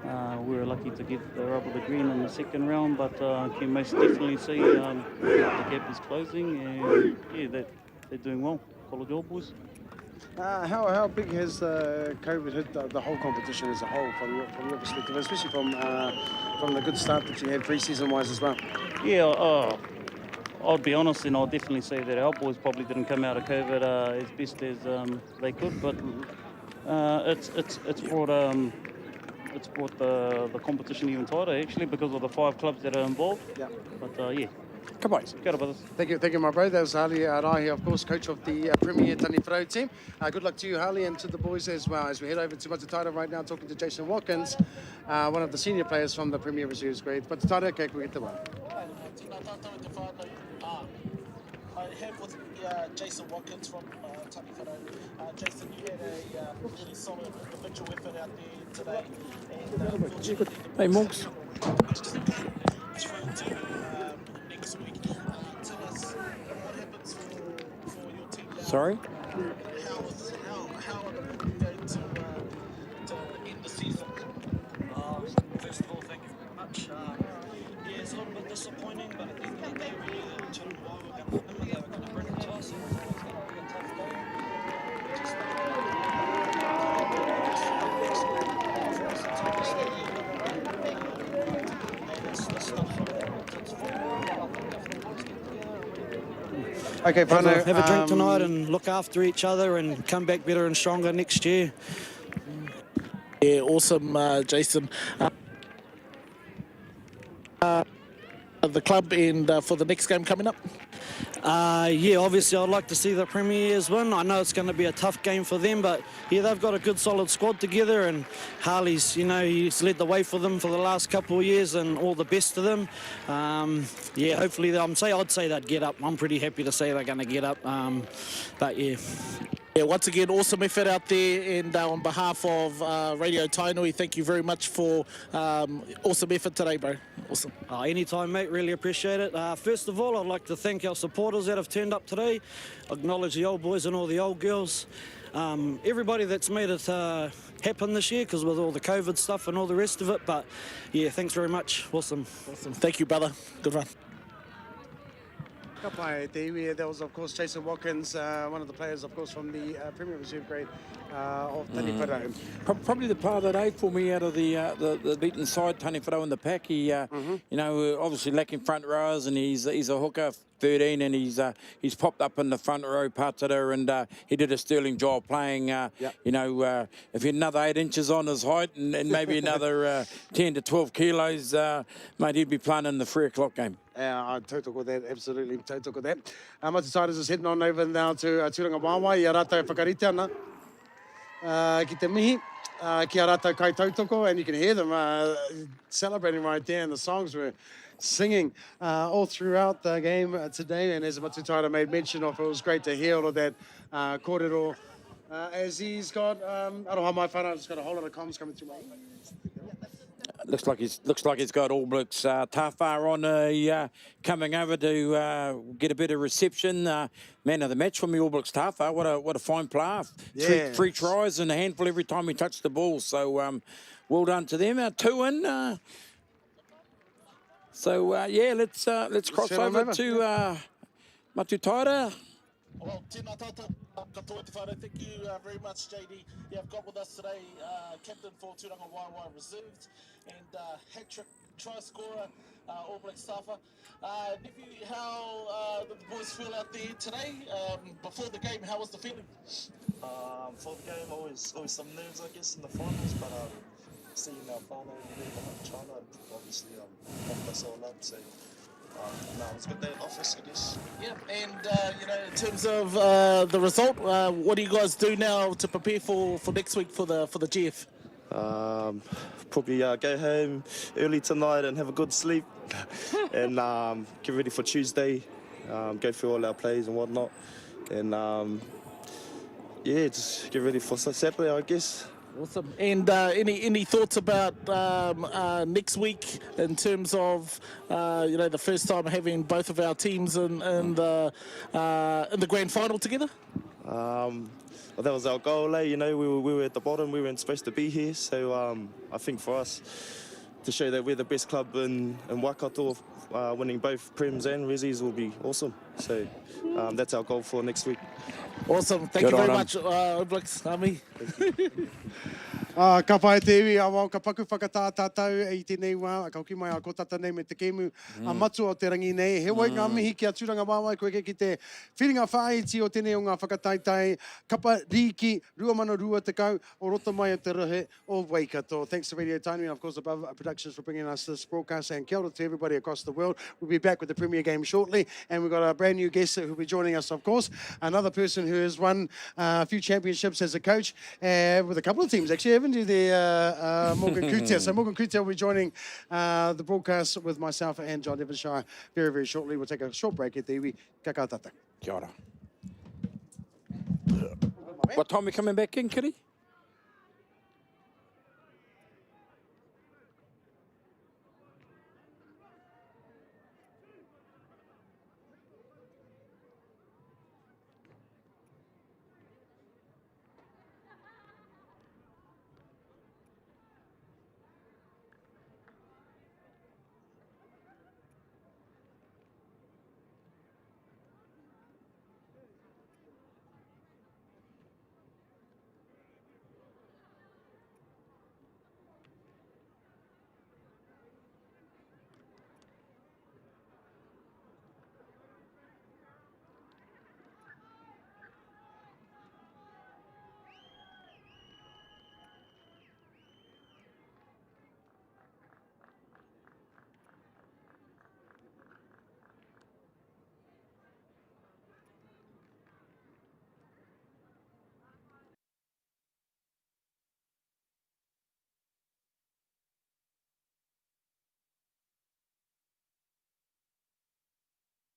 Speaker 6: We were lucky to get the rub of the green in the second round, but can most definitely see the gap is closing, and they're doing well. College old boys.
Speaker 2: How big has COVID hit the whole competition as a whole from your perspective, especially from the good start that you had pre-season wise as well?
Speaker 6: Yeah, I'll be honest, and I'll definitely say that our boys probably didn't come out of COVID as best as they could, but it's brought the competition even tighter actually because of the 5 clubs that are involved.
Speaker 2: Yeah.
Speaker 6: But
Speaker 3: Come on.
Speaker 6: Kia ora, brothers.
Speaker 2: Thank you, my bro. That was Harley Rahi, of course, coach of the Premier Taniwharau team. Good luck to you, Harley, and to the boys as well. As we head over to Matataira right now, talking to Jason Watkins, one of the senior players from the Premier Reserves grade. Matataira, okay, we get the one.
Speaker 4: I have with me Jason Watkins from Taniwharau. Jason, you had a really solid individual effort out there today. And unfortunately,
Speaker 3: Hey, Monks.
Speaker 4: next week. Tell us what happens for your team now.
Speaker 3: Sorry?
Speaker 4: How are the people going to end the season?
Speaker 7: First of all, thank you very much. It's a little bit disappointing, but at the end of the day, we knew that Turangawaewae were going to win. They were going to bring it to us, and it was going to be a tough game. We just
Speaker 2: Okay, Pano,
Speaker 8: have a drink tonight and look after each other and come back better and stronger next year.
Speaker 1: Yeah, awesome, Jason. The club and for the next game coming up?
Speaker 8: Yeah, obviously I'd like to see the Premiers win. I know it's going to be a tough game for them, but yeah, they've got a good solid squad together, and Harley's, he's led the way for them for the last couple of years, and all the best to them. Yeah, hopefully I'd say they'd get up. I'm pretty happy to say they're going to get up, but yeah.
Speaker 1: Yeah, once again, awesome effort out there, and on behalf of Radio Tainui, thank you very much for awesome effort today, bro. Awesome.
Speaker 8: Anytime, mate. Really appreciate it. First of all, I'd like to thank our supporters that have turned up today, acknowledge the old boys and all the old girls, everybody that's made it happen this year, because with all the COVID stuff and all the rest of it. But yeah, thanks very much. Awesome.
Speaker 1: Awesome. Thank you, brother. Good run.
Speaker 2: That was, of course, Jason Watkins, one of the players, of course, from the Premier Reserve grade of Taniwharau.
Speaker 3: Probably the player of the day for me out of the beaten side, Taniwharau in the pack. He, obviously lacking front rowers, and he's a hooker, 13, and he's popped up in the front row, Patara, and he did a sterling job playing. If he had another 8 inches on his height and maybe another 10 to 12 kilos, mate, he'd be playing in the 3 o'clock game.
Speaker 2: I total with that, absolutely, total with that. Matataira is heading on over now to Turangawaewae. Ia rata e whakarite ana ki te mihi. Kia rata kai tautoko, and you can hear them celebrating right there, and the songs were singing all throughout the game today. And as Matutaira made mention of, it was great to hear all of that kōrero. As he's got, I don't know how my phone, I've just got a whole lot of comms coming through my ears.
Speaker 3: Looks like he's got All Blacks Tawhara on coming over to get a bit of reception. Man of the match from the All Blacks Tawhara. What a fine player. Three tries and a handful every time he touched the ball. So well done to them. 2-in. Let's cross over to Matutaira.
Speaker 5: Well, tēnā tātou, katoa te whare. Thank you very much, JD. You have got with us today, captain for Turangawaewae Reserves and hat-trick try scorer, All Blacks Tawhara. Nephew, how did the boys feel out there today? Before the game, how was the feeling?
Speaker 7: For the game, always some nerves, I guess, in the finals, but seeing our whānau in China, obviously pumped us all up, so no, it was a good day in office, I guess.
Speaker 5: Yeah, and in terms of the result, what do you guys do now to prepare for next week for the GF?
Speaker 7: Probably go home early tonight and have a good sleep and get ready for Tuesday, go through all our plays and whatnot, and just get ready for Saturday, I guess.
Speaker 5: Awesome. And any thoughts about next week in terms of the first time having both of our teams in the grand final together?
Speaker 7: Well, that was our goal, we were at the bottom, we weren't supposed to be here, so I think for us to show that we're the best club in Waikato, winning both Prems and Rezzies will be awesome. So that's our goal for next week.
Speaker 5: Awesome. Thank you very much, Blix, Ami.
Speaker 2: Ka pai te iwi a wau, ka paku whakatā tātou i tēnei wā, ka hoki mai a kotata nei me te kēmu, a matu o te rangi nei. He wai ngā mihi ki a Turangawaewae, koe ki te whiringa whāiti o tēnei o ngā whakataitai, kapa riki, rua mana rua te kau, o rota mai o te rehe o Waikato. Thanks to Radio Tainui and of course Above Productions for bringing us this broadcast, and kia ora to everybody across the world. We'll be back with the Premier game shortly, and we've got a brand new guest who will be joining us, of course, another person who has won a few championships as a coach with a couple of teams actually, haven't you there, Morgan Kutia? So Morgan Kutia will be joining the broadcast with myself and John Devonshire very, very shortly. We'll take a short break at the iwi. Ka tata.
Speaker 3: Kia ora. What time are we coming back in, Kitty?